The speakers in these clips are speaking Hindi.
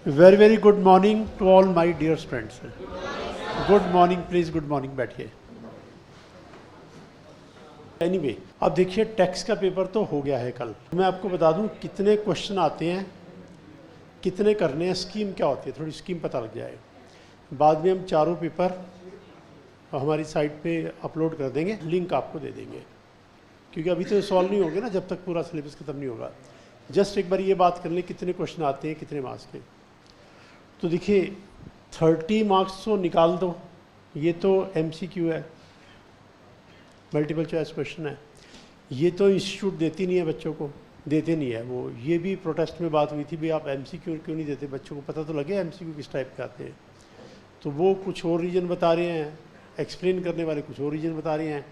Very good morning to all my dear students. Good morning, please good morning, बैठिए। एनीवे, अब देखिए टेक्स्ट का पेपर तो हो गया है कल। मैं आपको बता दूं कितने क्वेश्चन आते हैं, कितने करने हैं, स्कीम क्या होती है, थोड़ी स्कीम पता लग जाए। बाद में हम चारों पेपर हमारी साइट पे अपलोड कर देंगे, लिंक आपको दे देंगे, क्योंकि अभी तो सॉल्व नहीं होंगे ना जब तक पूरा सिलेबस खत्म नहीं होगा। जस्ट एक बार ये बात कर लें कितने क्वेश्चन आते हैं, कितने मार्क्स के। तो देखिए 30 मार्क्स तो निकाल दो, ये तो MCQ है, मल्टीपल चॉइस क्वेश्चन है। ये तो इंस्टीट्यूट देती नहीं है बच्चों को, देते नहीं है वो। ये भी प्रोटेस्ट में बात हुई थी भी आप MCQ क्यों नहीं देते, बच्चों को पता तो लगे MCQ किस टाइप के आते हैं। तो वो कुछ और रीज़न बता रहे हैं, एक्सप्लेन करने वाले कुछ और रीज़न बता रहे हैं।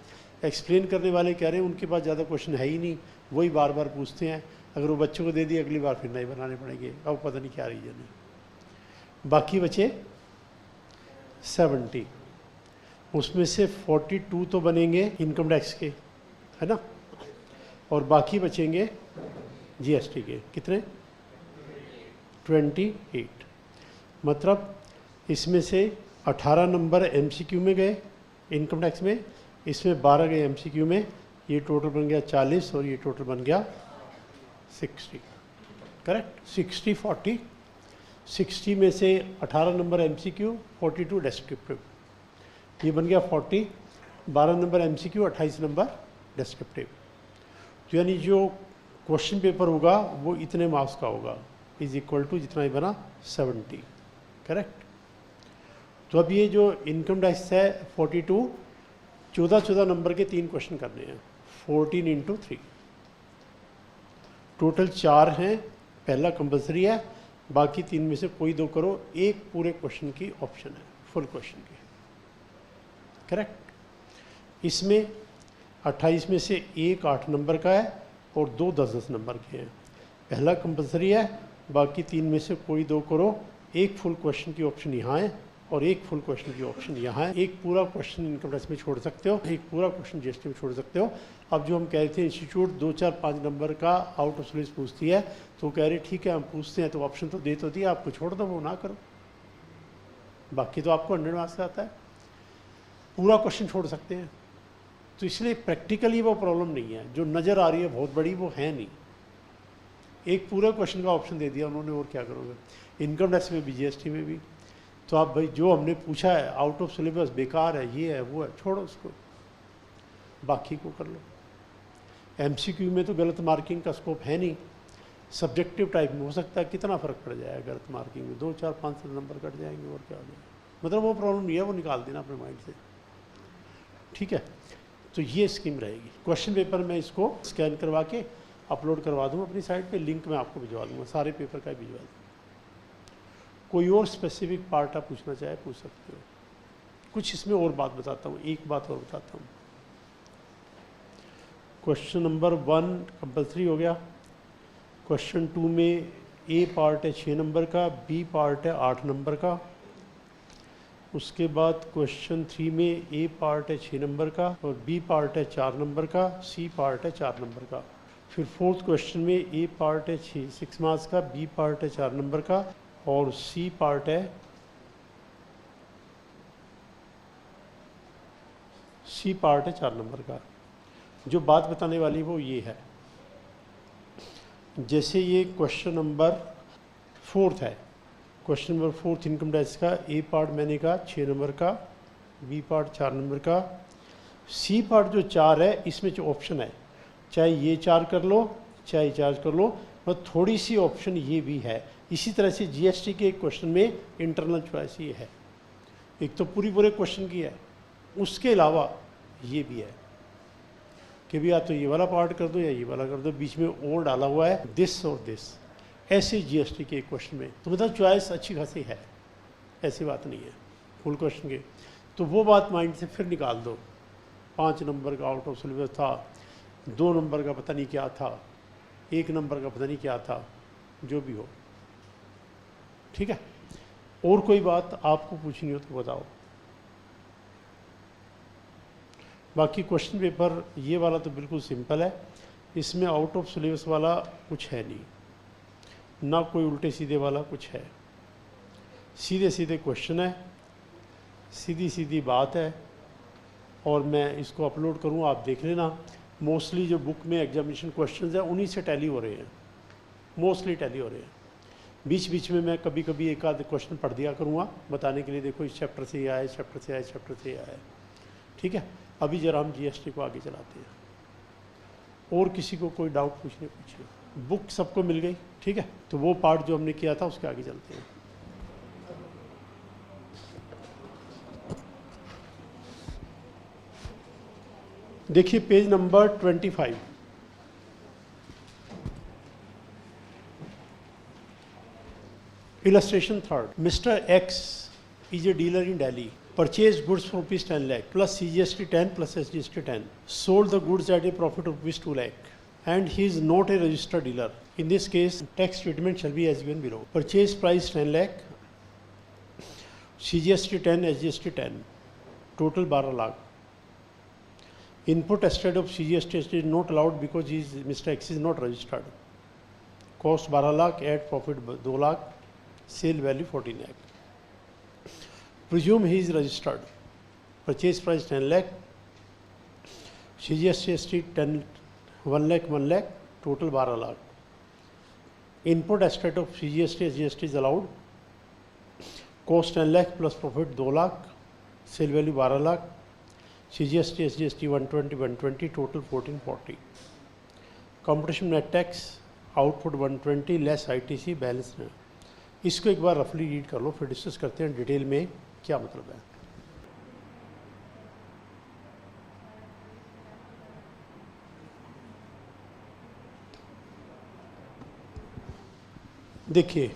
एक्सप्लेन करने वाले कह रहे हैं उनके पास ज़्यादा क्वेश्चन है ही नहीं, वही बार बार पूछते हैं, अगर वो बच्चों को दे दिए अगली बार फिर नए बनाने पड़ेंगे। अब पता नहीं क्या रीज़न है। बाकी बचे 70, उसमें से 42 तो बनेंगे इनकम टैक्स के, है ना, और बाकी बचेंगे GST के। कितने? 28। मतलब इसमें से 18 नंबर MCQ में गए इनकम टैक्स में, इसमें 12 गए MCQ में, ये टोटल बन गया 40 और ये टोटल बन गया 60। करेक्ट? 60 40, 60 में से 18 नंबर MCQ, 42 डिस्क्रिप्टिव, ये बन गया 40। 12 नंबर MCQ, 28 नंबर डिस्क्रिप्टिव। तो यानी जो क्वेश्चन पेपर होगा वो इतने मार्क्स का होगा, इज इक्वल टू जितना ही बना 70। करेक्ट? तो अब ये जो इनकम टैक्स है 42, 14 नंबर के 3 क्वेश्चन करने हैं, 14 × 3, टोटल 4 हैं। पहला कंपलसरी है, बाकी 3 में से कोई 2 करो, एक पूरे क्वेश्चन की ऑप्शन है, फुल क्वेश्चन की। करेक्ट? इसमें 28 में से एक 8 नंबर का है और 2 10-10 नंबर के हैं। पहला कंपलसरी है, बाकी 3 में से कोई 2 करो, एक फुल क्वेश्चन की ऑप्शन यहाँ है और एक फुल क्वेश्चन की ऑप्शन यहाँ है। एक पूरा क्वेश्चन इनकम टैक्स में छोड़ सकते हो, एक पूरा क्वेश्चन GST में छोड़ सकते हो। अब जो हम कह रहे थे इंस्टीट्यूट 2 4 5 नंबर का आउट ऑफ सिलेबस पूछती है, तो कह रहे ठीक है हम पूछते हैं, तो ऑप्शन तो दे तो दिया, आपको छोड़ दो, वो ना करो, बाकी तो आपको 100 मार्क्स आता है। पूरा क्वेश्चन छोड़ सकते हैं, तो इसलिए प्रैक्टिकली वो प्रॉब्लम नहीं है। जो नज़र आ रही है बहुत बड़ी, वो है नहीं। एक पूरे क्वेश्चन का ऑप्शन दे दिया उन्होंने, और क्या करोगे। इनकम टैक्स में भी GST में भी। तो आप भाई जो हमने पूछा है आउट ऑफ सिलेबस बेकार है, ये है वो है, छोड़ो उसको, बाकी को कर लो। MCQ में तो गलत मार्किंग का स्कोप है नहीं, सब्जेक्टिव टाइप में हो सकता है कितना फ़र्क पड़ जाएगा गलत मार्किंग में, 2 4 5 नंबर कट जाएंगे, और क्या हो जाएगा। मतलब वो प्रॉब्लम नहीं है, वो निकाल देना अपने माइंड से। ठीक है? तो ये स्कीम रहेगी। क्वेश्चन पेपर मैं इसको स्कैन करवा के अपलोड करवा दूँ अपनी साइट पे, लिंक मैं आपको भिजवा दूँगा, सारे पेपर का भिजवा दूँगा। कोई और स्पेसिफिक पार्ट आप पूछना चाहे पूछ सकते हो। कुछ इसमें और बात बताता हूँ, एक बात और बताता हूँ। क्वेश्चन नंबर 1 कंपल्सरी हो गया। क्वेश्चन 2 में A पार्ट है 6 नंबर का, B पार्ट है 8 नंबर का। उसके बाद क्वेश्चन 3 में A पार्ट है 6 नंबर का और B पार्ट है 4 नंबर का, C पार्ट है 4 नंबर का। फिर फोर्थ क्वेश्चन में A पार्ट है 6 मार्क्स का, B पार्ट है 4 नंबर का और C पार्ट है 4 नंबर का। जो बात बताने वाली वो ये है, जैसे ये क्वेश्चन नंबर 4 है, क्वेश्चन नंबर 4 इनकम टैक्स का, A पार्ट मैंने कहा 6 नंबर का, B पार्ट 4 नंबर का, C पार्ट जो 4 है इसमें जो ऑप्शन है, चाहे ये 4 कर लो चाहे 4 कर लो, और थोड़ी सी ऑप्शन ये भी है। इसी तरह से GST के क्वेश्चन में इंटरनल चॉइस ये है, एक तो पूरे क्वेश्चन की है, उसके अलावा ये भी है कि भी या तो ये वाला पार्ट कर दो या ये वाला कर दो, बीच में और डाला हुआ है दिस और दिस, ऐसे GST के क्वेश्चन में। तो मतलब चॉइस अच्छी खासी है, ऐसी बात नहीं है फुल क्वेश्चन के। तो वो बात माइंड से फिर निकाल दो। 5 नंबर का आउट ऑफ सिलेबस था, 2 नंबर का पता नहीं क्या था, 1 नंबर का पता नहीं क्या था, जो भी हो। ठीक है? और कोई बात आपको पूछनी हो तो बताओ। बाकी क्वेश्चन पेपर ये वाला तो बिल्कुल सिंपल है, इसमें आउट ऑफ सिलेबस वाला कुछ है नहीं, ना कोई उल्टे सीधे वाला कुछ है। सीधे सीधे क्वेश्चन है, सीधी सीधी बात है, और मैं इसको अपलोड करूँ, आप देख लेना। मोस्टली जो बुक में एग्जामिनेशन क्वेश्चंस है उन्हीं से टैली हो रहे हैं, मोस्टली टैली हो रहे हैं। बीच बीच में मैं कभी कभी एक आध क्वेश्चन पढ़ दिया करूँगा बताने के लिए, देखो इस चैप्टर से ये आया, इस चैप्टर से आया, इस चैप्टर से आया। ठीक है, अभी जरा हम जीएसटी को आगे चलाते हैं। और किसी को कोई डाउट पूछने पूछिए, बुक सबको मिल गई। ठीक है, तो वो पार्ट जो हमने किया था उसके आगे चलते हैं। देखिए page number 25। Illustration third. Mr. X is a dealer in Delhi. Purchased goods for rupees 10 lakh plus CGST 10 plus SGST 10. Sold the goods at a profit of rupees 2 lakh. And he is not a registered dealer. In this case, tax treatment shall be as given below. Purchase price 10 lakh. CGST 10, SGST 10. Total 12 lakh. Input estate of CGST is not allowed because Mr. X is not registered. Cost 12 lakh, add profit 2 lakh. Sale value 14 lakh. Presume he is registered. Purchase price 10 lakh. CGST 10, 1 lakh, 1 lakh, total 12 lakh. Input estate of CGST, SGST is allowed. Cost 10 lakh plus profit 2 lakh. Sale value 12 lakh. CGST, SGST 120, 120, total 1440. Competition net tax, output 120 less ITC, balance है। इसको एक बार रफली रीड कर लो, फिर डिस्कस करते हैं डिटेल में क्या मतलब है। देखिए,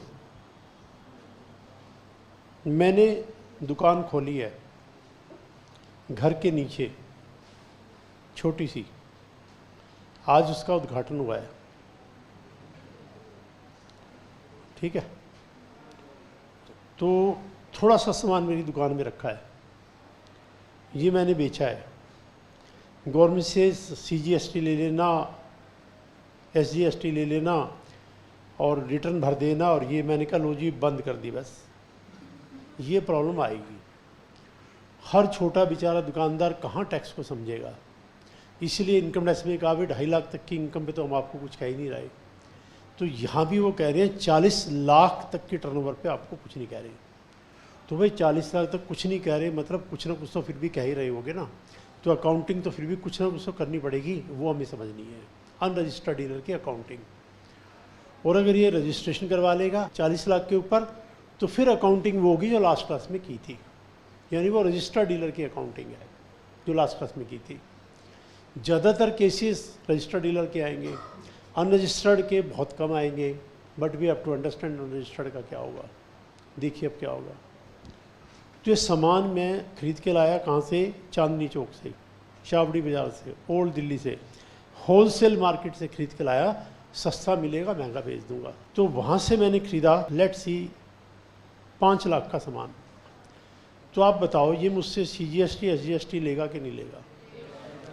मैंने दुकान खोली है घर के नीचे, छोटी सी, आज उसका उद्घाटन हुआ है। ठीक है, तो थोड़ा सा सामान मेरी दुकान में रखा है, ये मैंने बेचा है। गवर्नमेंट से CGST ले लेना, SGST ले लेना और रिटर्न भर देना, और ये मैंने कहा लो जी बंद कर दी। बस ये प्रॉब्लम आएगी। हर छोटा बेचारा दुकानदार कहाँ टैक्स को समझेगा, इसलिए इनकम टैक्स में कहा भी 2.5 लाख तक की इनकम पे तो हम आपको कुछ कह ही नहीं रहे। तो यहाँ भी वो कह रहे हैं 40 लाख तक के टर्नओवर पे आपको कुछ नहीं कह रहे। तो भाई 40 लाख तक कुछ नहीं कह रहे, मतलब कुछ ना कुछ तो फिर भी कह ही रहे होगे ना। तो अकाउंटिंग तो फिर भी कुछ ना कुछ तो करनी पड़ेगी, वो हमें समझनी है, अनरजिस्टर्ड डीलर की अकाउंटिंग। और अगर ये रजिस्ट्रेशन करवा लेगा 40 लाख के ऊपर, तो फिर अकाउंटिंग वो होगी जो लास्ट क्लास में की थी, यानी वो रजिस्टर्ड डीलर की अकाउंटिंग है जो लास्ट क्लास में की थी। ज़्यादातर केसेस रजिस्टर्ड डीलर के आएंगे, अनरजिस्टर्ड के बहुत कम आएंगे। But we have to understand unregistered का क्या होगा। देखिए अब क्या होगा। तो ये सामान मैं खरीद के लाया कहाँ से, चांदनी चौक से, शावड़ी बाज़ार से, ओल्ड दिल्ली से, होलसेल मार्केट से खरीद के लाया। सस्ता मिलेगा महंगा बेच दूंगा। तो वहाँ से मैंने ख़रीदा, लेट्स सी 5 लाख का सामान। तो आप बताओ ये मुझसे CGST SGST लेगा कि नहीं लेगा?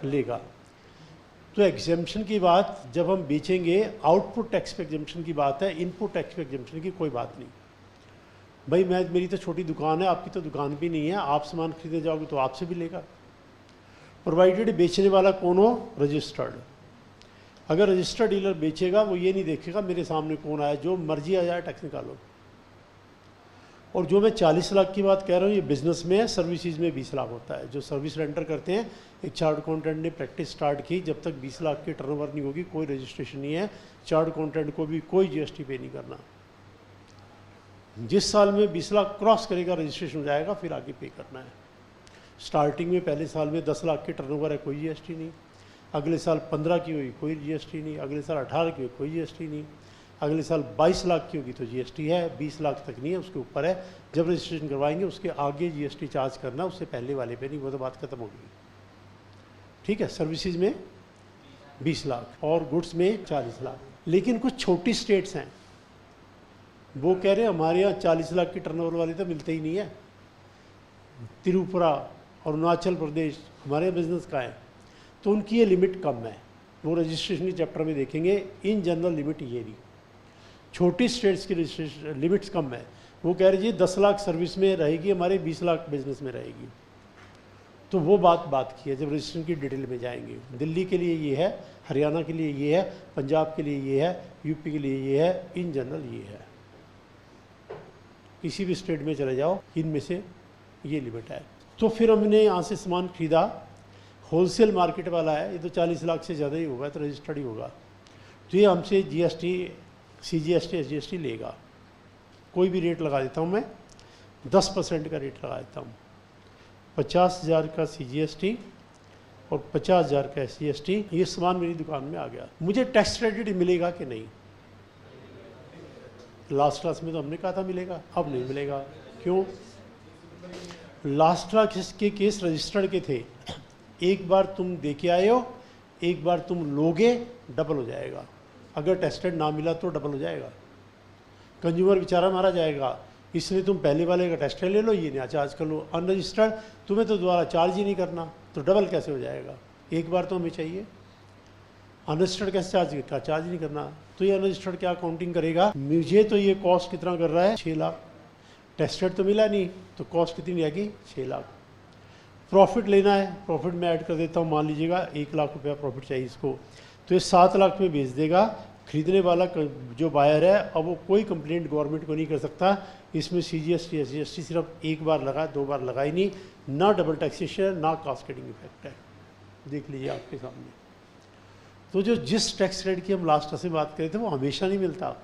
लेगा। तो एग्जेम्पशन की बात जब हम बेचेंगे, आउटपुट टैक्स पे एग्जेम्पशन की बात है, इनपुट टैक्स पे एग्जेम्पशन की कोई बात नहीं। भाई मेरी तो छोटी दुकान है, आपकी तो दुकान भी नहीं है, आप सामान खरीदने जाओगे तो आपसे भी लेगा, प्रोवाइडेड बेचने वाला कौन हो, रजिस्टर्ड। अगर रजिस्टर्ड डीलर बेचेगा वो ये नहीं देखेगा मेरे सामने कौन आया, जो मर्जी आ जाए टैक्स निकालो। और जो मैं 40 लाख की बात कह रहा हूँ, ये बिजनेस में है, सर्विसेज में 20 लाख होता है। जो सर्विस रेंडर करते हैं, एक चार्ट अकाउंटेंट ने प्रैक्टिस स्टार्ट की, जब तक 20 लाख की टर्नओवर नहीं होगी कोई रजिस्ट्रेशन नहीं है, चार्ट अकाउंटेंट को भी कोई GST पे नहीं करना। जिस साल में 20 लाख क्रॉस करेगा रजिस्ट्रेशन हो जाएगा, फिर आगे पे करना है। स्टार्टिंग में पहले साल में 10 लाख की टर्नओवर है, कोई GST नहीं। अगले साल 15 की हुई, कोई GST नहीं। अगले साल 18 की हुई, कोई GST नहीं। अगले साल 22 लाख की होगी तो GST है, 20 लाख तक नहीं है, उसके ऊपर है। जब रजिस्ट्रेशन करवाएंगे उसके आगे GST चार्ज करना, उससे पहले वाले पे नहीं, वो तो बात खत्म हो गई। ठीक है, सर्विसेज में 20 लाख और गुड्स में 40 लाख। लेकिन कुछ छोटी स्टेट्स हैं, वो कह रहे हैं हमारे यहाँ 40 लाख की टर्नओवर वाले तो मिलते ही नहीं है। त्रिपुरा, अरुणाचल प्रदेश, हमारे बिजनेस का है, तो उनकी ये लिमिट कम है। वो रजिस्ट्रेशन के चैप्टर में देखेंगे, इन जनरल लिमिट ये नहीं। छोटी स्टेट्स की रजिस्ट्रेशन लिमिट्स कम है, वो कह रही है 10 लाख सर्विस में रहेगी, हमारे 20 लाख बिजनेस में रहेगी। तो वो बात की है जब रजिस्ट्रेशन की डिटेल में जाएंगे। दिल्ली के लिए ये है, हरियाणा के लिए ये है, पंजाब के लिए ये है, यूपी के लिए ये है, इन जनरल ये है। किसी भी स्टेट में चले जाओ, इनमें से ये लिमिट है। तो फिर हमने यहाँ से सामान खरीदा, होलसेल मार्केट वाला है, ये तो 40 लाख से ज़्यादा ही होगा, तो रजिस्टर्ड ही होगा। तो ये हमसे GST, CGST, SGST लेगा। कोई भी रेट लगा देता हूँ मैं, 10% का रेट लगा देता हूँ। 50,000 का CGST और 50,000 का SGST, ये सामान मेरी दुकान में आ गया। मुझे टैक्स क्रेडिट मिलेगा कि नहीं? लास्ट क्लास में तो हमने कहा था मिलेगा, अब नहीं मिलेगा। क्यों? लास्ट क्लास के केस रजिस्टर्ड के थे। एक बार तुम दे के आए हो, एक बार तुम लोगे, डबल हो जाएगा। अगर टेस्टेड ना मिला तो डबल हो जाएगा, कंज्यूमर बेचारा मारा जाएगा। इसलिए तुम पहले वाले का टेस्टेड ले लो, ये नया चार्ज कर लो। अनरजिस्टर्ड तुम्हें तो दोबारा चार्ज ही नहीं करना, तो डबल कैसे हो जाएगा? एक बार तो हमें चाहिए। अनरजिस्टर्ड कैसे चार्ज नहीं करना? तो ये अनरजिस्टर्ड क्या काउंटिंग करेगा? मुझे तो ये कॉस्ट कितना कर रहा है? 6 लाख। टेस्टेड तो मिला नहीं, तो कॉस्ट कितनी आएगी? 6 लाख। प्रॉफिट लेना है, प्रॉफिट में ऐड कर देता हूँ। मान लीजिएगा 1 लाख रुपया प्रॉफिट चाहिए इसको, तो ये 7 लाख में बेच देगा। खरीदने वाला जो बायर है, अब वो कोई कंप्लेंट गवर्नमेंट को नहीं कर सकता। इसमें CGST, SGST सिर्फ एक बार लगा, 2 बार लगा ही नहीं। ना डबल टैक्सेशन, ना कास्केडिंग इफेक्ट है। देख लीजिए आपके सामने। तो जो जिस टैक्स रेट की हम लास्ट से बात करे थे, वो हमेशा नहीं मिलता,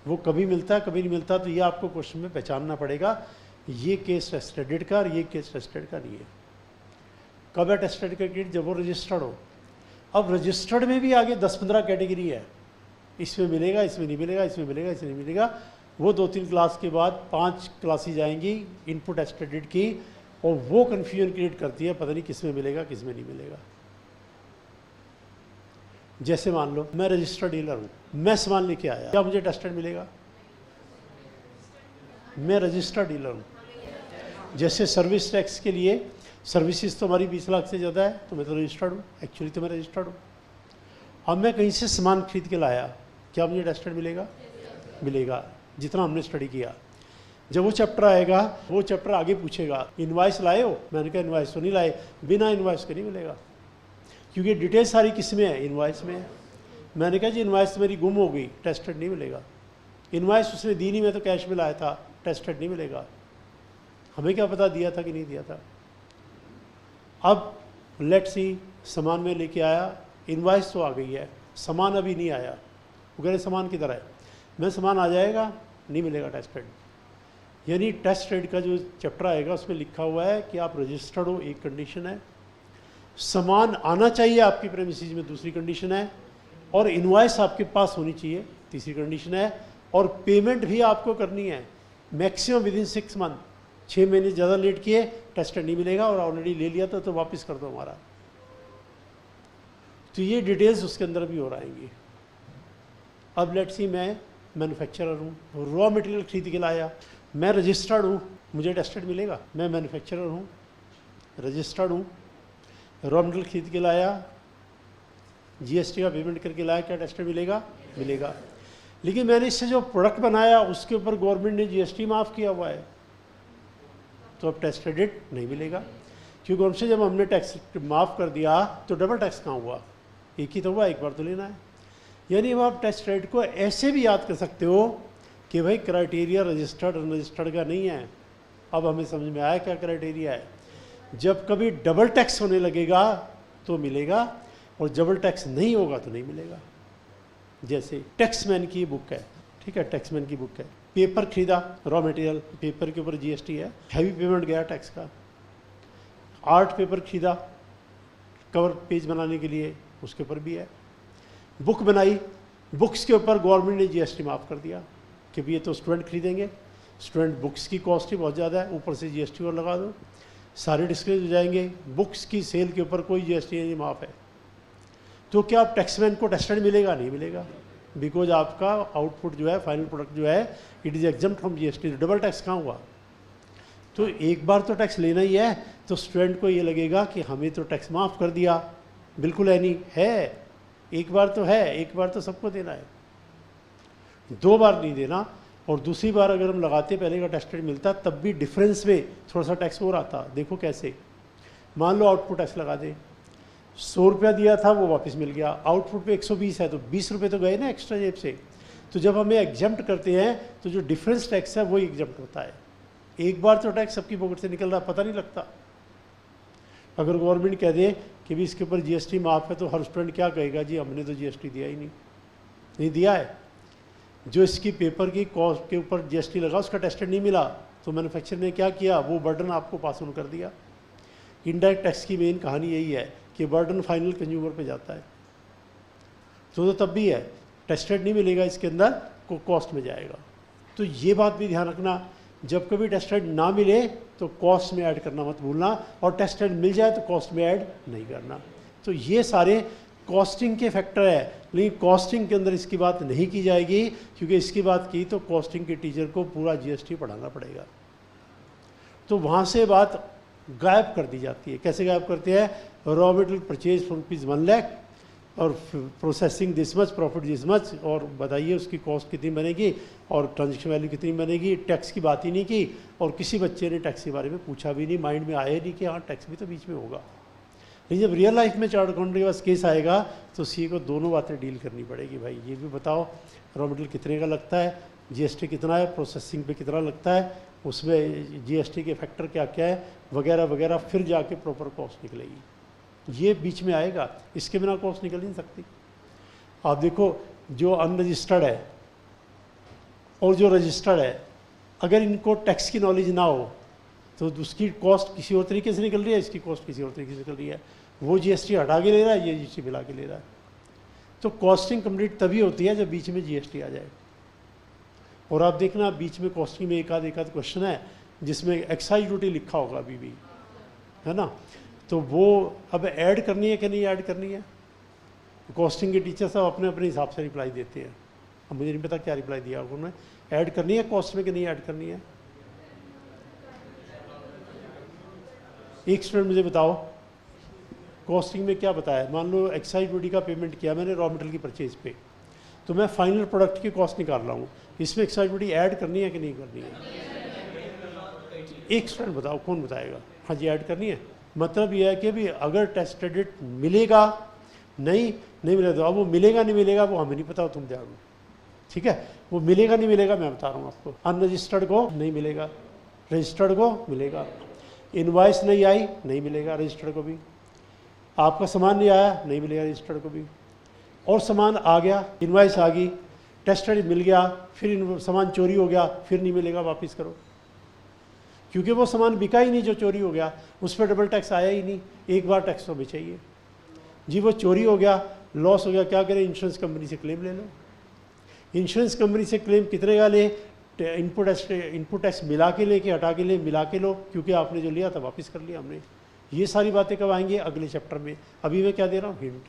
वो कभी मिलता है, कभी नहीं मिलता। तो ये आपको क्वेश्चन में पहचानना पड़ेगा, ये केस टेस्ट क्रेडिट का और ये केस टेस्ट क्रेडिट का नहीं है। कब है टेस्ट क्रेडिट का क्रेडिट? जब वो रजिस्टर्ड हो। अब रजिस्टर्ड में भी आगे 10-15 कैटेगरी है, इसमें मिलेगा, इसमें नहीं मिलेगा, इसमें मिलेगा, इसमें नहीं मिलेगा। वो 2-3 क्लास के बाद 5 क्लासेज आएंगी इनपुट टेस्ट क्रेडिट की, और वो कन्फ्यूजन क्रिएट करती है, पता नहीं किस में मिलेगा, किस में नहीं मिलेगा। जैसे मान लो मैं रजिस्टर्ड डीलर हूँ, मैं सामान लेके आया, क्या मुझे टेस्टेड मिलेगा? मैं रजिस्टर्ड डीलर हूँ। जैसे सर्विस टैक्स के लिए सर्विसेज तो हमारी 20 लाख से ज़्यादा है, तो मैं तो रजिस्टर्ड हूँ, एक्चुअली तो मैं रजिस्टर्ड हूँ। अब मैं कहीं से सामान खरीद के लाया, क्या मुझे टेस्टेड मिलेगा? मिलेगा, जितना हमने स्टडी किया। जब वो चैप्टर आएगा, वो चैप्टर आगे पूछेगा इनवॉइस लाए हो? मैंने कहा इनवॉइस तो नहीं लाए। बिना इनवॉइस के नहीं मिलेगा, क्योंकि डिटेल सारी किस में है? इनवॉइस में है। मैंने कहा जी इनवॉइस मेरी गुम हो गई, टेस्टेड नहीं मिलेगा। इनवॉइस उसने दी नहीं, मैं तो कैश में लाया था, टेस्टेड नहीं मिलेगा। हमें क्या पता दिया था कि नहीं दिया था। अब लेट्स सी, सामान में लेके आया, इनवॉइस तो आ गई है, सामान अभी नहीं आया। वो कह रहे सामान किधर है? मैं सामान आ जाएगा, नहीं मिलेगा टेस्टेड। यानी टेस्ट रेट का जो चैप्टर आएगा उसमें लिखा हुआ है कि आप रजिस्टर्ड हो, एक कंडीशन है, सामान आना चाहिए आपकी प्रेमिसेस में, दूसरी कंडीशन है, और इनवॉइस आपके पास होनी चाहिए, तीसरी कंडीशन है, और पेमेंट भी आपको करनी है मैक्सिमम विदिन 6 मंथ। 6 महीने ज़्यादा लेट किए, टेस्टेड नहीं मिलेगा, और ऑलरेडी ले लिया था तो वापस कर दो हमारा। तो ये डिटेल्स उसके अंदर भी हो रहेंगी। अब लेट्स सी, मैं मैन्युफैक्चरर हूँ, रॉ मटेरियल खरीद के लाया, मैं रजिस्टर्ड हूँ, मुझे टेस्टेड मिलेगा? मैं मैन्युफैक्चरर हूँ, रजिस्टर्ड हूँ, रॉ मटेरियल खरीद के लाया, GST का पेमेंट करके लाया, क्या टेस्टेड मिलेगा? मिलेगा। लेकिन मैंने इससे जो प्रोडक्ट बनाया उसके ऊपर गवर्नमेंट ने GST माफ़ किया हुआ है, तो अब टैक्स क्रेडिट नहीं मिलेगा। क्योंकि उनसे जब हमने टैक्स माफ़ कर दिया तो डबल टैक्स कहाँ हुआ? एक ही तो हुआ, एक बार तो लेना है। यानी अब आप टैक्स क्रेडिट को ऐसे भी याद कर सकते हो कि भाई क्राइटेरिया रजिस्टर्ड अनरजिस्टर्ड का नहीं है। अब हमें समझ में आया क्या क्राइटेरिया है। जब कभी डबल टैक्स होने लगेगा तो मिलेगा, और डबल टैक्स नहीं होगा तो नहीं मिलेगा। जैसे टैक्समैन की बुक है, ठीक है, टैक्समैन की बुक है, पेपर खरीदा, रॉ मटेरियल, पेपर के ऊपर GST है, हैवी पेमेंट गया टैक्स का। आर्ट पेपर खरीदा कवर पेज बनाने के लिए, उसके ऊपर भी है। बुक बनाई, बुक्स के ऊपर गवर्नमेंट ने GST माफ़ कर दिया कि भी ये तो स्टूडेंट खरीदेंगे, स्टूडेंट बुक्स की कॉस्ट ही बहुत ज़्यादा है, ऊपर से GST और लगा दो, सारे डिस्क्लेज हो जाएंगे। बुक्स की सेल के ऊपर कोई GST नहीं माफ़ है, तो क्या आप टैक्समैन को टेस्टेड मिलेगा? नहीं मिलेगा, बिकॉज आपका आउटपुट जो है, फाइनल प्रोडक्ट जो है, it is exempt from GST। Double tax कहाँ हुआ? तो एक बार तो टैक्स लेना ही है, तो स्टूडेंट को ये लगेगा कि हमें तो टैक्स माफ़ कर दिया, बिल्कुल है नहीं है, एक बार तो है, एक बार तो सबको देना है, 2 बार नहीं देना। और दूसरी बार अगर हम लगाते पहले का टेस्ट रेट मिलता तब भी डिफरेंस में थोड़ा सा टैक्स और आता। देखो कैसे, मान लो आउटपुट टैक्स लगा दे, 100 रुपया दिया था वो वापस मिल गया, आउटपुट पे 120 है तो 20 रुपये तो गए ना एक्स्ट्रा जेब से। तो जब हमें एग्जम्प्ट करते हैं तो जो डिफरेंस टैक्स है वही एग्जम्प्ट होता है। एक बार तो टैक्स सबकी पॉकेट से निकल रहा पता नहीं लगता। अगर गवर्नमेंट कह दे कि भी इसके ऊपर जीएसटी माफ़ है तो हर स्टूडेंट क्या कहेगा, जी हमने तो जीएसटी दिया ही नहीं दिया है। जो इसकी पेपर की कॉस्ट के ऊपर जीएसटी लगा उसका टेस्टेड नहीं मिला तो मैन्युफैक्चर ने क्या किया, वो बर्डन आपको पास ऑन कर दिया। इनडायरेक्ट टैक्स की मेन कहानी यही है कि बर्डन फाइनल कंज्यूमर पे जाता है। तो तब भी है टेस्टेड नहीं मिलेगा, इसके अंदर को कॉस्ट में जाएगा। तो ये बात भी ध्यान रखना, जब कभी टेस्टेड ना मिले तो कॉस्ट में ऐड करना मत भूलना, और टेस्टेड मिल जाए तो कॉस्ट में ऐड नहीं करना। तो ये सारे कॉस्टिंग के फैक्टर है, लेकिन कॉस्टिंग के अंदर इसकी बात नहीं की जाएगी, क्योंकि इसकी बात की तो कॉस्टिंग के टीचर को पूरा जीएसटी पढ़ाना पड़ेगा। तो वहाँ से बात गायब कर दी जाती है। कैसे गायब करते हैं, raw material purchase for ₹1 lakh और processing this much, profit this much, और बताइए उसकी कॉस्ट कितनी बनेगी और ट्रांजेक्शन वैल्यू कितनी बनेगी। टैक्स की बात ही नहीं की, और किसी बच्चे ने टैक्स के बारे में पूछा भी नहीं, माइंड में आया नहीं कि हाँ टैक्स भी तो बीच में होगा। लेकिन जब रियल लाइफ में चार्ट अकाउंटेंट के पास केस आएगा तो सी को दोनों बातें डील करनी पड़ेगी। भाई ये भी बताओ रॉ मटेरियल कितने का लगता है, जीएसटी कितना है, प्रोसेसिंग पे कितना लगता है, उसमें जीएसटी के फैक्टर क्या क्या है वगैरह वगैरह, फिर जाके प्रॉपर कॉस्ट निकलेगी। ये बीच में आएगा, इसके बिना कॉस्ट निकल नहीं सकती। आप देखो जो अनरजिस्टर्ड है और जो रजिस्टर्ड है, अगर इनको टैक्स की नॉलेज ना हो तो उसकी कॉस्ट किसी और तरीके से निकल रही है, इसकी कॉस्ट किसी और तरीके से निकल रही है। वो जीएसटी हटा के ले रहा है, ये जीएसटी मिला के ले रहा है। तो कॉस्टिंग कंप्लीट तभी होती है जब बीच में जीएसटी आ जाए। और आप देखना बीच में कॉस्टिंग में एक आध क्वेश्चन है जिसमें एक्साइज ड्यूटी लिखा होगा अभी भी, है ना, तो वो अब ऐड करनी है कि नहीं ऐड करनी है। कॉस्टिंग के टीचर साहब अपने अपने हिसाब से रिप्लाई देते हैं। अब मुझे नहीं पता क्या रिप्लाई दिया उन्होंने, ऐड करनी है कॉस्ट में कि नहीं ऐड करनी है। एक स्टूडेंट मुझे बताओ कॉस्टिंग में क्या बताया। मान लो एक्साइज ड्यूटी का पेमेंट किया मैंने रॉ मटेरियल की परचेज पे, तो मैं फाइनल प्रोडक्ट की कॉस्ट निकाल रहा हूँ, इसमें एक्साइज ड्यूटी ऐड करनी है कि नहीं करनी है। एक स्टूडेंट बताओ, कौन बताएगा। हाँ जी ऐड करनी है। मतलब यह है कि भी अगर टैक्स क्रेडिट मिलेगा नहीं मिलेगा, तो अब वो मिलेगा नहीं मिलेगा वो हमें नहीं पता, तुम ध्यान दो, ठीक है। वो मिलेगा नहीं मिलेगा मैं बता रहा हूँ आपको। अनरजिस्टर्ड को नहीं मिलेगा, रजिस्टर्ड को मिलेगा। इनवॉइस नहीं आई नहीं मिलेगा रजिस्टर्ड को भी। आपका सामान नहीं आया नहीं मिलेगा रजिस्टर्ड को भी। और सामान आ गया, इनवॉइस आ गई, टेस्टेड मिल गया, फिर सामान चोरी हो गया, फिर नहीं मिलेगा, वापस करो, क्योंकि वो सामान बिका ही नहीं जो चोरी हो गया, उस पर डबल टैक्स आया ही नहीं। एक बार टैक्स तो बचाइए जी, वो चोरी हो गया, लॉस हो गया, क्या करें, इंश्योरेंस कंपनी से क्लेम ले लो। इंश्योरेंस कंपनी से क्लेम कितने का ले, इनपुट टैक्स मिला के ले कि हटा के ले, मिला के लो, क्योंकि आपने जो लिया था वापस कर लिया हमने। ये सारी बातें कब आएंगे, अगले चैप्टर में। अभी मैं क्या दे रहा हूँ, हिंट।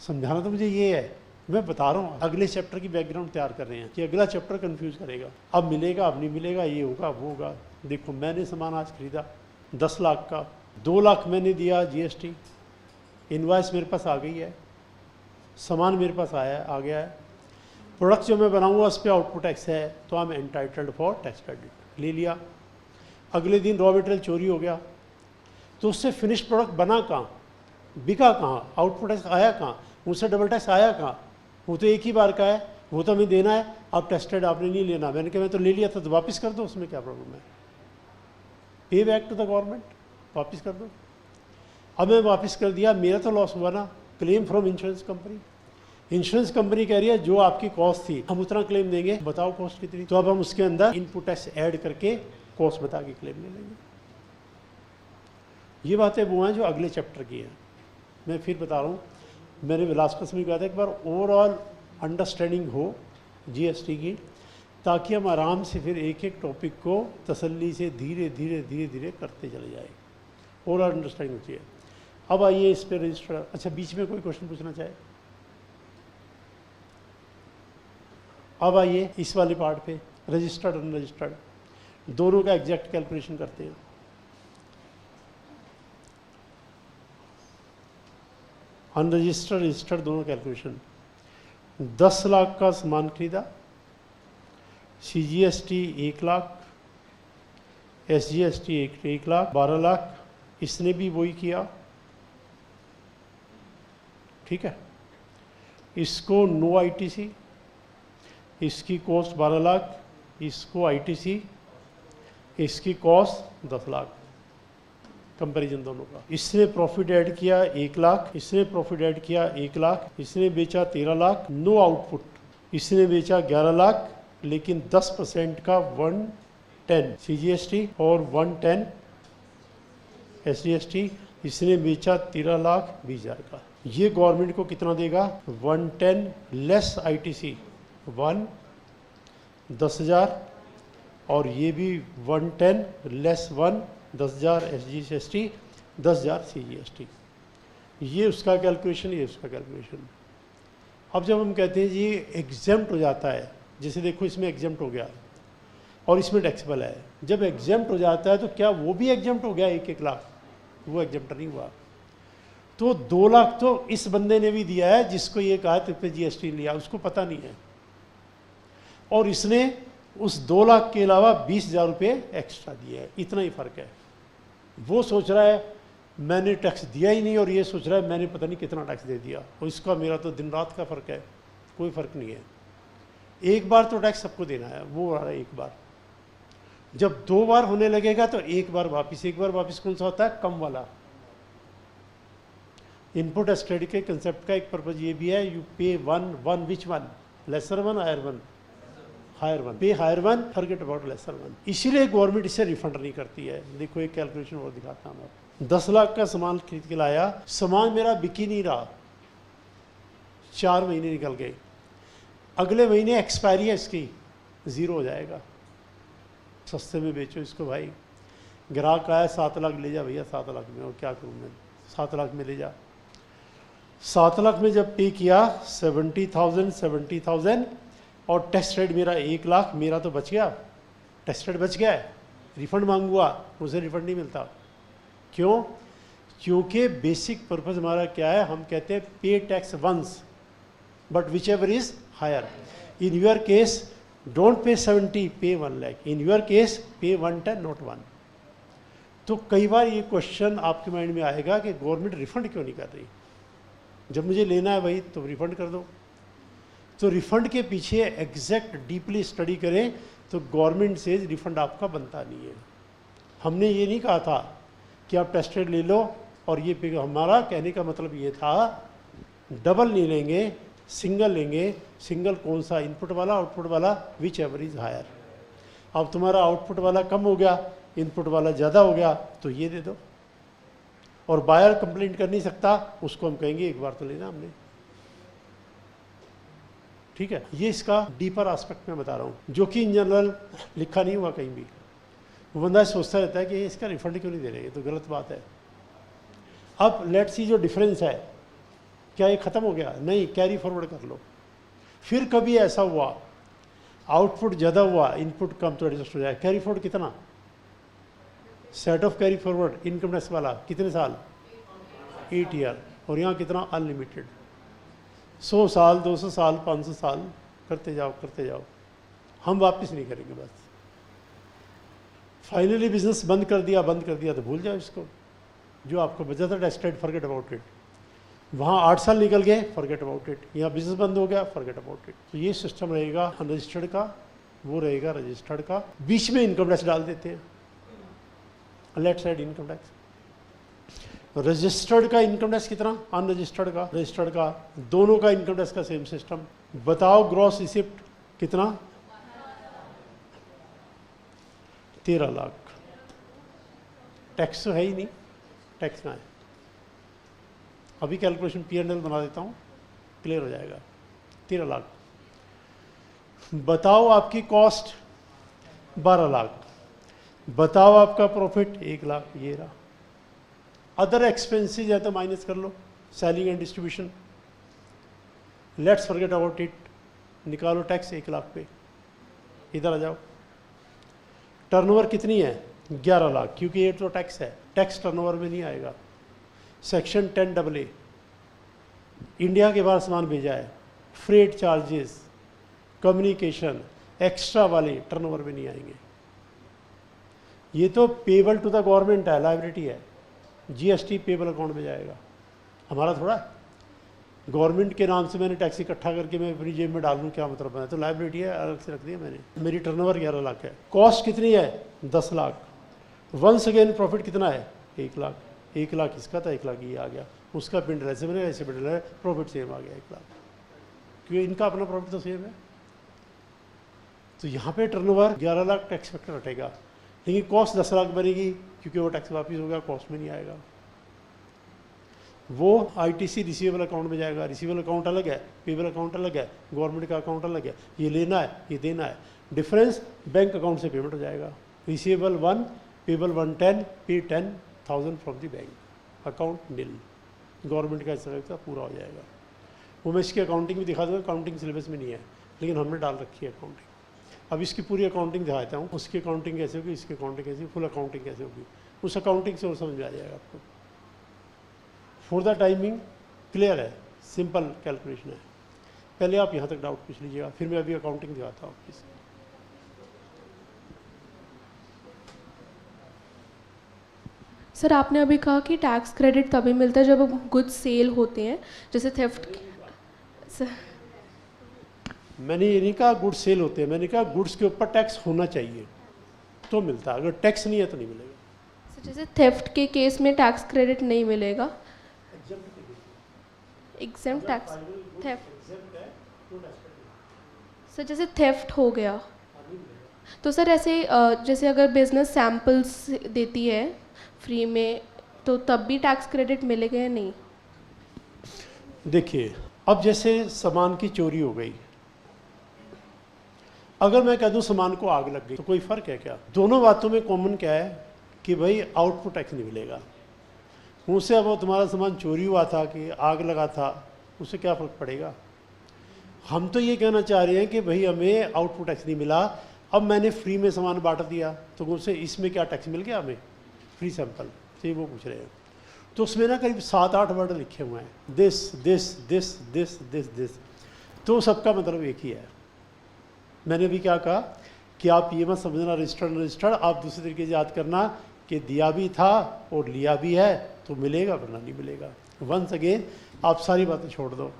समझाना तो मुझे ये है, मैं बता रहा हूँ अगले चैप्टर की बैकग्राउंड तैयार कर रहे हैं कि अगला चैप्टर कंफ्यूज करेगा। अब मिलेगा अब नहीं मिलेगा, ये होगा वो होगा। देखो मैंने सामान आज खरीदा 10 लाख का, 2 लाख मैंने दिया जीएसटी, इनवॉइस मेरे पास आ गई है, सामान मेरे पास आ गया है, प्रोडक्ट जो मैं बनाऊंगा उस पर आउटपुट टैक्स है, तो I am entitled for tax credit, ले लिया। अगले दिन रॉ मटेरियल चोरी हो गया, तो उससे फिनिश प्रोडक्ट बना कहाँ, बिका कहाँ, आउटपुट टैक्स आया कहाँ, उससे डबल टैक्स आया कहाँ। वो तो एक ही बार का है, वो तो हमें देना है। अब टेस्टेड आपने नहीं लेना, मैंने कहा मैं तो ले लिया था, तो वापस कर दो, उसमें क्या प्रॉब्लम है, पे बैक टू द गवर्नमेंट, वापस कर दो। अब मैं वापस कर दिया, मेरा तो लॉस हुआ ना। Claim from insurance company, insurance company कह रही है जो आपकी कॉस्ट थी हम उतना क्लेम देंगे, बताओ कॉस्ट कितनी, तो अब हम उसके अंदर इनपुट टैक्स ऐड करके कॉस्ट बता के क्लेम ले लेंगे। ये बातें वो हैं जो अगले चैप्टर की हैं। मैं फिर बता रहा हूँ, मैंने लास्ट क्लास में कहा था एक बार ओवरऑल अंडरस्टैंडिंग हो जीएसटी की, ताकि हम आराम से फिर एक एक टॉपिक को तसल्ली से धीरे धीरे धीरे धीरे करते चले जाए। ओवरऑल अंडरस्टैंडिंग होती है। अब आइए इस पर रजिस्टर। अच्छा बीच में कोई क्वेश्चन पूछना चाहे, अब आइए इस वाले पार्ट पे, रजिस्टर्ड अनरजिस्टर्ड दोनों का एग्जैक्ट कैलकुलेशन करते हैं। अनरजिस्टर्ड रजिस्टर्ड दोनों कैलकुलेशन। 10 लाख का सामान खरीदा, CGST 1 लाख, SGST 1 लाख, 12 लाख, इसने भी वही किया, ठीक है। इसको नो ITC, इसकी कॉस्ट 12 लाख, इसको ITC, इसकी कॉस्ट 10 लाख, कंपैरिजन दोनों का। इसने प्रॉफिट ऐड किया 1 लाख, इसने प्रॉफिट ऐड किया 1 लाख, इसने बेचा 13 लाख, नो आउटपुट, इसने बेचा 11 लाख, लेकिन 10% का 110 CGST और 110 SGST, इसने बेचा 13 लाख 20 हज़ार का। ये गवर्नमेंट को कितना देगा? 110 लेस ITC 10,000, और ये भी 110 लेस 10,000 SGST, 10,000 CGST। ये उसका कैलकुलेशन, ये उसका कैलकुलेशन। अब जब हम कहते हैं जी एग्जेम्प्ट हो जाता है, जैसे देखो इसमें एग्जेम्प्ट हो गया और इसमें टैक्सेबल है, जब एग्जेम्प्ट हो जाता है तो क्या वो भी एग्जेम्प्ट हो गया 1-1 लाख? वो एग्जेम्प्ट नहीं हुआ। तो 2 लाख तो इस बंदे ने भी दिया है जिसको ये कहा तो पे GST लिया, उसको पता नहीं है, और इसने उस 2 लाख के अलावा 20,000 रुपये एक्स्ट्रा दिया है, इतना ही फ़र्क है। वो सोच रहा है मैंने टैक्स दिया ही नहीं, और ये सोच रहा है मैंने पता नहीं कितना टैक्स दे दिया, और इसका मेरा तो दिन रात का फ़र्क है, कोई फ़र्क नहीं है। एक बार तो टैक्स सबको देना है, वो आ रहा है एक बार। जब 2 बार होने लगेगा तो एक बार वापिस। एक बार वापिस कौन सा होता है? कम वाला। इनपुट टैक्स क्रेडिट के कंसेप्ट का एक पर्पज ये भी है, you pay one which one? Lesser one, higher one? Higher one. Pay higher one, forget about lesser one. इसीलिए गवर्नमेंट इसे रिफंड नहीं करती है। देखो एक कैलकुलेशन और दिखाता हूँ मैं। 10 लाख का सामान खरीद के लाया, सामान मेरा बिक ही नहीं रहा, 4 महीने निकल गए, अगले महीने एक्सपायरी है इसकी, 0 हो जाएगा। सस्ते में बेचो इसको भाई। ग्राहक आया 7 लाख ले जा भैया, 7 लाख में, और क्या करूँ मैं, 7 लाख में ले जा। 7 लाख में जब पे किया 70,000 और टैक्स रेट मेरा 1 लाख, मेरा तो बच गया, टैक्स रेट बच गया है। रिफंड मांगूंगा, मुझे रिफंड नहीं मिलता। क्यों? क्योंकि बेसिक पर्पज हमारा क्या है, हम कहते हैं pay tax once but whichever is higher. In your case don't pay 70, पे 1 लाख। इन योर केस पे 110, नॉट 1। तो कई बार ये क्वेश्चन आपके माइंड में आएगा कि गवर्नमेंट रिफंड क्यों नहीं कर रही? जब मुझे लेना है भाई तो रिफंड कर दो। तो रिफंड के पीछे एग्जैक्ट डीपली स्टडी करें तो गवर्नमेंट से रिफंड आपका बनता नहीं है। हमने ये नहीं कहा था कि आप टेस्ट रेट ले लो और ये पे, हमारा कहने का मतलब ये था डबल नहीं लेंगे, सिंगल लेंगे। सिंगल कौन सा? इनपुट वाला, आउटपुट वाला, विच एवर इज हायर। अब तुम्हारा आउटपुट वाला कम हो गया, इनपुट वाला ज़्यादा हो गया, तो ये दे दो। और बायर कंप्लेंट कर नहीं सकता, उसको हम कहेंगे एक बार तो लेना हमने, ठीक है। ये इसका डीपर एस्पेक्ट में बता रहा हूँ, जो कि इन जनरल लिखा नहीं हुआ कहीं भी। वो बंदा सोचता रहता है कि इसका रिफंड क्यों नहीं दे रहे, ये तो गलत बात है। अब लेट्स सी जो डिफरेंस है, क्या ये ख़त्म हो गया? नहीं, कैरी फॉरवर्ड कर लो। फिर कभी ऐसा हुआ आउटपुट ज़्यादा हुआ, इनपुट कम, तो एडजस्ट हो जाए। कैरी फॉरवर्ड कितना? Set of carry forward income tax वाला कितने साल? 8 ईयर। और यहाँ कितना? अनलिमिटेड। 100 साल, 200 साल, 500 साल, करते जाओ करते जाओ। हम वापस नहीं करेंगे बस। फाइनली बिजनेस बंद कर दिया तो भूल जाओ इसको। जो आपको बचा था tax credit, forget about it. वहाँ 8 साल निकल गए, फॉरगेट अबाउट इट। यहाँ बिजनेस बंद हो गया, फॉरगेट अबाउट इट। तो ये सिस्टम रहेगा अनरजिस्टर्ड का, वो रहेगा रजिस्टर्ड का। बीच में इनकम टैक्स डाल देते हैं, left side income tax. Registered का इनकम टैक्स कितना, अनरजिस्टर्ड का, रजिस्टर्ड का, दोनों का इनकम टैक्स का सेम सिस्टम। बताओ ग्रॉस रिसिप्ट कितना? 13 लाख। टैक्स तो है ही नहीं, टैक्स ना है। अभी कैलकुलेशन P&L बना देता हूँ, क्लियर हो जाएगा। 13 लाख। बताओ आपकी कॉस्ट 12 लाख। बताओ आपका प्रॉफिट 1 लाख। ये रहा। अदर एक्सपेंसेस है तो माइनस कर लो, selling and distribution. Let's forget about it. निकालो टैक्स 1 लाख पे। इधर आ जाओ। टर्नओवर कितनी है? 11 लाख, क्योंकि ये तो टैक्स है, टैक्स टर्नओवर में नहीं आएगा। सेक्शन 10AA, इंडिया के बाहर सामान भेजा है, फ्रेट चार्जेस, कम्युनिकेशन, एक्स्ट्रा वाले टर्नओवर में नहीं आएंगे। ये तो पेबल टू द गवर्नमेंट है, लायबिलिटी है, जीएसटी पेबल अकाउंट में जाएगा, हमारा थोड़ा गवर्नमेंट के नाम से मैंने टैक्स इकट्ठा करके मैं अपनी जेब में डाल दूँ, क्या मतलब है? तो लायबिलिटी है, अलग से रख दिया मैंने। मेरी टर्नओवर 11 लाख है, कॉस्ट कितनी है 10 लाख, वंस अगेन प्रॉफिट कितना है 1 लाख, 1 लाख इसका था, 1 लाख ये आ गया, उसका पिंड ऐसे बने, ऐसे पिंड है, प्रॉफिट सेम आ गया 1 लाख, क्योंकि इनका अपना प्रॉफिट तो सेम है। तो यहाँ पे टर्नओवर 11 लाख टैक्स फैक्टर हटेगा, लेकिन कॉस्ट 10 लाख बनेगी, क्योंकि वो टैक्स वापिस हो गया, कॉस्ट में नहीं आएगा। वो आईटीसी रिसीवेबल अकाउंट में जाएगा, रिसीवेबल अकाउंट अलग है, पेबल अकाउंट अलग है, गवर्नमेंट का अकाउंट अलग है, ये लेना है, ये देना है, डिफरेंस बैंक अकाउंट से पेमेंट हो जाएगा। Receivable 1, payable 110, pay 10,000 from the bank, account nil, government का हिस्सा पूरा हो जाएगा। वो मैं इसकी अकाउंटिंग भी दिखा दूँगा, अकाउंटिंग सिलेबस में नहीं है, लेकिन हमने डाल रखी है अकाउंटिंग। अब इसकी पूरी अकाउंटिंग दिखाता हूँ, उसकी अकाउंटिंग कैसे होगी, इसकी अकाउंटिंग कैसे, फुल अकाउंटिंग कैसे होगी, उस अकाउंटिंग से और समझ में आ जाएगा आपको। फॉर द टाइमिंग क्लियर है, सिंपल कैलकुलेशन है। पहले आप यहाँ तक डाउट पूछ लीजिएगा, फिर मैं अभी अकाउंटिंग दिखाता हूँ आपकी। सर आपने अभी कहा कि टैक्स क्रेडिट तभी मिलता है जब गुड्स सेल होते हैं, जैसे थेफ्ट। सर मैंने ये नहीं कहा गुड्स सेल होते हैं, मैंने कहा गुड्स के ऊपर टैक्स होना चाहिए तो मिलता है, अगर टैक्स नहीं है तो नहीं मिलेगा। सर जैसे थेफ्ट के केस में टैक्स क्रेडिट नहीं मिलेगा, एग्जेम्प्ट टैक्स, थेफ्ट, सर जैसे थेफ्ट हो गया तो सर ऐसे जैसे अगर बिजनेस सैम्पल्स देती है फ्री में तो तब भी टैक्स क्रेडिट मिलेगा या नहीं? देखिए, अब जैसे सामान की चोरी हो गई, अगर मैं कह दूं सामान को आग लग गई तो कोई फर्क है क्या? दोनों बातों में कॉमन क्या है कि भाई आउटपुट टैक्स नहीं मिलेगा। मुझसे अब वो तुम्हारा सामान चोरी हुआ था कि आग लगा था, उससे क्या फ़र्क पड़ेगा? हम तो ये कहना चाह रहे हैं कि भाई हमें आउटपुट टैक्स नहीं मिला, अब मैंने फ्री में सामान बांट दिया तो मुझसे इसमें क्या टैक्स मिल गया हमें? फ्री सैंपल से वो पूछ रहे हैं। तो उसमें ना करीब 7-8 वर्ड लिखे हुए हैं, this this this this this this, तो सबका मतलब एक ही है। मैंने भी क्या कहा कि आप ये मत समझना रजिस्टर्ड रजिस्टर्ड, आप दूसरे तरीके से याद करना कि दिया भी था और लिया भी है तो मिलेगा, वरना नहीं मिलेगा। वंस अगेन आप सारी बातें छोड़ दो,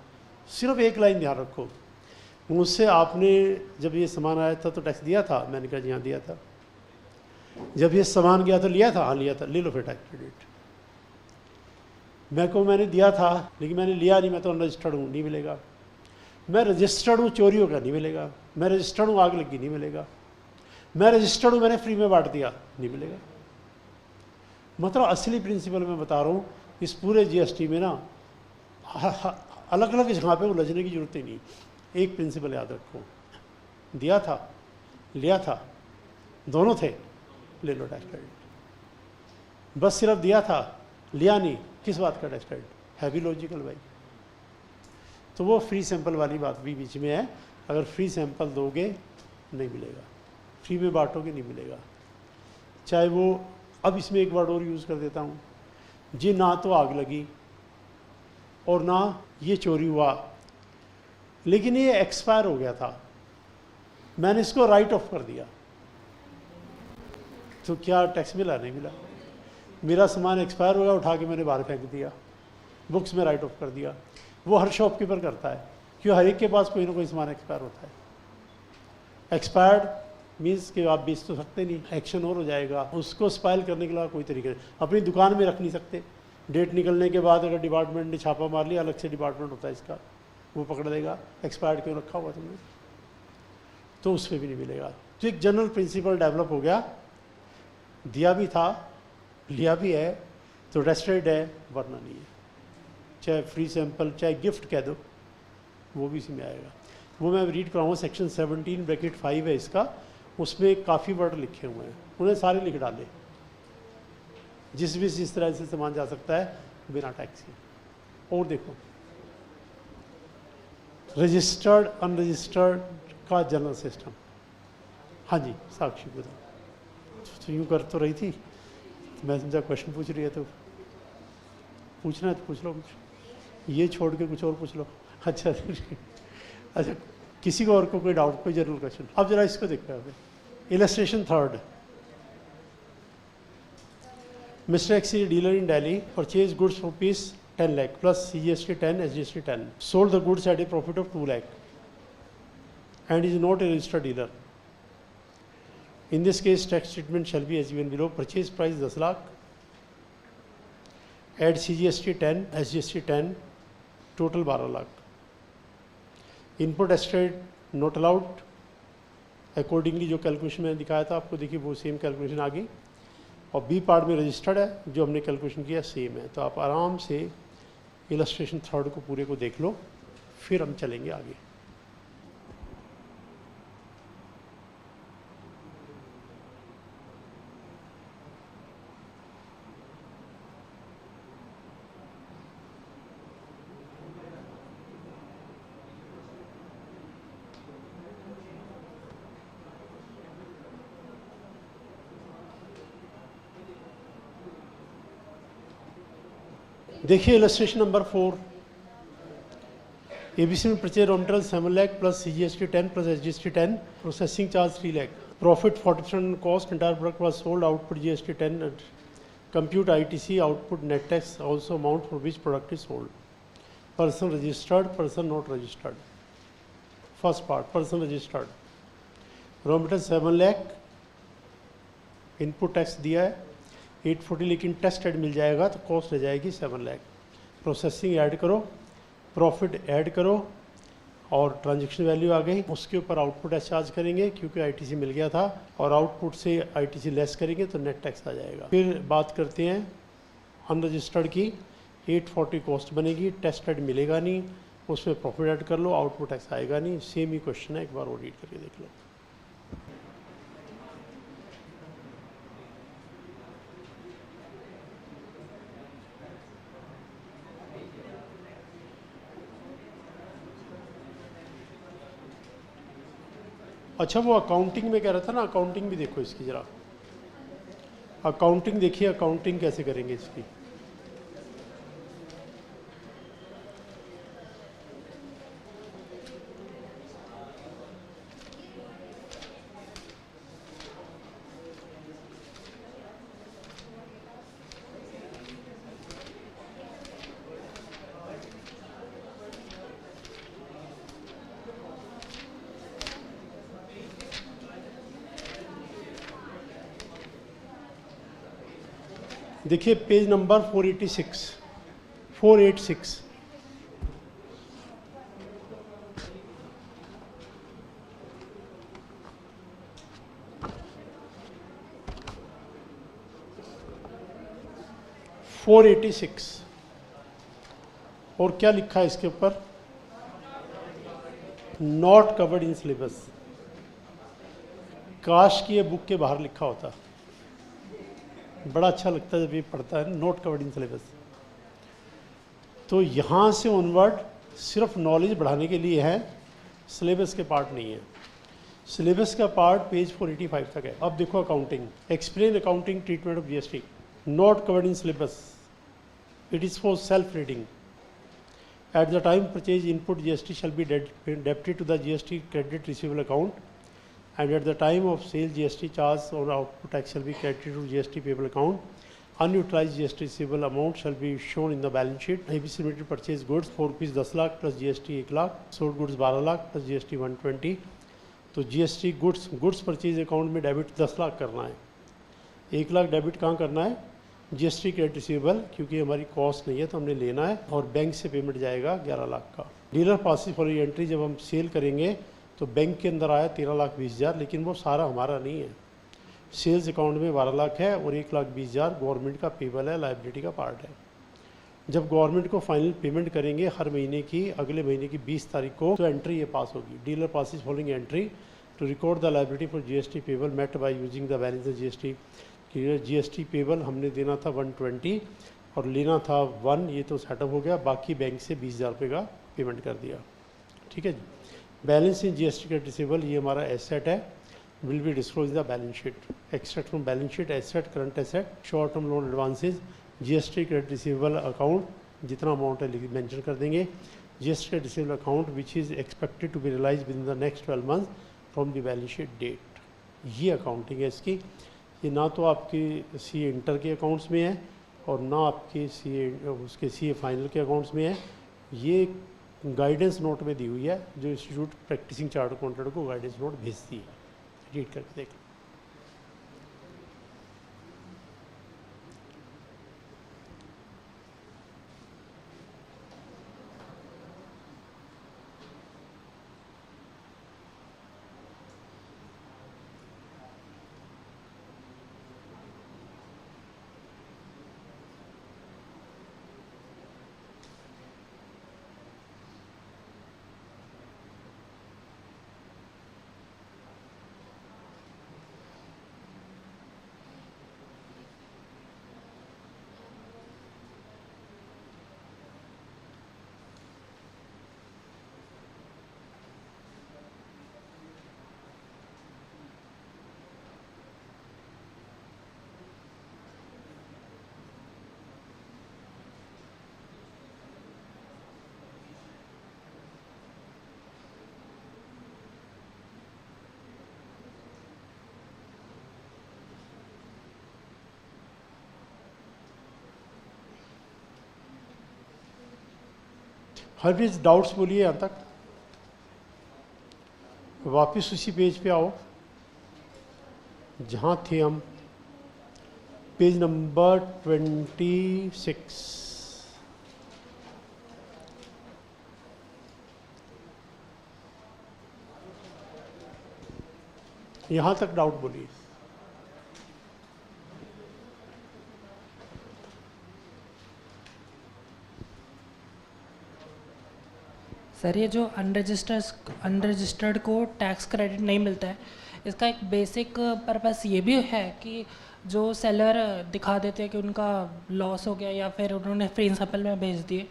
सिर्फ एक लाइन ध्यान रखो। मुझसे आपने जब ये सामान आया था तो टैक्स दिया था? मैंने कहा जी हाँ दिया था। जब ये सामान गया तो लिया था? हाँ लिया था, ले लो फिर टैक्स क्रेडिट। मैं को मैंने दिया था लेकिन मैंने लिया नहीं, मैं तो अनरजिस्टर्ड हूँ, नहीं मिलेगा। मैं रजिस्टर्ड हूँ, चोरी हो गया, नहीं मिलेगा। मैं रजिस्टर्ड हूँ, आग लगी, नहीं मिलेगा। मैं रजिस्टर्ड हूँ, मैंने फ्री में बांट दिया, नहीं मिलेगा। मतलब असली प्रिंसिपल मैं बता रहा हूँ, इस पूरे जीएसटी में ना अलग अलग जगह पे उलझने की जरूरत ही नहीं। एक प्रिंसिपल याद रखो, दिया था लिया था दोनों थे, ले लो टैक्स क्रेडिट। बस सिर्फ दिया था लिया नहीं, किस बात का टैक्स क्रेडिट? है भी लॉजिकल भाई। तो वो फ्री सैंपल वाली बात भी बीच में है, अगर फ्री सैंपल दोगे नहीं मिलेगा, फ्री में बांटोगे नहीं मिलेगा। चाहे वो, अब इसमें एक वर्ड और यूज़ कर देता हूँ जी, ना तो आग लगी और ना ये चोरी हुआ, लेकिन ये एक्सपायर हो गया था, मैंने इसको राइट ऑफ कर दिया, तो क्या टैक्स मिला? नहीं मिला। मेरा सामान एक्सपायर हो गया, उठा के मैंने बाहर फेंक दिया, बुक्स में राइट ऑफ कर दिया। वो हर शॉपकीपर करता है, क्यों? हर एक के पास कोई ना कोई सामान एक्सपायर होता है। एक्सपायर्ड मीन्स कि आप बेच तो सकते नहीं, एक्शन और हो जाएगा। उसको स्पाइल करने के लिए कोई तरीका नहीं, अपनी दुकान में रख नहीं सकते। डेट निकलने के बाद अगर डिपार्टमेंट ने छापा मार लिया, अलग से डिपार्टमेंट होता है इसका, वो पकड़ देगा एक्सपायर्ड क्यों रखा हुआ तुमने, तो उस पर भी नहीं मिलेगा। तो एक जनरल प्रिंसिपल डेवलप हो गया, दिया भी था लिया भी है तो रेस्टेड है, वरना नहीं है। चाहे फ्री सैंपल चाहे गिफ्ट कह दो, वो भी इसमें आएगा। वो मैं रीड कराऊँगा, सेक्शन 17(5) है इसका, उसमें काफ़ी वर्ड लिखे हुए हैं, उन्हें सारे लिख डाले, जिस तरह से सामान जा सकता है बिना टैक्स के। और देखो, रजिस्टर्ड अनरजिस्टर्ड का जनरल सिस्टम। हाँ जी साक्षी बताओ, तो यूँ कर तो रही थी, मैं समझा क्वेश्चन पूछ रही है, तो पूछना है तो पूछ लो कुछ, ये छोड़ के कुछ और पूछ लो। अच्छा अच्छा, किसी को और को कोई डाउट, कोई जनरल क्वेश्चन? अब जरा इसको देखो यहाँ पे, illustration third. Mr. X is a dealer in Delhi, purchased goods for rupees 10 lakh plus CGST 10, SGST 10, sold the goods at a profit of 2 lakh and is not a registered dealer. In this case, tax treatment shall be as given below. Purchase price 10 lakh, add CGST 10, SGST 10, total 12 lakh. Input estate not allowed. Accordingly जो कैलकुलेशन मैंने दिखाया था आपको, देखिए वो सेम कैलकुलेशन आ गई। और बी पार्ट में रजिस्टर्ड है, जो हमने कैलकुलेशन किया सेम है। तो आप आराम से इलस्ट्रेशन थर्ड को पूरे को देख लो, फिर हम चलेंगे आगे। देखिए इलस्ट्रेशन नंबर 4, एबीसी में purchase raw material 7 lakh plus CGST 10 plus SGST 10, processing charge 3 lakh, profit 40% cost, entire product was sold, output GST 10, compute ITC, output net tax, also amount for which product is sold, person registered, person not registered. First part, person registered, raw material 7 lakh, input tax दिया है 840, लेकिन टेस्ट ऐड मिल जाएगा तो कॉस्ट रह जाएगी 7 लाख। प्रोसेसिंग ऐड करो, प्रॉफिट ऐड करो और ट्रांजैक्शन वैल्यू आ गई, उसके ऊपर आउटपुट टैक्स चार्ज करेंगे क्योंकि ITC मिल गया था, और आउटपुट से ITC लेस करेंगे तो नेट टैक्स आ जाएगा। फिर बात करते हैं अनरजिस्टर्ड की, 840 कॉस्ट बनेगी, टेस्ट ऐड मिलेगा नहीं, उसमें प्रॉफिट ऐड कर लो, आउटपुट टैक्स आएगा नहीं। सेम ही क्वेश्चन है, एक बार वो रीड करके देख लो। अच्छा वो अकाउंटिंग में कह रहा था ना, अकाउंटिंग भी देखो इसकी ज़रा, अकाउंटिंग देखिए, अकाउंटिंग कैसे करेंगे इसकी। देखिए पेज नंबर 486, 486, और क्या लिखा है इसके ऊपर? Not covered in syllabus. काश की ये बुक के बाहर लिखा होता, बड़ा अच्छा लगता है जब ये पढ़ता है, नॉट कवर्ड इन सिलेबस। तो यहाँ से ऑनवर्ड सिर्फ नॉलेज बढ़ाने के लिए है, सिलेबस के पार्ट नहीं है। सिलेबस का पार्ट पेज 485 तक है। अब देखो accounting, explain accounting treatment of GST, not covered in syllabus, it is for self reading. At the time purchase input GST shall be debited to the GST credit receivable account, and at the time of sale GST charge or output tax shall be credited to GST payable account. Unutilized GST receivable amount shall be shown in the balance sheet. ABC Limited purchase goods for rupees 10 lakh plus GST 1 lakh, sold goods 12 lakh plus GST 120. तो GST गुड्स परचेज अकाउंट में डेबिट 10 लाख करना है, 1 लाख डेबिट कहाँ करना है? GST क्रेडिट रिसीवेबल, क्योंकि हमारी कॉस्ट नहीं है तो हमने लेना है, और बैंक से पेमेंट जाएगा 11 लाख का। डीलर पासिस फॉर एंट्री, जब हम सेल करेंगे तो बैंक के अंदर आया 13,20,000, लेकिन वो सारा हमारा नहीं है। सेल्स अकाउंट में 12 लाख है और 1,20,000 गवर्नमेंट का पेबल है, लाइबिलिटी का पार्ट है। जब गवर्नमेंट को फाइनल पेमेंट करेंगे हर महीने की, अगले महीने की 20 तारीख को, तो एंट्री ये पास होगी, dealer passes following entry to record the liability for GST payable met by using the balance of GST। GST payable हमने देना था 120 और लेना था 1, ये तो सेटअप हो गया, बाकी बैंक से 20,000 रुपये का पेमेंट कर दिया। ठीक है जी। Balance in GST credit receivable, ये हमारा एसेट है, will be disclose the balance sheet. Extract from balance sheet asset, current asset, short term loan advances, GST credit receivable account, जितना अमाउंट है मेंशन कर देंगे। GST receivable account which is expected to be realized within the next 12 months from the balance sheet date। ये अकाउंटिंग है इसकी। ये ना तो आपके CA इंटर के अकाउंट्स में है और ना आपके CA फाइनल के अकाउंट्स में है। ये गाइडेंस नोट में दी हुई है जो इंस्टीट्यूट प्रैक्टिसिंग चार्टर्ड अकाउंटेंट को गाइडेंस नोट भेजती है। रीड करके देख। हर चीज डाउट्स बोलिए यहाँ तक। वापस उसी पेज पे आओ जहाँ थे हम, पेज नंबर 26। यहाँ तक डाउट बोलिए। सर ये जो अनरजिस्टर्ड को टैक्स क्रेडिट नहीं मिलता है, इसका एक बेसिक पर्पस ये भी है कि जो सेलर दिखा देते हैं कि उनका लॉस हो गया या फिर उन्होंने फ्री सैंपल में भेज दिए,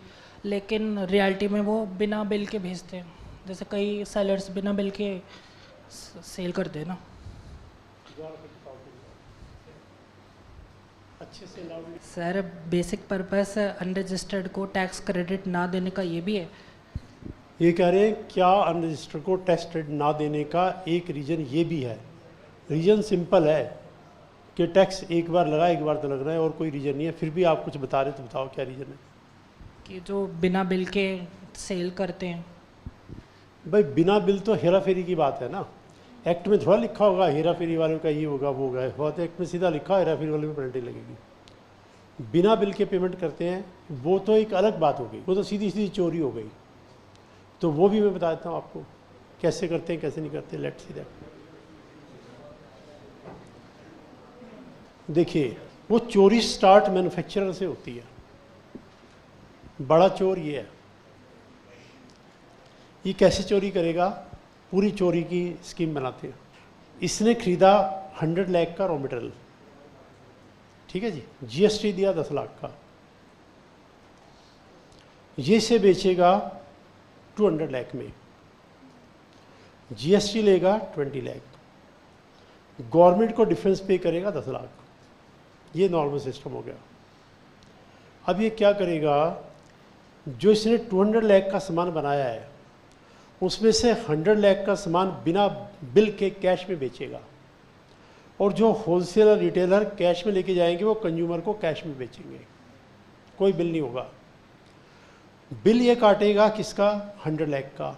लेकिन रियलिटी में वो बिना बिल के भेजते हैं। जैसे कई सेलर्स बिना बिल के सेल करते हैं ना। अच्छे से loud. Sir basic purpose unregistered को टैक्स क्रेडिट ना देने का ये भी है। ये कह रहे हैं क्या अनरजिस्टर्ड को टैक्स क्रेडिट ना देने का एक रीज़न ये भी है। रीज़न सिंपल है कि टैक्स एक बार लगा, एक बार तो लग रहा है और कोई रीज़न नहीं है। फिर भी आप कुछ बता रहे तो बताओ क्या रीज़न है। कि जो बिना बिल के सेल करते हैं। भाई बिना बिल तो हेरा फेरी की बात है ना। एक्ट में थोड़ा लिखा होगा हेरा फेरी वालों का ये होगा वो होगा, हुआ तो एक्ट में सीधा लिखा हेरा फेरी वाले में पेनल्टी लगेगी। बिना बिल के पेमेंट करते हैं वो तो एक अलग बात हो गई, वो तो सीधी सीधी चोरी हो गई। तो वो भी मैं बता देता हूँ आपको कैसे करते हैं कैसे नहीं करते। Let's see that. देखिए वो चोरी स्टार्ट मैन्युफैक्चरर से होती है। बड़ा चोर ये है, ये कैसे चोरी करेगा, पूरी चोरी की स्कीम बनाते हैं। इसने खरीदा 100 लाख का रॉ मटेरियल, ठीक है जी, GST दिया 10 लाख का, ये से बेचेगा 200 लाख में, GST लेगा 20 लाख, गवर्नमेंट को डिफरेंस पे करेगा 10 लाख। ये नॉर्मल सिस्टम हो गया। अब ये क्या करेगा, जो इसने 200 लाख का सामान बनाया है उसमें से 100 लाख का सामान बिना बिल के कैश में बेचेगा, और जो होलसेलर रिटेलर कैश में लेके जाएंगे वो कंज्यूमर को कैश में बेचेंगे, कोई बिल नहीं होगा। बिल ये काटेगा किसका, 100 लाख का,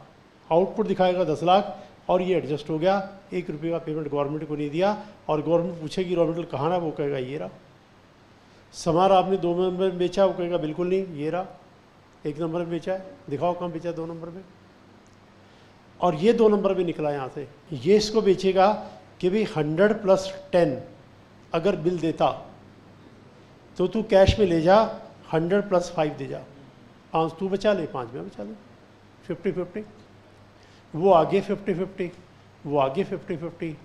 आउटपुट दिखाएगा 10 लाख, और ये एडजस्ट हो गया। 1 रुपये का पेमेंट गवर्नमेंट को नहीं दिया, और गवर्नमेंट पूछेगी रॉ मटेरियल कहाँ ना, वो कहेगा ये रहा। सामान आपने 2 नंबर में बेचा, वो कहेगा बिल्कुल नहीं ये रहा, 1 नंबर में बेचा है, दिखाओ कहाँ बेचा 2 नंबर में, और ये 2 नंबर में निकला यहाँ से। ये इसको बेचेगा कि भाई 100 + 10 अगर बिल देता तो तू कैश में ले जा, 100 + 5 दे जा, 5 तू बचा ले 5 में बचा ले, 50-50। वो आगे 50-50, वो आगे 50-50।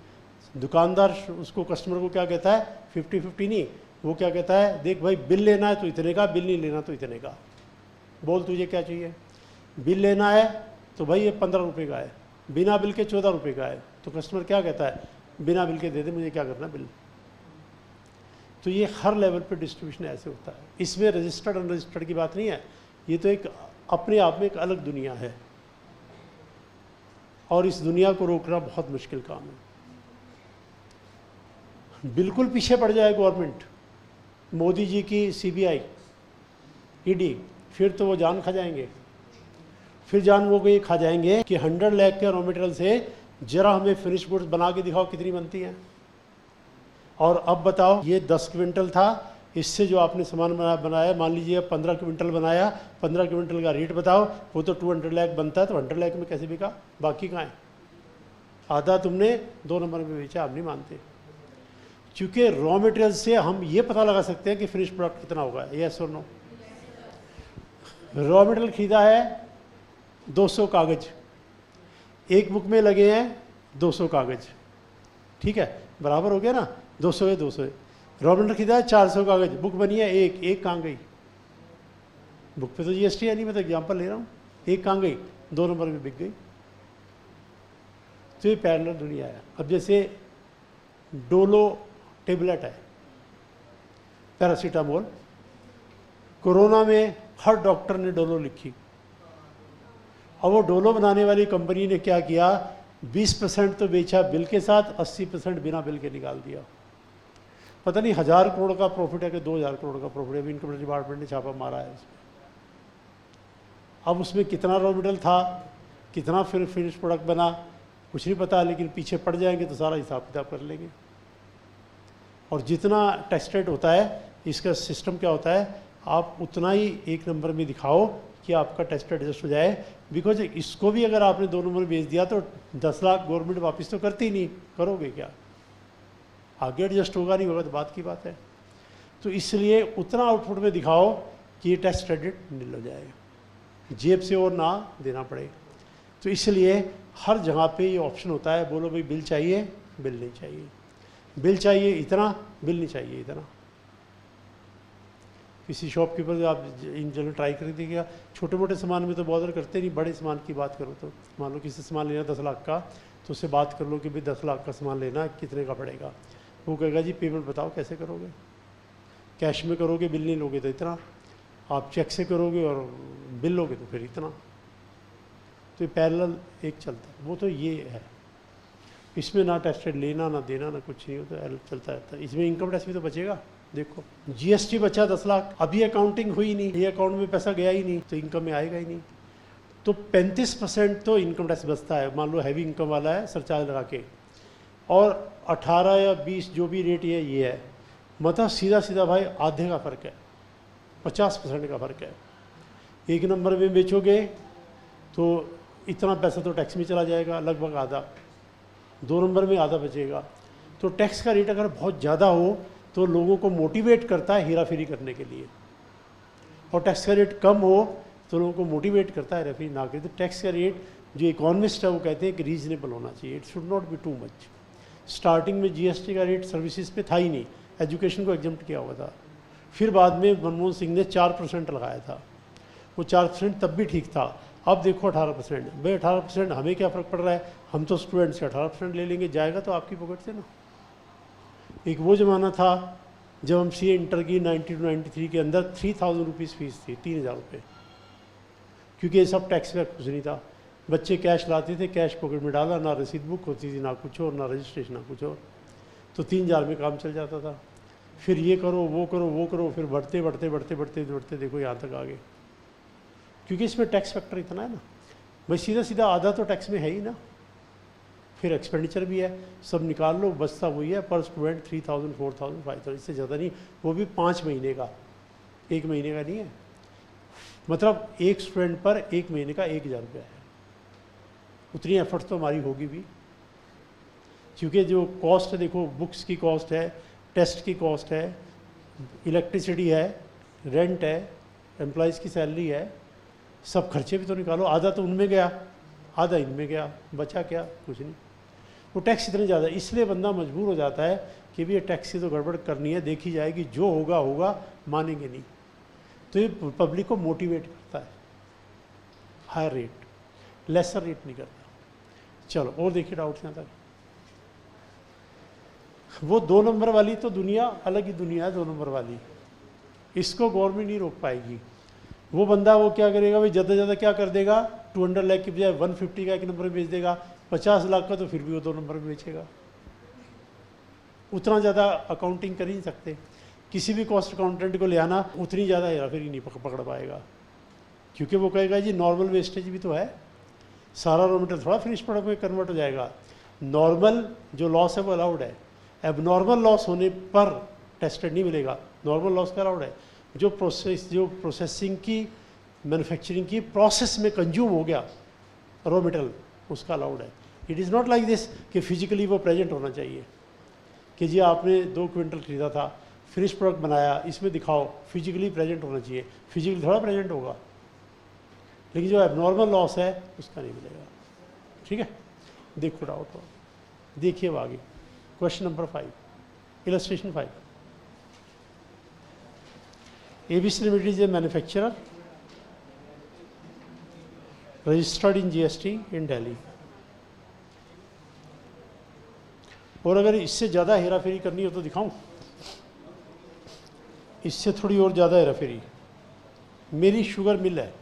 दुकानदार उसको कस्टमर को क्या कहता है, 50-50 नहीं, वो क्या कहता है, देख भाई बिल लेना है तो इतने का, बिल नहीं लेना तो इतने का, बोल तुझे क्या चाहिए। बिल लेना है तो भाई ये 15 रुपये का है, बिना बिल के 14 रुपये का है, तो कस्टमर क्या कहता है, बिना बिल के दे दे, मुझे क्या करना बिल। तो ये हर लेवल पे डिस्ट्रीब्यूशन ऐसे होता है। इसमें रजिस्टर्ड अनरजिस्टर्ड की बात नहीं है, ये तो एक अपने आप में एक अलग दुनिया है और इस दुनिया को रोकना बहुत मुश्किल काम है। बिल्कुल पीछे पड़ जाए गवर्नमेंट, मोदी जी की सीबीआई, ईडी, फिर तो वो जान खा जाएंगे। फिर जान वो ये खा जाएंगे कि 100 लाख के रॉ मटेरियल से जरा हमें फिनिश गुड्स बना के दिखाओ कितनी बनती हैं। और अब बताओ, ये 10 क्विंटल था, इससे जो आपने सामान बनाया, मान लीजिए 15 क्विंटल बनाया, 15 क्विंटल का रेट बताओ, वो तो 200 लाख बनता है, तो 100 लाख में कैसे बिका? बाकी कहाँ है? आधा तुमने 2 नंबर में बेचा, आप नहीं मानते। क्योंकि रॉ मटेरियल से हम ये पता लगा सकते हैं कि फिनिश प्रोडक्ट कितना होगा, यस और नो। रॉ मटेरियल खरीदा है 200 कागज, एक बुक में लगे हैं 200 कागज, ठीक है, बराबर हो गया ना, 200 है 200 है। रॉ मटेरियल खरीदा है 400 कागज, बुक बनी है एक कहाँ गई? बुक पे तो जीएसटी है नहीं, मैं तो एग्जाम्पल ले रहा हूँ, एक कहाँ गई? 2 नंबर में बिक गई। तो ये पैरेलल दुनिया है। अब जैसे डोलो टेबलेट है, पैरासीटामोल, कोरोना में हर डॉक्टर ने डोलो लिखी। अब वो डोलो बनाने वाली कंपनी ने क्या किया, 20% तो बेचा बिल के साथ, 80% बिना बिल के निकाल दिया। पता नहीं 1000 करोड़ का प्रॉफिट है कि 2000 करोड़ का प्रॉफिट है, अभी इनकम डिपार्टमेंट ने छापा मारा है उसमें। अब उसमें कितना रॉ मटेरियल था, कितना फिर फिनिश प्रोडक्ट बना, कुछ नहीं पता, लेकिन पीछे पड़ जाएंगे तो सारा हिसाब किताब कर लेंगे। और जितना टैक्स रेट होता है, इसका सिस्टम क्या होता है, आप उतना ही 1 नंबर में दिखाओ कि आपका टैक्स रेट एडजस्ट हो जाए। बिकॉज इसको भी अगर आपने 2 नंबर बेच दिया तो 10 लाख गवर्नमेंट वापस तो करती नहीं, करोगे क्या? आगे एडजस्ट होगा नहीं होगा तो बात की बात है। तो इसलिए उतना आउटपुट में दिखाओ कि ये टैक्स क्रेडिट मिल हो जाएगा, जेब से और ना देना पड़े। तो इसलिए हर जगह पे ये ऑप्शन होता है, बोलो भाई बिल चाहिए, बिल नहीं चाहिए, बिल चाहिए इतना, बिल नहीं चाहिए इतना। किसी शॉपकीपर आप इन जनरल ट्राई कर देखिएगा, छोटे मोटे सामान में तो बॉदर करते नहीं, बड़े सामान की बात करो तो मान लो किसी सामान लेना 10 लाख का, तो उससे बात कर लो कि भाई 10 लाख का सामान लेना कितने का पड़ेगा। वो कहेगा जी पेमेंट बताओ कैसे करोगे, कैश में करोगे बिल नहीं लोगे तो इतना, आप चेक से करोगे और बिल लोगे तो फिर इतना। तो ये पैरेलल एक चलता है, वो तो ये है, इसमें ना टैक्स रेट लेना ना देना ना कुछ नहीं होता, चलता रहता है। इसमें इनकम टैक्स भी तो बचेगा। देखो जीएसटी बचा 10 लाख, अभी अकाउंटिंग हुई नहीं, ये अकाउंट में पैसा गया ही नहीं, तो इनकम में आएगा ही नहीं। तो 35% तो इनकम टैक्स बचता है, मान लो हैवी इनकम वाला है सरचार्ज लगा के, और 18 या 20 जो भी रेट है ये है, मतलब सीधा सीधा भाई आधे का फ़र्क है, 50% का फ़र्क है। 1 नंबर में बेचोगे तो इतना पैसा तो टैक्स में चला जाएगा, लगभग आधा। 2 नंबर में आधा बचेगा। तो टैक्स का रेट अगर बहुत ज़्यादा हो तो लोगों को मोटिवेट करता है हेरा फेरी करने के लिए, और टैक्स का रेट कम हो तो लोगों को मोटिवेट करता है हेरा फेरी ना करें। तो टैक्स का रेट जो इकोनॉमिस्ट है वो कहते हैं कि रीजनेबल होना चाहिए, it should not be too much. Starting में जीएसटी का रेट सर्विसेज पे था ही नहीं, एजुकेशन को एग्जम्प्ट किया हुआ था। फिर बाद में मनमोहन सिंह ने 4% लगाया था, वो 4% तब भी ठीक था। अब देखो 18%, भाई 18% हमें क्या फ़र्क पड़ रहा है, हम तो स्टूडेंट से 18% ले लेंगे, जाएगा तो आपकी पॉकेट से ना। एक वो ज़माना था जब हम सीए इंटर की 92 93 के अंदर 3000 रुपीज़ फीस थी, 3000 रुपये, क्योंकि ये सब टैक्स का कुछ नहीं था। बच्चे कैश लाते थे, कैश पॉकेट में डाला, ना रसीद बुक होती थी, ना कुछ और, ना रजिस्ट्रेशन, ना कुछ और, तो 3000 में काम चल जाता था। फिर ये करो वो करो वो करो, फिर बढ़ते बढ़ते बढ़ते बढ़ते बढ़ते देखो यहाँ तक आ गए, क्योंकि इसमें टैक्स फैक्टर इतना है ना भाई, सीधा सीधा आधा तो टैक्स में है ही ना। फिर एक्सपेंडिचर भी है, सब निकाल लो, बचता वही है पर स्टूडेंट 3000 4000 5000, इससे ज़्यादा नहीं, वो भी 5 महीने का, 1 महीने का नहीं है। मतलब एक स्टूडेंट पर 1 महीने का 1000 रुपया है। उतनी एफर्ट तो हमारी होगी भी, क्योंकि जो कॉस्ट है देखो, बुक्स की कॉस्ट है, टेस्ट की कॉस्ट है, इलेक्ट्रिसिटी है, रेंट है, एम्प्लॉयज़ की सैलरी है, सब खर्चे भी तो निकालो। आधा तो उनमें गया, आधा इनमें गया, बचा क्या? कुछ नहीं। वो टैक्स इतने ज़्यादा, इसलिए बंदा मजबूर हो जाता है कि भी ये टैक्स की तो गड़बड़ करनी है, देखी जाएगी, जो होगा होगा, मानेंगे नहीं। तो ये पब्लिक को मोटिवेट करता है, हायर रेट, लेसर रेट नहीं करता। चलो और देखिए डाउट्स यहाँ तक। वो 2 नंबर वाली तो दुनिया अलग ही दुनिया है, 2 नंबर वाली, इसको गवर्नमेंट नहीं रोक पाएगी। वो बंदा वो क्या करेगा भाई, ज़्यादा से ज़्यादा क्या कर देगा, 200 लाख की बजाय 150 का एक नंबर में बेच देगा, 50 लाख का तो फिर भी वो 2 नंबर में बेचेगा। उतना ज़्यादा अकाउंटिंग कर ही नहीं सकते। किसी भी कॉस्ट अकाउंटेंट को ले आना उतनी ज़्यादा हेराफेरी नहीं पकड़ पाएगा, क्योंकि वो कहेगा जी नॉर्मल वेस्टेज भी तो है, सारा रॉ मटेरियल थोड़ा फिनिश प्रोडक्ट में कन्वर्ट हो जाएगा। नॉर्मल जो लॉस है वो अलाउड है, एबनॉर्मल लॉस होने पर टेस्टेड नहीं मिलेगा, नॉर्मल लॉस का अलाउड है। जो प्रोसेसिंग की मैन्युफैक्चरिंग की प्रोसेस में कंज्यूम हो गया रॉ मटेरियल, उसका अलाउड है। It is not like this कि फिजिकली वो प्रेजेंट होना चाहिए कि जी आपने 2 क्विंटल खरीदा था, फिनिश प्रोडक्ट बनाया, इसमें दिखाओ, फिजिकली प्रेजेंट होना चाहिए। फिजिकली थोड़ा प्रेजेंट होगा, लेकिन जो एबनॉर्मल लॉस है उसका नहीं मिलेगा। ठीक है, देखो डाउट हो, देखिए अब आगे question number 5, illustration 5। ABC Limited is a manufacturer registered in GST in Delhi। और अगर इससे ज़्यादा हेराफेरी करनी हो तो दिखाऊं, इससे थोड़ी और ज़्यादा हेराफेरी। मेरी शुगर मिल है,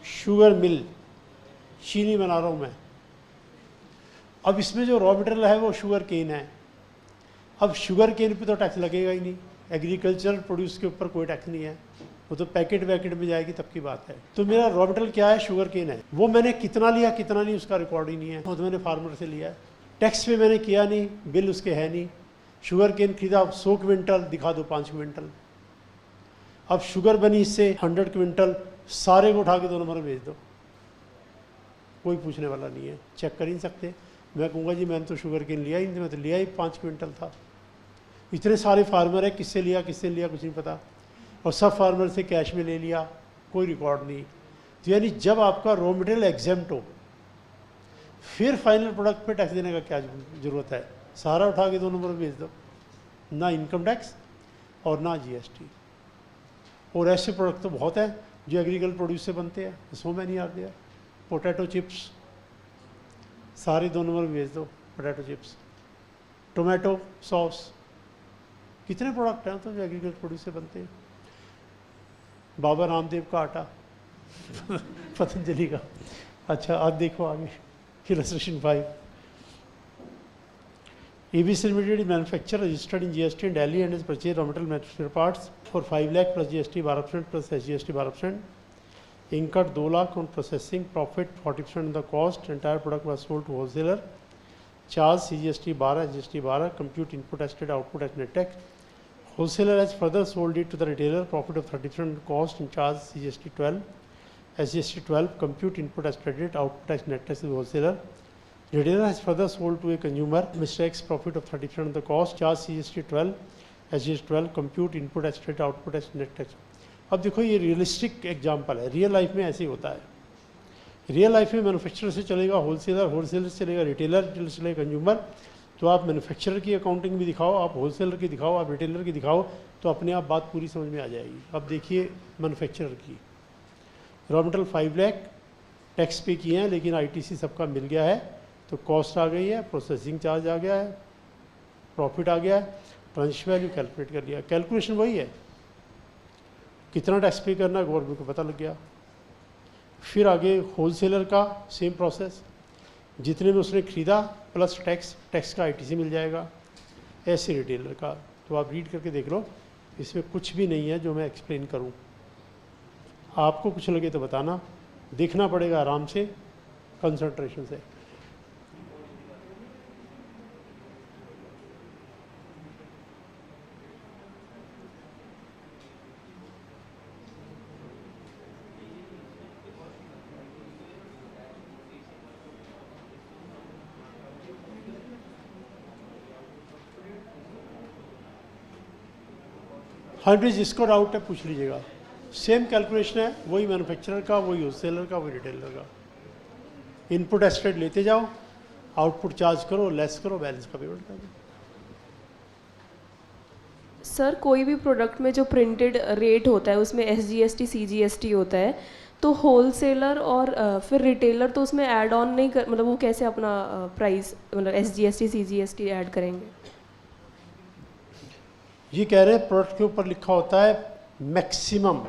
शुगर मिल, चीनी बना रहा हूँ मैं। अब इसमें जो रॉ मटेरियल है वो शुगर केन है। अब शुगर केन पे तो टैक्स लगेगा ही नहीं, एग्रीकल्चरल प्रोड्यूस के ऊपर कोई टैक्स नहीं है, वो तो पैकेट वैकेट में जाएगी तब की बात है। तो मेरा रॉ मटेरियल क्या है, शुगर केन है। वो मैंने कितना लिया कितना नहीं उसका रिकॉर्ड ही नहीं है, वो तो मैंने फार्मर से लिया है, टैक्स पे मैंने किया नहीं, बिल उसके है नहीं। शुगर केन खरीदा 100 क्विंटल, दिखा दो 5 क्विंटल। अब शुगर बनी इससे 100 क्विंटल, सारे को उठा के 2 नंबर में भेज दो, कोई पूछने वाला नहीं है, चेक कर ही नहीं सकते। मैं कहूँगा जी मैंने तो शुगर केन लिया ही नहीं, मैं तो लिया ही 5 क्विंटल था। इतने सारे फार्मर है, किससे लिया कुछ नहीं पता, और सब फार्मर से कैश में ले लिया, कोई रिकॉर्ड नहीं। तो यानी जब आपका रॉ मटेरियल एग्जेम्प्ट हो, फिर फाइनल प्रोडक्ट पे टैक्स देने का क्या ज़रूरत है, सारा उठा के 2 नंबर में भेज दो, ना इनकम टैक्स और ना GST। और ऐसे प्रोडक्ट तो बहुत हैं जो एग्रीकल्चर प्रोड्यूस से बनते हैं, so many are there. Potato chips सारे 2 नंबर में भेज दो, पोटैटो चिप्स, टोमेटो सॉस, कितने प्रोडक्ट हैं तो जो एग्रीकल्चर प्रोड्यूस से बनते हैं। बाबा रामदेव का आटा पतंजलि का। अच्छा अब देखो आगे, illustration 5। ABC Limited is manufacturer registered in GST in Delhi and has purchased raw material manufactured parts for 5 lakh plus GST 12% plus SGST 12%. Incurred 2 lakh on processing, profit 40% on the cost. Entire product was sold to wholesaler. Charge CGST 12, SGST 12. Compute input estate, output as net tax. Wholesaler has further sold it to the retailer. Profit of 30% on cost and charge CGST 12, SGST 12. Compute input as credit, output as net tax to the wholesaler. Retailer has further sold to a consumer. Mr. X profit of 30% of the cost, charge CGST 12, SGST 12, compute input as credit, output as net tax। अब देखो ये रियलिस्टिक एग्जांपल है, रियल लाइफ में ऐसे ही होता है। रियल लाइफ में मैन्युफैक्चरर से चलेगा होलसेलर, होलसेलर से चलेगा रिटेलर, रिटेलर से चलेगा कंज्यूमर। तो आप मैन्युफैक्चरर की अकाउंटिंग भी दिखाओ, आप होलसेलर की दिखाओ, आप रिटेलर की दिखाओ, तो अपने आप बात पूरी समझ में आ जाएगी। अब देखिए मैन्युफैक्चरर की, रॉ मटेरियल 5 लाख, टैक्स पे किए हैं लेकिन ITC सबका मिल गया है, तो कॉस्ट आ गई है, प्रोसेसिंग चार्ज आ गया है, प्रॉफिट आ गया है, ट्रांजिशन वैल्यू कैलकुलेट कर लिया। कैलकुलेशन वही है, कितना टैक्स पे करना है गवर्नमेंट को पता लग गया। फिर आगे होलसेलर का सेम प्रोसेस, जितने में उसने खरीदा प्लस टैक्स, टैक्स का ITC मिल जाएगा। ऐसे रिटेलर का, तो आप रीड करके देख लो, इसमें कुछ भी नहीं है जो मैं एक्सप्लेन करूं। आपको कुछ लगे तो बताना, देखना पड़ेगा आराम से, कंसंट्रेशन से। हाँ जी, जिसको डाउट है पूछ लीजिएगा। सेम कैलकुलेशन है, वही मैन्युफैक्चरर का, वही होलसेलर का, वही रिटेलर का। इनपुट एस्टेट लेते जाओ, आउटपुट चार्ज करो, लेस करो, बैलेंस का पेमेंट कर दो। सर कोई भी प्रोडक्ट में जो प्रिंटेड रेट होता है उसमें SGST CGST होता है, तो होलसेलर और फिर रिटेलर तो उसमें ऐड ऑन नहीं कर, मतलब वो कैसे अपना प्राइस मतलब SGST CGST ऐड करेंगे? ये कह रहे हैं प्रोडक्ट के ऊपर लिखा होता है मैक्सिमम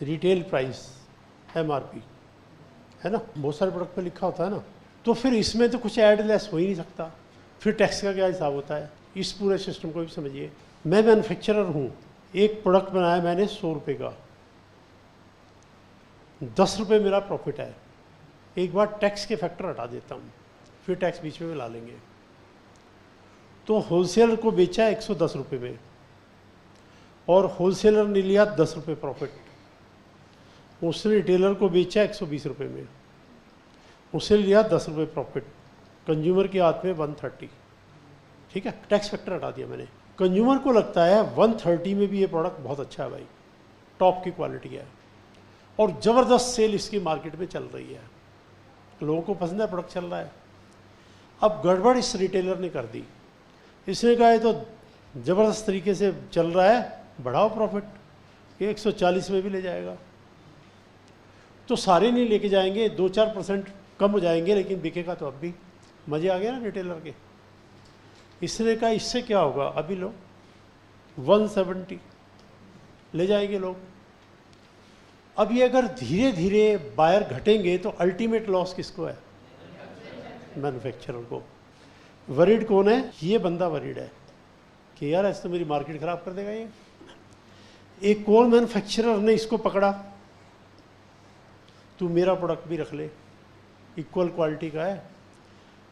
रिटेल प्राइस MRP, है ना, बहुत सारे प्रोडक्ट पे लिखा होता है ना, तो फिर इसमें तो कुछ ऐड लेस हो ही नहीं सकता, फिर टैक्स का क्या हिसाब होता है, इस पूरे सिस्टम को भी समझिए। मैं मैन्युफैक्चरर हूँ, एक प्रोडक्ट बनाया मैंने 100 रुपये का, 10 रुपये मेरा प्रॉफिट है, एक बार टैक्स के फैक्टर हटा देता हूँ, फिर टैक्स बीच में मिला लेंगे, तो होलसेलर को बेचा 110 रुपये में और होलसेलर ने लिया 10 रुपये प्रॉफिट, उसने रिटेलर को बेचा 120 रुपये में, उसने लिया 10 रुपये प्रॉफिट, कंज्यूमर के हाथ में 130, ठीक है, टैक्स फैक्टर हटा दिया मैंने। कंज्यूमर को लगता है 130 में भी ये प्रोडक्ट बहुत अच्छा है भाई, टॉप की क्वालिटी है और ज़बरदस्त सेल इसकी मार्केट में चल रही है, लोगों को पसंद है, प्रोडक्ट चल रहा है। अब गड़बड़ इस रिटेलर ने कर दी, इसने कहा ये तो ज़बरदस्त तरीके से चल रहा है, बढ़ाओ प्रॉफिट, ये 140 में भी ले जाएगा, तो सारे नहीं लेके जाएंगे, 2-4% कम हो जाएंगे, लेकिन बिकेगा तो अब भी। मज़े आ गए ना रिटेलर के। इसने कहा इससे क्या होगा, अभी लो 170 ले जाएंगे लोग। अब ये अगर धीरे धीरे बायर घटेंगे तो अल्टीमेट लॉस किसको है, मैन्युफैक्चरर को। वरीड कौन है, ये बंदा वरीड है कि यार ऐसे तो मेरी मार्केट ख़राब कर देगा ये। एक और मैन्युफैक्चरर ने इसको पकड़ा, तू मेरा प्रोडक्ट भी रख ले, इक्वल क्वालिटी का है,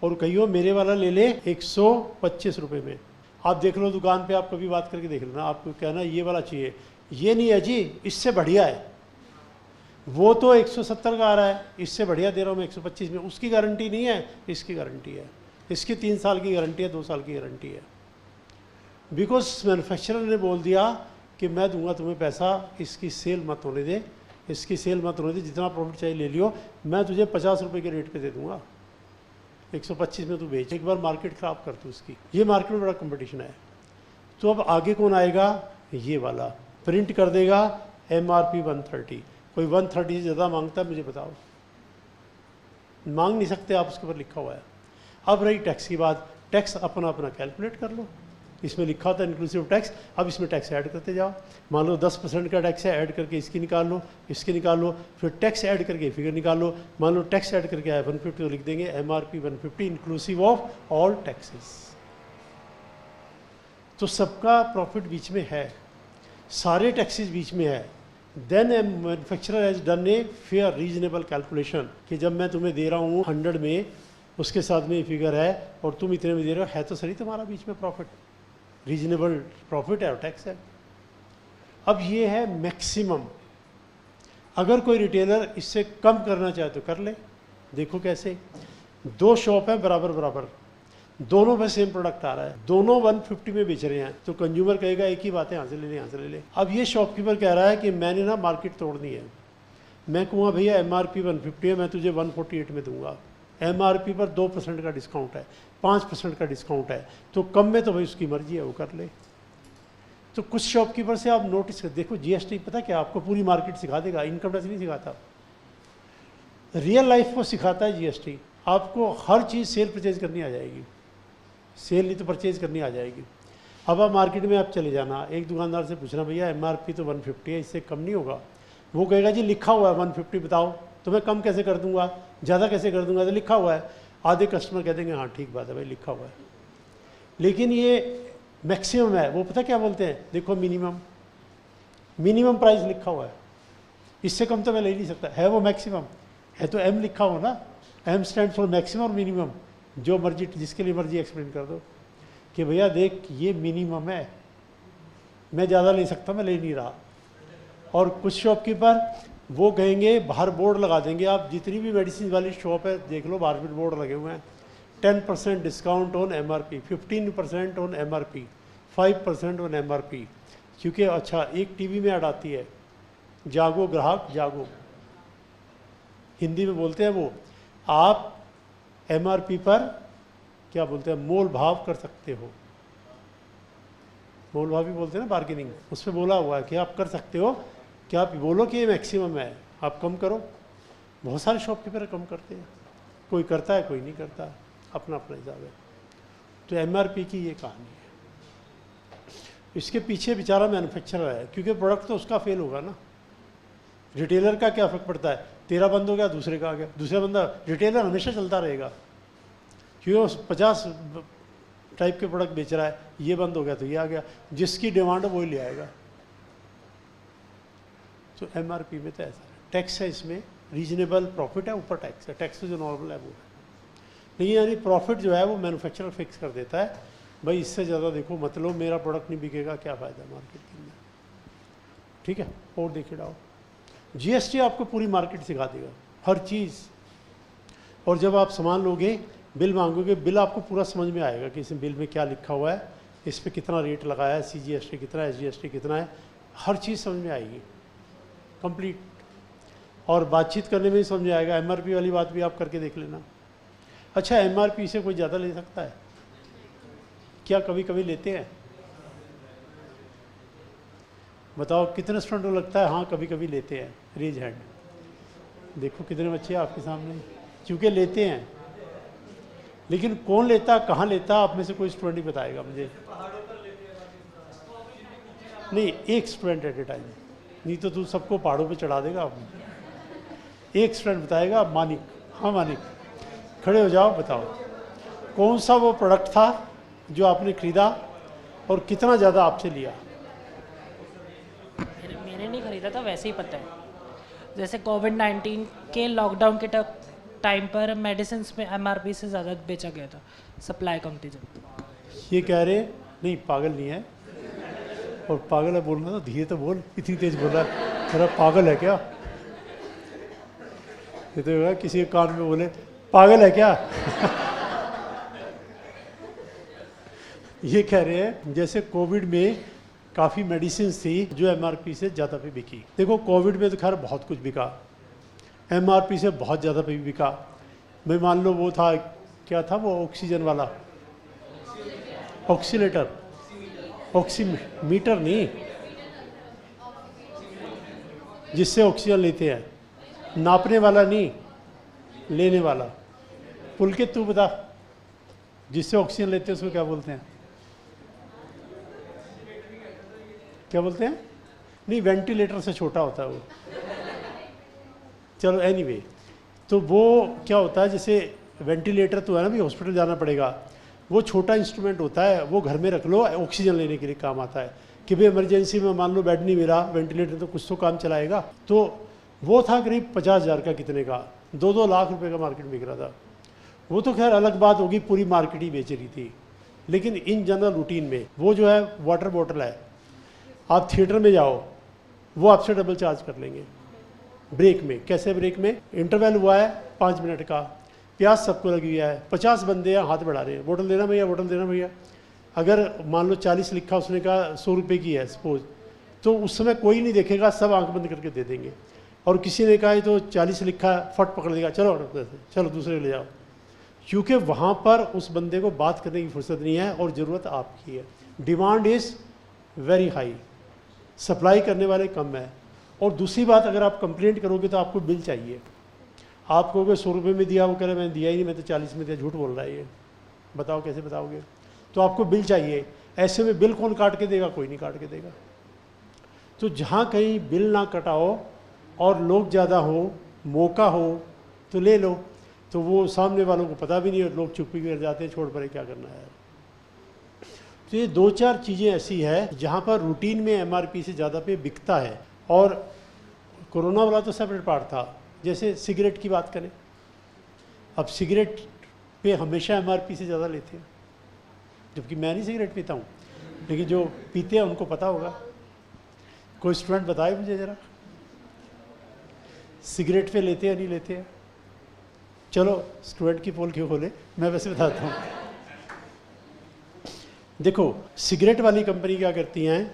और कहियो मेरे वाला ले ले 125 रुपये में। आप देख लो दुकान पे, आप कभी बात करके देख लेना, आपको कहना ये वाला चाहिए, ये नहीं है जी, इससे बढ़िया है, वो तो 170 का आ रहा है, इससे बढ़िया दे रहा हूँ मैं 125 में, उसकी गारंटी नहीं है, इसकी गारंटी है, इसकी 3 साल की गारंटी है, 2 साल की गारंटी है। बिकॉज मैन्युफैक्चरर ने बोल दिया कि मैं दूंगा तुम्हें पैसा, इसकी सेल मत होने दे, इसकी सेल मत होने दे, जितना प्रॉफिट चाहिए ले लियो, मैं तुझे 50 रुपये के रेट पे दे दूंगा, 125 में तू बेच, एक बार मार्केट ख़राब कर तू उसकी। ये मार्केट में बड़ा कंपटीशन है। तो अब आगे कौन आएगा, ये वाला प्रिंट कर देगा MRP 130। कोई 130 से ज़्यादा मांगता है, मुझे बताओ, मांग नहीं सकते आप, उसके ऊपर लिखा हुआ है। अब रही टैक्स की बात, टैक्स अपना अपना कैलकुलेट कर लो, इसमें लिखा होता है इंक्लूसिव टैक्स, अब इसमें टैक्स ऐड करते जाओ। मान लो 10% का टैक्स है, ऐड करके इसकी निकाल लो, इसकी निकाल लो, फिर टैक्स ऐड करके फिगर निकाल लो। मान लो टैक्स ऐड करके आया 150, तो लिख देंगे MRP 150 inclusive of all taxes. तो सबका प्रॉफिट बीच में है, सारे टैक्सेस बीच में है। Then a manufacturer has done a fair reasonable calculation कि जब मैं तुम्हें दे रहा हूँ 100 में, उसके साथ में ये फिगर है और तुम इतने में दे रहे हो, है तो सही तुम्हारा बीच में प्रॉफिट, रीजनेबल प्रॉफिट है और टैक्स है। अब ये है मैक्सिमम। अगर कोई रिटेलर इससे कम करना चाहे तो कर ले। देखो कैसे, 2 शॉप है बराबर बराबर, दोनों में सेम प्रोडक्ट आ रहा है, दोनों 150 में बेच रहे हैं, तो कंज्यूमर कहेगा एक ही बात है, यहाँ से ले ले, यहाँ से ले ले। अब ये शॉपकीपर कह रहा है कि मैंने ना मार्केट तोड़नी है, मैं कहूँगा भैया MRP 150 है, मैं तुझे 148 में दूंगा, MRP पर 2% का डिस्काउंट है, 5% का डिस्काउंट है, तो कम में तो भाई उसकी मर्जी है, वो कर ले। तो कुछ शॉपकीपर से आप नोटिस कर देखो, GST पता क्या आपको पूरी मार्केट सिखा देगा, इनकम टैक्स नहीं सिखाता, रियल लाइफ को सिखाता है GST। आपको हर चीज़ सेल परचेज करनी आ जाएगी, सेल नहीं तो परचेज करनी आ जाएगी। अब आप मार्केट में आप चले जाना, एक दुकानदार से पूछना भैया MRP तो 150 है, इससे कम नहीं होगा। वो कहेगा जी लिखा हुआ है 150, बताओ तो मैं कम कैसे कर दूंगा, ज़्यादा कैसे कर दूंगा, तो लिखा हुआ है। आधे कस्टमर कह देंगे हाँ ठीक बात है भाई, लिखा हुआ है। लेकिन ये मैक्सिमम है, वो पता क्या बोलते हैं, देखो मिनिमम प्राइस लिखा हुआ है, इससे कम तो मैं ले नहीं सकता, है वो मैक्सिमम है, तो M लिखा हो ना, M स्टैंड फॉर मैक्सिमम और मिनिमम, जो मर्जी जिसके लिए मर्जी एक्सप्लेन कर दो कि भैया देख ये मिनिमम है, मैं ज़्यादा ले सकता, मैं ले नहीं रहा। और कुछ शॉपकीपर वो कहेंगे, बाहर बोर्ड लगा देंगे, आप जितनी भी मेडिसिन वाली शॉप है देख लो, बाहर भी बोर्ड लगे हुए हैं, 10% discount on MRP, 15% on MRP, 5% on MRP। क्योंकि अच्छा एक टीवी में ऐड आती है, जागो ग्राहक जागो, हिंदी में बोलते हैं वो, आप MRP पर क्या बोलते हैं, मोल भाव कर सकते हो, मोल भाव भी बोलते हैं ना, बार्गेनिंग, उस पर बोला हुआ है कि आप कर सकते हो, कि आप बोलो कि ये मैक्सिमम है, आप कम करो। बहुत सारे शॉपकीपर कम करते हैं, कोई करता है कोई नहीं करता, अपना अपना हिसाब है। तो MRP की ये कहानी है। इसके पीछे बेचारा मैन्युफैक्चरर है, क्योंकि प्रोडक्ट तो उसका फेल होगा ना। रिटेलर का क्या फ़र्क पड़ता है, तेरा बंद हो गया दूसरे का आ गया, दूसरा बंदा, रिटेलर हमेशा चलता रहेगा, क्योंकि वो 50 टाइप के प्रोडक्ट बेच रहा है, ये बंद हो गया तो ये आ गया, जिसकी डिमांड है वही ले आएगा। तो एमआरपी में तो ऐसा है, टैक्स है इसमें, रीजनेबल प्रॉफिट है, ऊपर टैक्स है, टैक्स तो जो नॉर्मल है वो है नहीं, यानी प्रॉफिट जो है वो मैन्युफैक्चरर फिक्स कर देता है, भाई इससे ज़्यादा देखो मतलब मेरा प्रोडक्ट नहीं बिकेगा, क्या फ़ायदा मार्केट के अंदर, ठीक है। और देखिए डाओ, जीएसटी आपको पूरी मार्केट सिखा देगा हर चीज़, और जब आप सामान लोगे बिल मांगोगे, बिल आपको पूरा समझ में आएगा कि इस बिल में क्या लिखा हुआ है, इस पर कितना रेट लगाया है, सीजीएसटी कितना है, एसजीएसटी कितना है, हर चीज़ समझ में आएगी कंप्लीट। और बातचीत करने में ही समझ में आएगा। एमआरपी वाली बात भी आप करके देख लेना। अच्छा, एमआरपी से कोई ज़्यादा ले सकता है क्या? कभी कभी लेते हैं, बताओ कितने स्टूडेंट को लगता है हाँ कभी कभी लेते हैं? Raise hand. देखो कितने बच्चे आपके सामने, क्योंकि लेते हैं, लेकिन कौन लेता, कहाँ लेता, आप में से कोई स्टूडेंट ही बताएगा मुझे। नहीं, एक स्टूडेंट एट ए टाइम, नहीं तो तू सबको पहाड़ों पे चढ़ा देगा आप। एक स्टूडेंट बताएगा। मानिक, हाँ मानिक, खड़े हो जाओ, बताओ कौन सा वो प्रोडक्ट था जो आपने खरीदा और कितना ज़्यादा आपसे लिया? मैंने नहीं खरीदा था, वैसे ही पता है। जैसे कोविड-19 के लॉकडाउन के टाइम पर मेडिसिन में एमआरपी से ज़्यादा बेचा गया था, सप्लाई कम थी जब। ये कह रहे नहीं, पागल नहीं है, और पागल है बोलना तो धीरे तो बोल, इतनी तेज बोल रहा है, तेरा पागल है क्या? ये तो होगा किसी के कान में बोले पागल है क्या? ये कह रहे हैं जैसे कोविड में काफ़ी मेडिसिन थी जो एमआरपी से ज़्यादा पे बिकी। देखो कोविड में तो खैर बहुत कुछ बिका, एमआरपी से बहुत ज़्यादा पे भी बिका। मैं मान लो वो था, क्या था वो, ऑक्सीजन वाला, ऑक्सीलेटर, ऑक्सीमीटर नहीं, जिससे ऑक्सीजन लेते हैं, नापने वाला नहीं, लेने वाला। पुलकित तू बता, जिससे ऑक्सीजन लेते हैं उसको क्या बोलते हैं? क्या बोलते हैं? नहीं, वेंटिलेटर से छोटा होता है वो। चलो एनीवे, तो वो क्या होता है, जैसे वेंटिलेटर तो है ना, भी हॉस्पिटल जाना पड़ेगा, वो छोटा इंस्ट्रूमेंट होता है, वो घर में रख लो, ऑक्सीजन लेने के लिए काम आता है कि भाई इमरजेंसी में मान लो बेड नहीं मिला, वेंटिलेटर तो कुछ तो काम चलाएगा। तो वो था करीब 50,000 का, कितने का, 2-2 लाख रुपए का मार्केट बिक रहा था। वो तो खैर अलग बात होगी, पूरी मार्केट ही बेच रही थी। लेकिन इन जनरल रूटीन में वो जो है वाटर बॉटल है, आप थिएटर में जाओ वो आपसे डबल चार्ज कर लेंगे ब्रेक में। कैसे ब्रेक में? इंटरवल हुआ है 5 मिनट का, प्यास सबको लगी हुआ है, 50 बंदे हैं, हाथ बढ़ा रहे हैं, बोतल देना भैया, बोतल देना भैया। अगर मान लो 40 लिखा, उसने कहा 100 रुपये की है सपोज, तो उस समय कोई नहीं देखेगा, सब आंख बंद करके दे देंगे। और किसी ने कहा तो 40 लिखा, फट पकड़ देगा, चलो चलो दूसरे ले जाओ, क्योंकि वहाँ पर उस बंदे को बात करने की फुर्सत नहीं है और ज़रूरत आपकी है। Demand is very high, supply करने वाले कम है। और दूसरी बात, अगर आप कंप्लेंट करोगे तो आपको बिल चाहिए। आप कहोगे 100 रुपये में दिया, वो कह रहे मैंने दिया ही नहीं, मैं तो 40 में दिया, झूठ बोल रहा है ये, बताओ कैसे बताओगे? तो आपको बिल चाहिए। ऐसे में बिल कौन काट के देगा? कोई नहीं काट के देगा। तो जहाँ कहीं बिल ना कटाओ और लोग ज़्यादा हो, मौका हो तो ले लो, तो वो सामने वालों को पता भी नहीं है, लोग चुप ही कर जाते हैं, छोड़ पड़े क्या करना है। तो ये 2-4 चीज़ें ऐसी है जहाँ पर रूटीन में एमआरपी से ज़्यादा पे बिकता है। और कोरोना वाला तो सेपरेट पार्ट था। जैसे सिगरेट की बात करें, अब सिगरेट पे हमेशा एमआरपी से ज़्यादा लेते हैं, जबकि मैं नहीं सिगरेट पीता हूँ, लेकिन जो पीते हैं उनको पता होगा। कोई स्टूडेंट बताए मुझे ज़रा, सिगरेट पे लेते हैं नहीं लेते हैं? चलो स्टूडेंट की पोल क्यों खोले, मैं वैसे बताता हूँ। देखो सिगरेट वाली कंपनी क्या करती हैं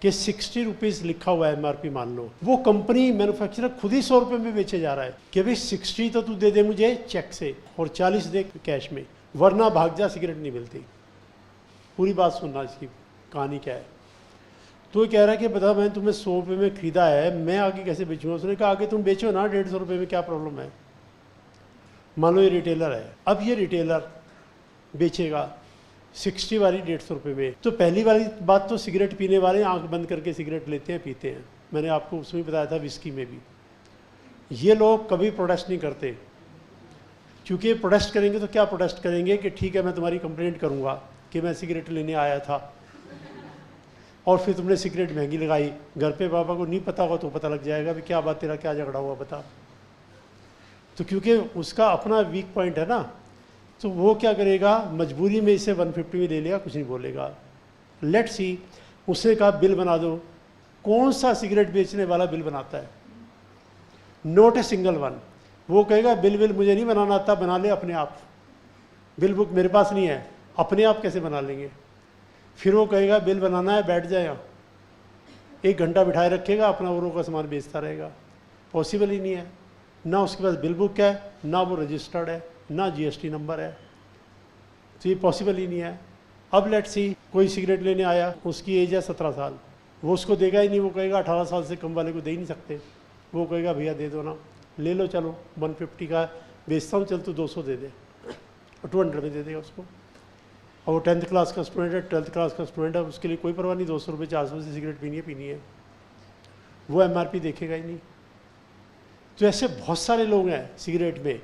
कि 60 रुपीज़ लिखा हुआ है एमआरपी, मान लो वो कंपनी मैन्युफैक्चरर खुद ही 100 रुपये में बेचे जा रहा है कि भाई 60 तो तू दे दे मुझे चेक से और 40 दे कैश में, वरना भाग जा, सिगरेट नहीं मिलती। पूरी बात सुनना, इसकी कहानी क्या है। तो ये कह रहा है कि बता मैंने तुम्हें 100 रुपये में खरीदा है, मैं आगे कैसे बेचूँगा? उसने कहा आगे तुम बेचो ना 150 रुपये में, क्या प्रॉब्लम है? मान लो ये रिटेलर है, अब ये रिटेलर बेचेगा 60 वाली 150 रुपये में। तो पहली वाली बात तो सिगरेट पीने वाले आंख बंद करके सिगरेट लेते हैं, पीते हैं। मैंने आपको उसमें बताया था विस्की में भी। ये लोग कभी प्रोटेस्ट नहीं करते, क्योंकि प्रोटेस्ट करेंगे तो क्या प्रोटेस्ट करेंगे कि ठीक है मैं तुम्हारी कंप्लेंट करूँगा कि मैं सिगरेट लेने आया था और फिर तुमने सिगरेट महंगी लगाई। घर पे पापा को नहीं पता होगा तो पता लग जाएगा भी क्या बात, तेरा क्या झगड़ा हुआ बता। तो क्योंकि उसका अपना वीक पॉइंट है ना, तो वो क्या करेगा, मजबूरी में इसे 150 में ले लेगा, कुछ नहीं बोलेगा। लेट्स सी, उसने कहा बिल बना दो। कौन सा सिगरेट बेचने वाला बिल बनाता है? Note a single one. वो कहेगा बिल मुझे नहीं बनाना आता, बना ले अपने आप। बिल बुक मेरे पास नहीं है, अपने आप कैसे बना लेंगे? फिर वो कहेगा बिल बनाना है, बैठ जाए यहाँ, 1 घंटा बिठाए रखेगा, अपना औरों का सामान बेचता रहेगा। पॉसिबल ही नहीं है। ना उसके पास बिल बुक है, ना वो रजिस्टर्ड है, ना जीएसटी नंबर है, तो ये पॉसिबल ही नहीं है। अब लेट्स सी, कोई सिगरेट लेने आया, उसकी एज है 17 साल, वो उसको देगा ही नहीं। वो कहेगा 18 साल से कम वाले को दे ही नहीं सकते। वो कहेगा भैया दे दो ना, ले लो, चलो 150 का बेचता हूँ, चल तू 200 दे दे, और 200 में दे देगा उसको। और वो 10th क्लास का स्टूडेंट है, 12th क्लास का स्टूडेंट है, उसके लिए कोई परवाह नहीं, 200 रुपये 400 से सिगरेट पीनी है। वो MRP देखेगा ही नहीं। तो ऐसे बहुत सारे लोग हैं सिगरेट में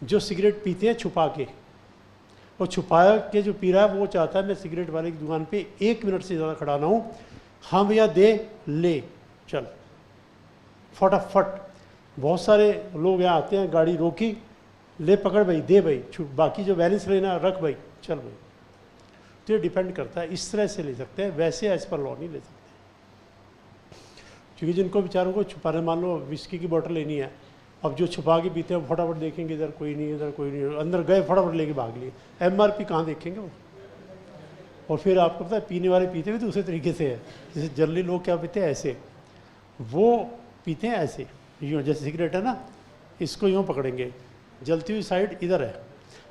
जो सिगरेट पीते हैं छुपा के, और छुपा के जो पी रहा है वो चाहता है मैं सिगरेट वाले की दुकान पे 1 मिनट से ज़्यादा खड़ा ना हूँ। हाँ भैया दे, ले चल फटाफट। बहुत सारे लोग यहाँ आते हैं, गाड़ी रोकी, ले पकड़ भाई, दे भाई, बाकी जो बैलेंस लेना रख भाई, चल भाई। तो ये डिपेंड करता है, इस तरह से ले सकते हैं, वैसे एज पर लॉ नहीं ले सकते। क्योंकि जिनको बेचारों को छुपाने, मान लो विस्की की बोतल लेनी है, अब जो छुपा के पीते हैं फटाफट देखेंगे इधर कोई नहीं, इधर कोई नहीं, अंदर गए फटाफट लेके भाग लिए। MRP कहाँ देखेंगे वो? और फिर आपको पता है पीने वाले पीते भी दूसरे तरीके से है। जैसे जनरली लोग क्या पीते हैं ऐसे, वो पीते हैं ऐसे, यूँ जैसे सिगरेट है ना, इसको यूँ पकड़ेंगे, जलती हुई साइड इधर है।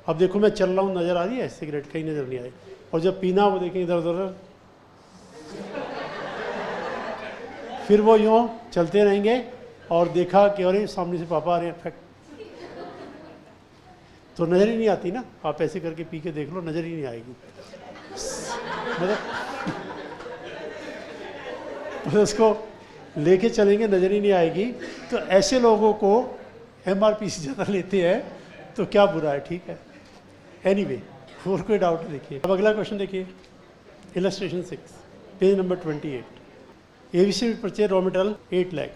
अब देखो मैं चल रहा हूँ, नज़र आ रही है सिगरेट? कहीं नज़र नहीं आई। और जब पीना वो देखें इधर उधर, फिर वो यूँ चलते रहेंगे और देखा कि अरे सामने से पापा आ रहे हैं, फैक्ट तो नज़र ही नहीं आती ना। आप ऐसे करके पी के देख लो, नज़र ही नहीं आएगी। मतलब उसको लेके चलेंगे, नज़र ही नहीं आएगी। तो ऐसे लोगों को MRP से ज़्यादा लेते हैं, तो क्या बुरा है? ठीक है। एनीवे, और कोई डाउट देखिए। अब अगला क्वेश्चन देखिए, illustration 6, page number 28। ABC will purchase raw material 8 lakh,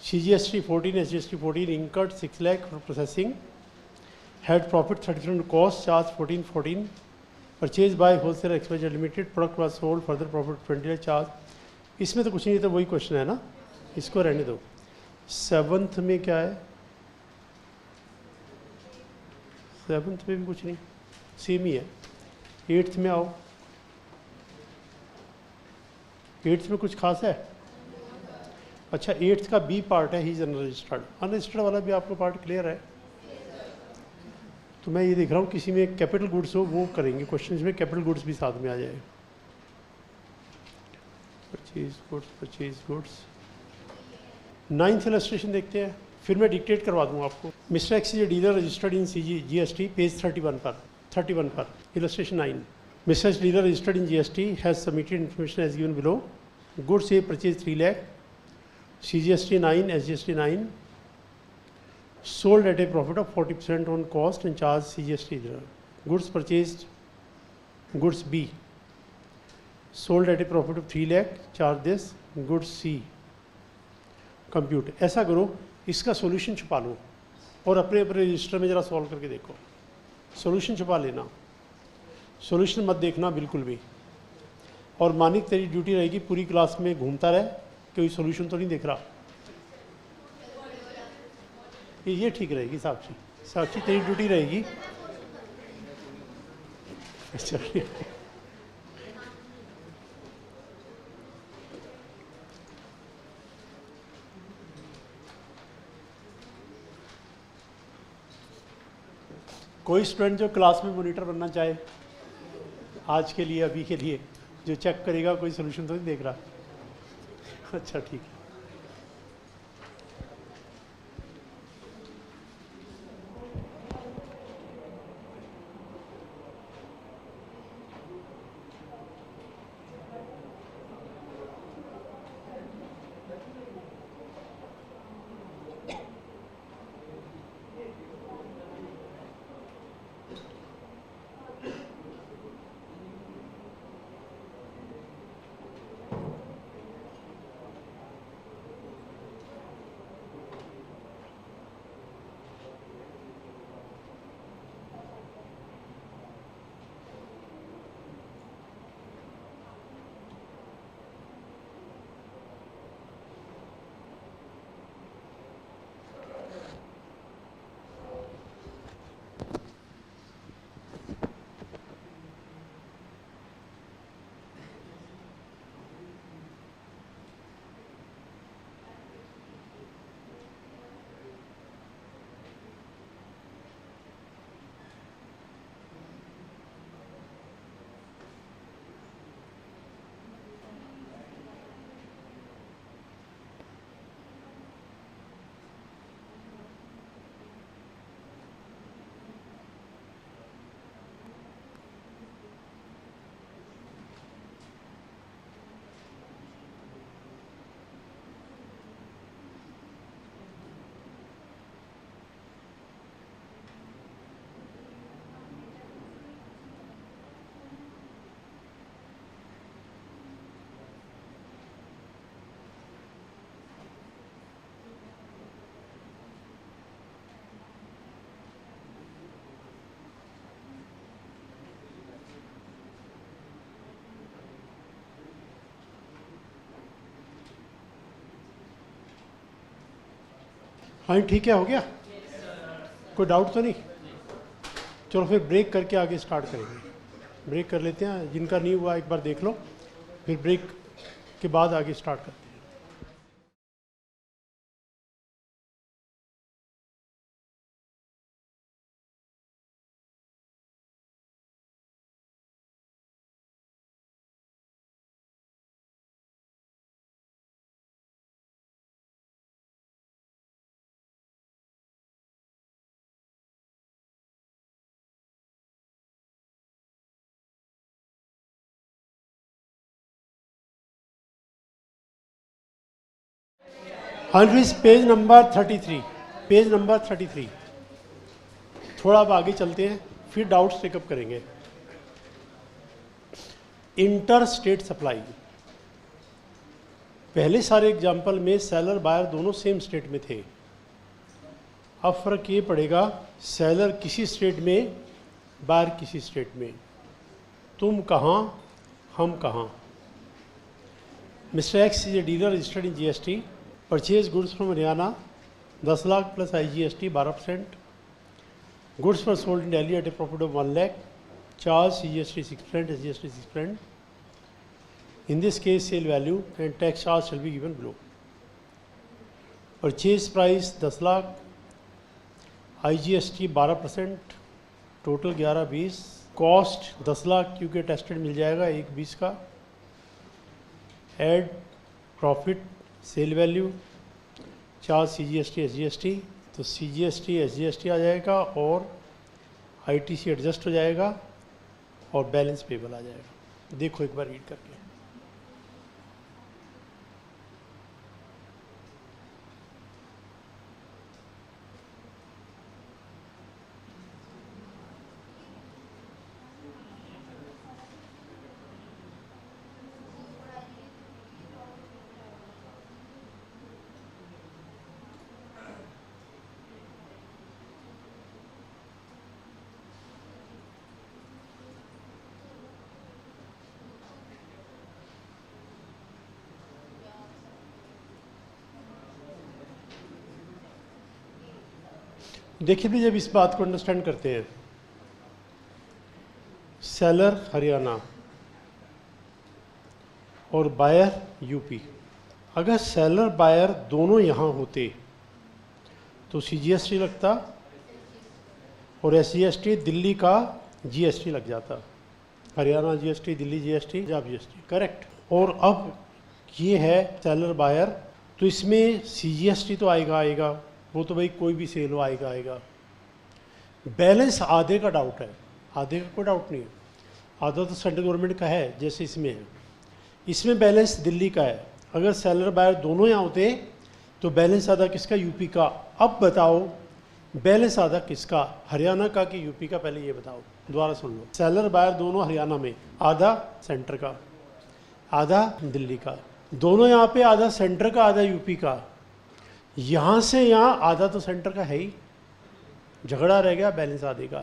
CGST 14, SGST 14, incurred 6 lakh for processing, had profit 30% cost, charge 14, purchased by wholesaler XYZ Limited, product was sold, further profit 20 lakh, charge। इसमें तो कुछ नहीं, तो वही क्वेश्चन है ना, इसको रहने दो। 7th में क्या है? 7th में भी कुछ नहीं, सेम ही है। 8th में आओ, 8th में कुछ खास है? अच्छा, 8th का B पार्ट है, ही इज अनरजिस्टर्ड। अनरजिस्टर्ड वाला भी आपको पार्ट क्लियर है? तो मैं ये देख रहा हूँ किसी में कैपिटल गुड्स हो, वो करेंगे क्वेश्चन में, कैपिटल गुड्स भी साथ में आ जाए। परचेज गुड्स 9th इलस्ट्रेशन देखते हैं, फिर मैं डिक्टेट करवा दूँ आपको। Mister X is a dealer registered in GST, page 31 पर illustration 9। Mister X dealer registered in GST has submitted information as given below. Goods a purchase 3 lakh, CGST 9, SGST 9, sold at a profit of 40% on cost and charge CGST. Goods purchased, goods B, sold at a profit of 3 lakh, charge this, goods C, compute। ऐसा करो, इसका सॉल्यूशन छुपा लो और अपने अपने रजिस्टर में ज़रा सॉल्व करके देखो। सॉल्यूशन छुपा लेना, सॉल्यूशन मत देखना बिल्कुल भी। और मानिक तेरी ड्यूटी रहेगी पूरी क्लास में घूमता रहे, कोई सॉल्यूशन तो नहीं देख रहा। ये ठीक रहेगी साक्षी, साक्षी तेरी ड्यूटी रहेगी। चलिए, कोई स्टूडेंट जो क्लास में मॉनिटर बनना चाहे आज के लिए, अभी के लिए, जो चेक करेगा, कोई सोल्यूशन तो नहीं देख रहा? अच्छा ठीक है। हाँ ठीक है, हो गया, कोई डाउट तो नहीं? चलो फिर ब्रेक करके आगे स्टार्ट करेंगे। ब्रेक कर लेते हैं, जिनका नहीं हुआ एक बार देख लो, फिर ब्रेक के बाद आगे स्टार्ट करते हैं। हाँ please, page number 33, page number 33। थोड़ा अब आगे चलते हैं, फिर डाउट्स टेकअप करेंगे। इंटर स्टेट सप्लाई, पहले सारे एग्जाम्पल में सेलर बायर दोनों सेम स्टेट में थे। अब फर्क ये पड़ेगा, सेलर किसी स्टेट में, बायर किसी स्टेट में। तुम कहाँ, हम कहाँ। Mister X is a dealer registered in GST, purchase goods from Haryana 10 lakh plus IGST 12%, goods were sold in Delhi at a profit of 1 lakh, charge CGST 6%, SGST 6%. In this case, sale value and tax charge shall be given below. Purchase price 10 lakh, IGST 12%, total 11-20, cost 10 lakh क्योंकि टेस्टेड मिल जाएगा 1-20 का, add profit sale value, charge CGST SGST, तो CGST SGST आ जाएगा और ITC एडजस्ट हो जाएगा और बैलेंस पेबल आ जाएगा। देखो एक बार रीड करके। देखिए भी, जब इस बात को अंडरस्टैंड करते हैं, सेलर हरियाणा और बायर यूपी, अगर सेलर बायर दोनों यहाँ होते तो CGST लगता और SGST दिल्ली का GST लग जाता, Haryana GST, Delhi GST, Punjab GST, correct. और अब ये है सेलर बायर, तो इसमें CGST तो आएगा, वो तो भाई कोई भी सेल हो आएगा। बैलेंस आधे का डाउट है, आधे का कोई डाउट नहीं है, आधा तो सेंट्रल गवर्नमेंट का है जैसे इसमें है। इसमें बैलेंस दिल्ली का है। अगर सेलर बायर दोनों यहाँ होते तो बैलेंस आधा किसका, यूपी का। अब बताओ बैलेंस आधा किसका, हरियाणा का कि यूपी का, पहले ये बताओ, दोबारा सुन लो। सेलर बायर दोनों हरियाणा में, आधा सेंटर का, आधा दिल्ली का, दोनों यहाँ पे आधा सेंटर का, आधा यूपी का। यहाँ से यहाँ आधा तो सेंटर का है ही, झगड़ा रह गया बैलेंस आधे का।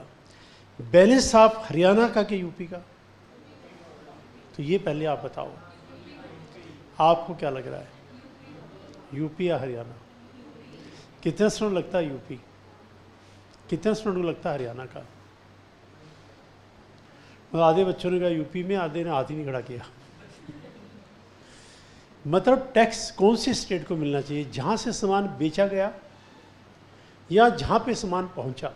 बैलेंस आप हरियाणा का कि यूपी का, तो ये पहले आप बताओ, आपको क्या लग रहा है, यूपी या हरियाणा? कितने स्टूडेंट लगता है यूपी, कितने स्टूडेंट लगता है हरियाणा का? आधे बच्चों ने कहा यूपी में, आधे ने हाथ ही नहीं खड़ा किया। मतलब टैक्स कौन से स्टेट को मिलना चाहिए, जहां से सामान बेचा गया या जहां पे सामान पहुंचा।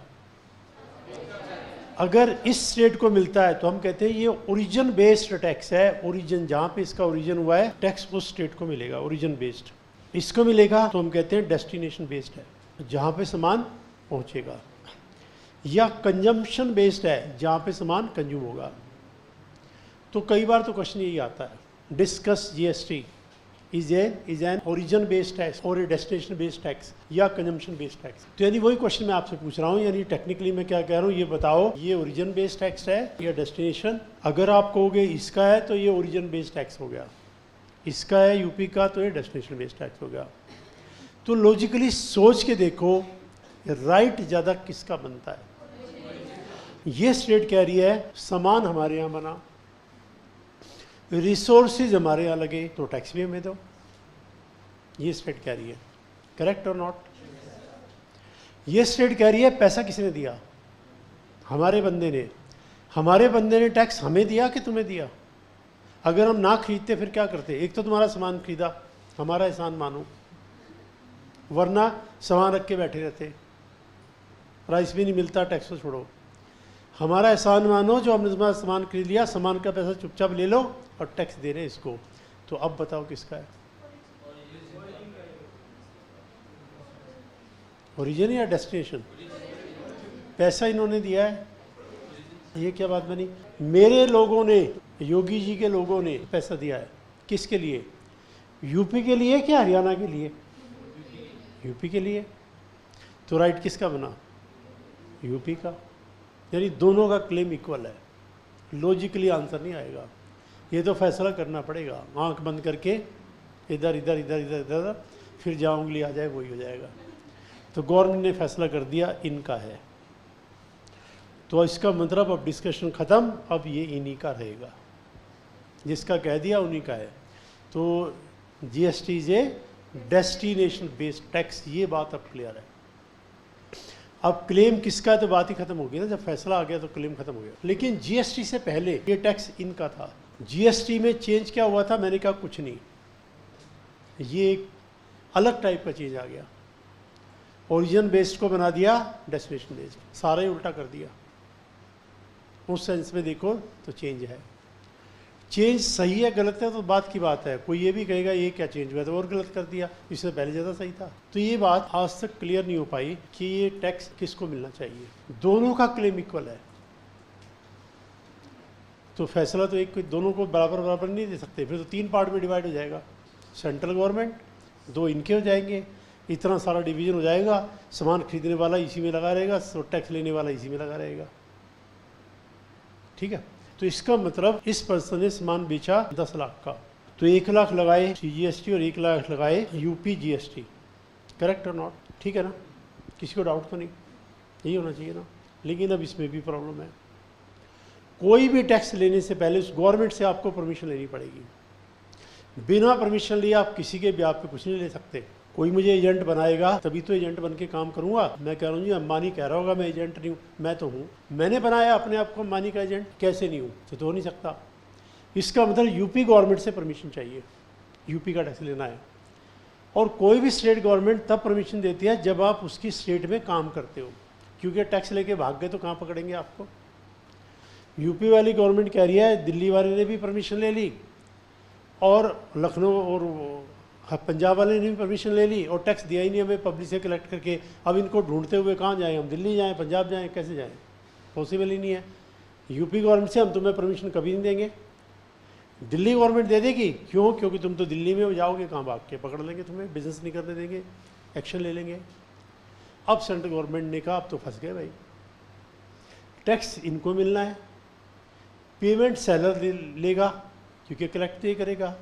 अगर इस स्टेट को मिलता है तो हम कहते हैं ये ओरिजिन बेस्ड टैक्स है, ओरिजिन जहां पे इसका ओरिजिन हुआ है टैक्स उस स्टेट को मिलेगा, ओरिजिन बेस्ड। इसको मिलेगा तो हम कहते हैं डेस्टिनेशन बेस्ड है, जहां पे सामान पहुंचेगा। या कंजम्पशन बेस्ड है, जहां पे सामान कंज्यूम होगा। तो कई बार तो क्वेश्चन यही आता है, discuss GST is an origin based tax और ए डेस्टिनेशन बेस्ड टैक्स या कंजम्पशन बेस्ड टैक्स। तो यानी वही क्वेश्चन मैं आपसे पूछ रहा हूँ, यानी टेक्निकली मैं क्या कह रहा हूँ, ये बताओ ये ओरिजिन बेस्ड टैक्स है या डेस्टिनेशन। अगर आप कहोगे इसका है तो ये ओरिजिन बेस्ड टैक्स हो गया, इसका है यूपी का तो ये डेस्टिनेशन बेस्ड टैक्स हो गया। तो लॉजिकली सोच के देखो राइट ज़्यादा किसका बनता है। ये स्टेट कह रही है सामान हमारे यहाँ बना, रिसोर्सेज हमारे यहाँ लगे तो टैक्स भी हमें दो, ये स्टेट कह रही है, करेक्ट और नॉट? ये स्टेट कह रही है पैसा किसने दिया, हमारे बंदे ने। हमारे बंदे ने टैक्स हमें दिया कि तुम्हें दिया? अगर हम ना खरीदते फिर क्या करते? एक तो तुम्हारा सामान खरीदा, हमारा एहसान मानो, वरना सामान रख के बैठे रहते, प्राइस भी नहीं मिलता, टैक्स तो छोड़ो। हमारा एहसान मानो जो हमने तुम्हारा सामान खरीद लिया, सामान का पैसा चुपचाप ले लो और टैक्स दे रहे इसको। तो अब बताओ किसका है? ओरिजिन या डेस्टिनेशन? पैसा इन्होंने दिया है, ये क्या बात बनी? मेरे लोगों ने, योगी जी के लोगों ने पैसा दिया है। किसके लिए? यूपी के लिए क्या हरियाणा के लिए? यूपी के लिए। तो राइट किसका बना? यूपी का। यानी दोनों का क्लेम इक्वल है। लॉजिकली आंसर नहीं आएगा, ये तो फैसला करना पड़ेगा। आंख बंद करके इधर इधर इधर इधर इधर, फिर जहाँ उंगली आ जाए वही हो जाएगा। तो गवर्नमेंट ने फैसला कर दिया इनका है, तो इसका मतलब अब डिस्कशन ख़त्म, अब ये इन्हीं का रहेगा, जिसका कह दिया उन्हीं का है। तो GST is a destination based tax, ये बात अब क्लियर है। अब क्लेम किसका है तो बात ही खत्म हो गई ना, जब फैसला आ गया तो क्लेम खत्म हो गया। लेकिन जीएसटी से पहले ये टैक्स इनका था। जीएसटी में चेंज क्या हुआ था? मैंने कहा कुछ नहीं, ये एक अलग टाइप का चेंज आ गया। ओरिजिन बेस्ड को बना दिया डेस्टिनेशन बेस्ड, सारा ही उल्टा कर दिया। उस सेंस में देखो तो चेंज है। चेंज सही है गलत है तो बात की बात है। कोई ये भी कहेगा ये क्या चेंज हुआ, तो और गलत कर दिया, इससे पहले ज़्यादा सही था। तो ये बात आज तक क्लियर नहीं हो पाई कि ये टैक्स किसको मिलना चाहिए। दोनों का क्लेम इक्वल है, तो फैसला तो एक दोनों को बराबर बराबर नहीं दे सकते, फिर तो 3 पार्ट में डिवाइड हो जाएगा। सेंट्रल गवर्नमेंट, 2 इनके हो जाएंगे, इतना सारा डिवीजन हो जाएगा। सामान खरीदने वाला इसी में लगा रहेगा, तो टैक्स लेने वाला इसी में लगा रहेगा। ठीक है, तो इसका मतलब इस पर्सन ने सामान बेचा 10 लाख का, तो 1 लाख लगाए सीजीएसटी और 1 लाख लगाए यूपी जीएसटी। करेक्ट और नॉट? ठीक है ना, किसी को डाउट तो नहीं, यही होना चाहिए ना। लेकिन अब इसमें भी प्रॉब्लम है। कोई भी टैक्स लेने से पहले उस गवर्नमेंट से आपको परमिशन लेनी पड़ेगी। बिना परमिशन लिए आप किसी के भी आप पे कुछ नहीं ले सकते। कोई मुझे एजेंट बनाएगा तभी तो एजेंट बन के काम करूंगा। मैं कह रहा हूँ जी अंबानी कह रहा होगा मैं एजेंट नहीं हूँ, मैं तो हूँ। मैंने बनाया अपने आप को अंबानी का एजेंट, कैसे नहीं हूँ? तो हो नहीं सकता। इसका मतलब यूपी गवर्नमेंट से परमिशन चाहिए, यूपी का टैक्स लेना है। और कोई भी स्टेट गवर्नमेंट तब परमिशन देती है जब आप उसकी स्टेट में काम करते हो, क्योंकि टैक्स लेके भाग गए तो कहाँ पकड़ेंगे आपको। यूपी वाली गवर्नमेंट कह रही है, दिल्ली वाले ने भी परमिशन ले ली और लखनऊ और पंजाब वाले ने भी परमिशन ले ली और टैक्स दिया ही नहीं हमें पब्लिक से कलेक्ट करके। अब इनको ढूंढते हुए कहाँ जाएँ हम? दिल्ली जाएँ, पंजाब जाएँ, कैसे जाएँ? पॉसिबल ही नहीं है। यूपी गवर्नमेंट से हम तुम्हें परमिशन कभी नहीं देंगे। दिल्ली गवर्नमेंट दे देगी, क्यों? क्योंकि तुम तो दिल्ली में जाओगे, कहाँ भाग के पकड़ लेंगे तुम्हें, बिजनेस नहीं करने देंगे, एक्शन ले लेंगे। अब सेंट्रल गवर्नमेंट ने कहा अब तो फंस गए भाई, टैक्स इनको मिलना है, पेमेंट सेलर लेगा क्योंकि कलेक्ट नहीं करेगा।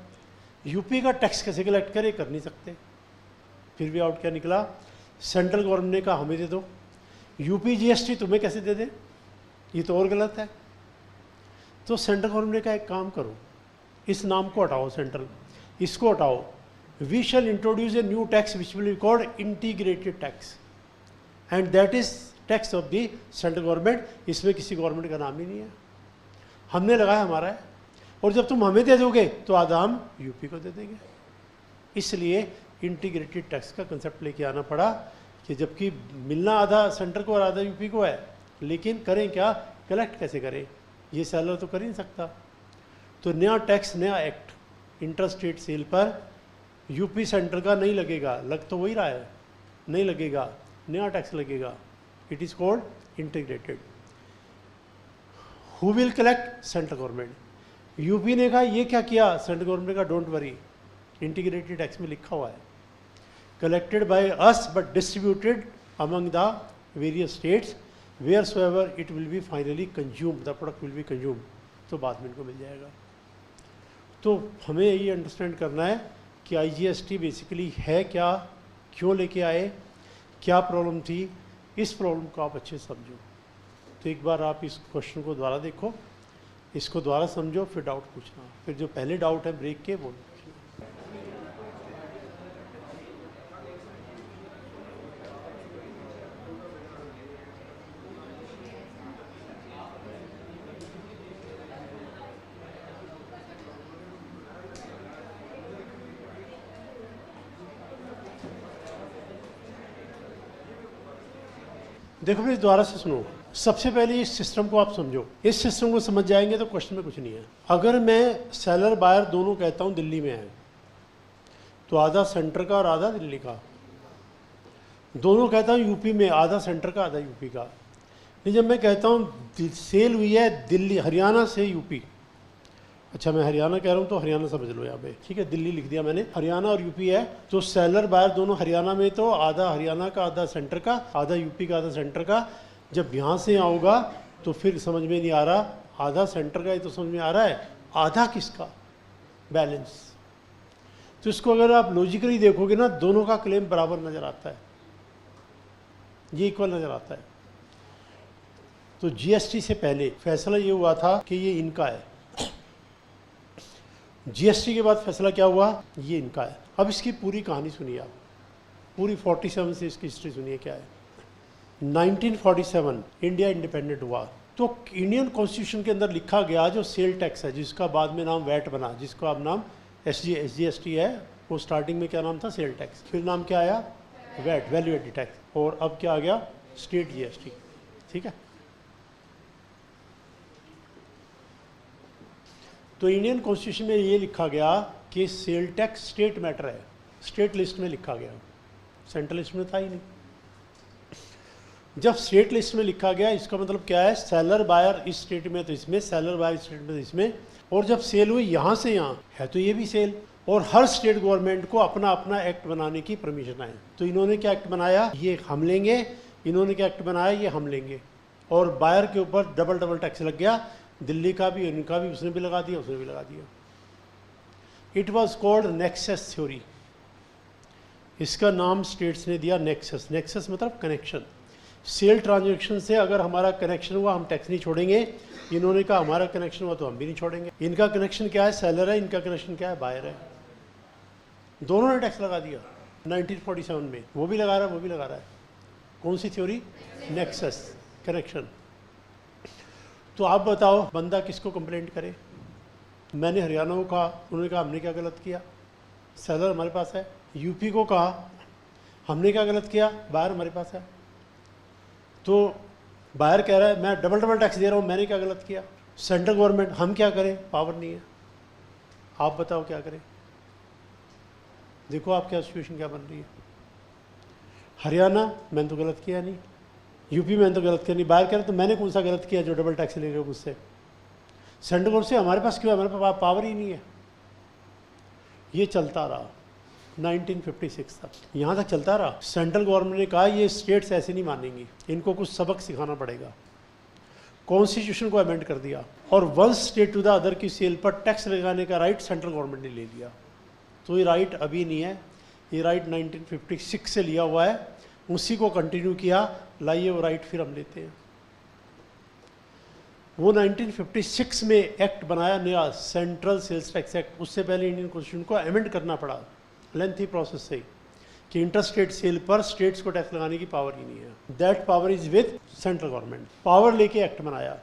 यूपी का टैक्स कैसे कलेक्ट करे? कर नहीं सकते। फिर भी आउट क्या निकला? सेंट्रल गवर्नमेंट ने कहा हमें दे दो, यूपी जीएसटी तुम्हें कैसे दे दे? ये तो और गलत है। तो सेंट्रल गवर्नमेंट ने कहा एक काम करो, इस नाम को हटाओ, सेंट्रल, इसको हटाओ। We shall introduce a new tax which will be called integrated tax and that is tax of the central government. इसमें किसी गवर्नमेंट का नाम ही नहीं है, हमने लगाया हमारा है, और जब तुम हमें दे दोगे तो आधा हम यूपी को दे देंगे। इसलिए इंटीग्रेटेड टैक्स का कंसेप्ट लेके आना पड़ा कि जबकि मिलना आधा सेंटर को और आधा यूपी को है, लेकिन करें क्या? कलेक्ट कैसे करें? ये सेलर तो कर ही नहीं सकता। तो नया टैक्स, नया एक्ट इंटर स्टेट सेल पर यूपी सेंटर का नहीं लगेगा, लग तो वही रहा है, नहीं लगेगा, नया टैक्स लगेगा। It is called integrated. Who will collect? Central government. UP ने कहा ये क्या किया? सेंट्रल गवर्नमेंट का डोंट वरी, इंटीग्रेटेड टैक्स में लिखा हुआ है collected by us but distributed among the various states wheresoever it will be finally consume, the product will be consume. तो बाद में इनको मिल जाएगा। तो हमें ये अंडरस्टैंड करना है कि आईजीएसटी बेसिकली है क्या, क्यों लेके आए, क्या प्रॉब्लम थी, इस प्रॉब्लम को आप अच्छे से समझो। तो एक बार आप इस क्वेश्चन को दोबारा देखो, इसको दोबारा समझो, फिर डाउट पूछना, फिर जो पहले डाउट है ब्रेक के वो पूछना। देखो भाई दोबारा से सुनो, सबसे पहले इस सिस्टम को आप समझो। इस सिस्टम को समझ जाएंगे तो क्वेश्चन में कुछ नहीं है। अगर मैं सेलर बायर दोनों कहता हूँ दिल्ली में है, तो आधा सेंटर का और आधा दिल्ली का। दोनों कहता हूँ यूपी में, आधा सेंटर का आधा यूपी का। नहीं, जब मैं कहता हूँ सेल हुई है दिल्ली हरियाणा से यूपी, अच्छा मैं हरियाणा कह रहा हूँ तो हरियाणा समझ लो यहाँ पे, ठीक है, दिल्ली लिख दिया मैंने, हरियाणा और यूपी है, तो सेलर बायर दोनों हरियाणा में, तो आधा हरियाणा का आधा सेंटर का, आधा यूपी का आधा सेंटर का। जब यहाँ से आओगा तो फिर समझ में नहीं आ रहा, आधा सेंटर का ही तो समझ में आ रहा है, आधा किसका, बैलेंस। तो इसको अगर आप लॉजिकली देखोगे ना, दोनों का क्लेम बराबर नजर आता है, ये इक्वल नजर आता है। तो जीएसटी से पहले फैसला ये हुआ था कि ये इनका है, जीएसटी के बाद फैसला क्या हुआ, ये इनका है। अब इसकी पूरी कहानी सुनिए आप, पूरी 47 से इसकी हिस्ट्री सुनिए क्या है। 1947 इंडिया इंडिपेंडेंट हुआ, तो इंडियन कॉन्स्टिट्यूशन के अंदर लिखा गया जो सेल टैक्स है, जिसका बाद में नाम वैट बना, जिसको अब नाम एसजीएसटी है, वो स्टार्टिंग में क्या नाम था, सेल टैक्स, फिर नाम क्या आया, वैट, वैल्यू एडेड टैक्स, और अब क्या आ गया, स्टेट जीएसटी। ठीक है, तो इंडियन कॉन्स्टिट्यूशन में ये लिखा गया कि सेल टैक्स स्टेट मैटर है, स्टेट लिस्ट में लिखा गया, सेंट्रल लिस्ट में था ही नहीं। जब स्टेट लिस्ट में लिखा गया, इसका मतलब क्या है, सेलर बायर इस स्टेट में तो इसमें, सेलर बायर स्टेट में तो इसमें, और जब सेल हुई यहाँ से यहाँ है तो ये भी सेल, और हर स्टेट गवर्नमेंट को अपना अपना एक्ट बनाने की परमिशन है। तो इन्होंने क्या एक्ट बनाया, ये हम लेंगे, इन्होंने क्या एक्ट बनाया, ये हम लेंगे, और बायर के ऊपर डबल डबल टैक्स लग गया, दिल्ली का भी, इनका भी, उसने भी लगा दिया, उसने भी लगा दिया। It was called nexus theory, इसका नाम स्टेट्स ने दिया नेक्सस। नेक्सस मतलब कनेक्शन, सेल ट्रांजैक्शन से अगर हमारा कनेक्शन हुआ हम टैक्स नहीं छोड़ेंगे, इन्होंने कहा हमारा कनेक्शन हुआ तो हम भी नहीं छोड़ेंगे। इनका कनेक्शन क्या है, सेलर है, इनका कनेक्शन क्या है, बायर है, दोनों ने टैक्स लगा दिया 1947 में, वो भी लगा रहा है, वो भी लगा रहा है। कौन सी थ्योरी, नेक्सस, कनेक्शन। तो आप बताओ बंदा किसको कंप्लेंट करे, मैंने हरियाणा को कहा, उन्होंने कहा हमने क्या गलत किया, सेलर हमारे पास है, यूपी को कहा हमने क्या गलत किया, बायर हमारे पास है, तो बायर कह रहा है मैं डबल डबल टैक्स दे रहा हूँ, मैंने क्या गलत किया, सेंट्रल गवर्नमेंट, हम क्या करें, पावर नहीं है, आप बताओ क्या करें। देखो आप क्या सिचुएशन क्या बन रही है, हरियाणा मैंने तो गलत किया नहीं, यूपी मैंने तो गलत किया नहीं, बायर कह रहे तो मैंने कौन सा गलत किया जो डबल टैक्स ले रहे हो मुझसे, सेंट्रल गवर्नमेंट से हमारे पास क्यों, हमारे पास पावर ही नहीं है। ये चलता रहा 1956 तक, यहाँ तक चलता रहा। सेंट्रल गवर्नमेंट ने कहा ये स्टेट्स ऐसे नहीं मानेंगी, इनको कुछ सबक सिखाना पड़ेगा, कॉन्स्टिट्यूशन को अमेंड कर दिया, और one state to the other की सेल पर टैक्स लगाने का राइट सेंट्रल गवर्नमेंट ने ले लिया। तो ये राइट अभी नहीं है, ये राइट 1956 से लिया हुआ है, उसी को कंटिन्यू किया, लाइए वो राइट फिर हम लेते हैं। वो 1956 में एक्ट बनाया नया, सेंट्रल सेल्स टैक्स एक्ट, उससे पहले इंडियन कॉन्स्टिट्यूशन को अमेंड करना पड़ा, लेंथी प्रोसेस से, कि इंटर स्टेट सेल पर स्टेट्स को टैक्स लगाने की पावर ही नहीं है, that power is with central government. Power लेके एक्ट बनाया,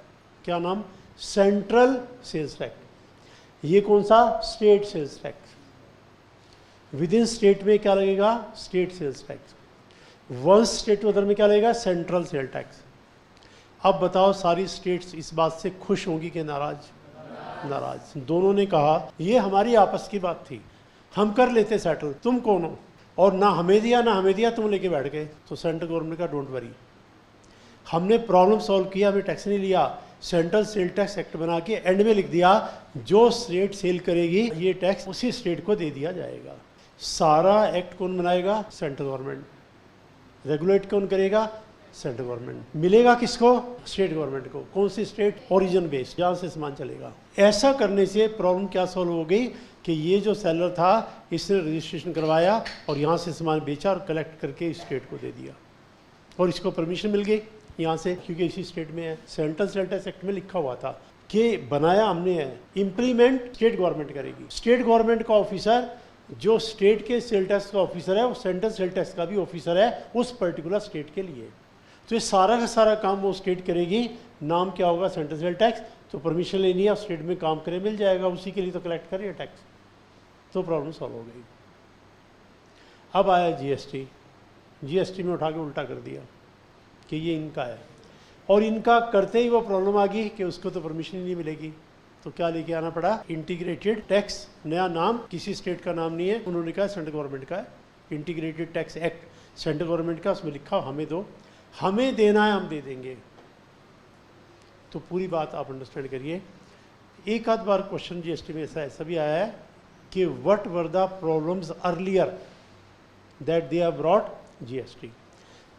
क्या नाम, सेंट्रल सेल्स टैक्स। ये कौन सा, state sales tax. Within state में क्या लगेगा, state sales tax. One state to other में क्या लगेगा, सेंट्रल सेल टैक्स। अब बताओ सारी स्टेट्स इस बात से खुश होंगी कि नाराज, नाराज। दोनों ने कहा ये हमारी आपस की बात थी, हम कर लेते सेटल, तुम कौन हो, और ना हमें दिया ना हमें दिया, तुम लेके बैठ गए। तो सेंट्रल गवर्नमेंट का डोंट वरी, हमने प्रॉब्लम सॉल्व किया, हमें टैक्स नहीं लिया, सेंट्रल सेल टैक्स एक्ट बना के एंड में लिख दिया जो स्टेट सेल करेगी ये टैक्स उसी स्टेट को दे दिया जाएगा। सारा एक्ट कौन बनाएगा, सेंट्रल गवर्नमेंट। रेगुलेट कौन करेगा, सेंट्रल गवर्नमेंट। मिलेगा किसको, स्टेट गवर्नमेंट को। कौन सी स्टेट, ओरिजिन बेस्ड, जहाँ से सामान चलेगा। ऐसा करने से प्रॉब्लम क्या सॉल्व हो गई कि ये जो सेलर था इसने रजिस्ट्रेशन करवाया और यहाँ से सामान बेचा और कलेक्ट करके स्टेट को दे दिया, और इसको परमिशन मिल गई यहाँ से, क्योंकि इसी स्टेट में है। सेंट्रल सेल टैक्स एक्ट में लिखा हुआ था कि बनाया हमने है, इम्प्लीमेंट स्टेट गवर्नमेंट करेगी। स्टेट गवर्नमेंट का ऑफिसर जो स्टेट के सेल टैक्स का ऑफिसर है वो सेंट्रल सेल टैक्स का भी ऑफिसर है उस पर्टिकुलर स्टेट के लिए। तो ये सारा का सारा काम वो स्टेट करेगी। नाम क्या होगा, सेंट्रल सेल टैक्स। तो परमिशन लेनी है, स्टेट में काम करे, मिल जाएगा, उसी के लिए तो कलेक्ट करिए टैक्स। तो प्रॉब्लम सॉल्व हो गई। अब आया जीएसटी। जीएसटी में उठा के उल्टा कर दिया। कि ये इनका है, और इनका करते ही वो प्रॉब्लम आ गई कि उसको तो परमिशन ही नहीं मिलेगी, तो क्या लेके आना पड़ा, इंटीग्रेटेड टैक्स, नया नाम, किसी स्टेट का नाम नहीं है, उन्होंने कहा सेंट्रल गवर्नमेंट का है, integrated tax act central government का, उसमें लिखा हमें दो, हमें देना है हम दे देंगे। तो पूरी बात आप अंडरस्टैंड करिए। एक आध बार क्वेश्चन जीएसटी में ऐसा भी आया है कि what were the problems earlier that they have brought GST.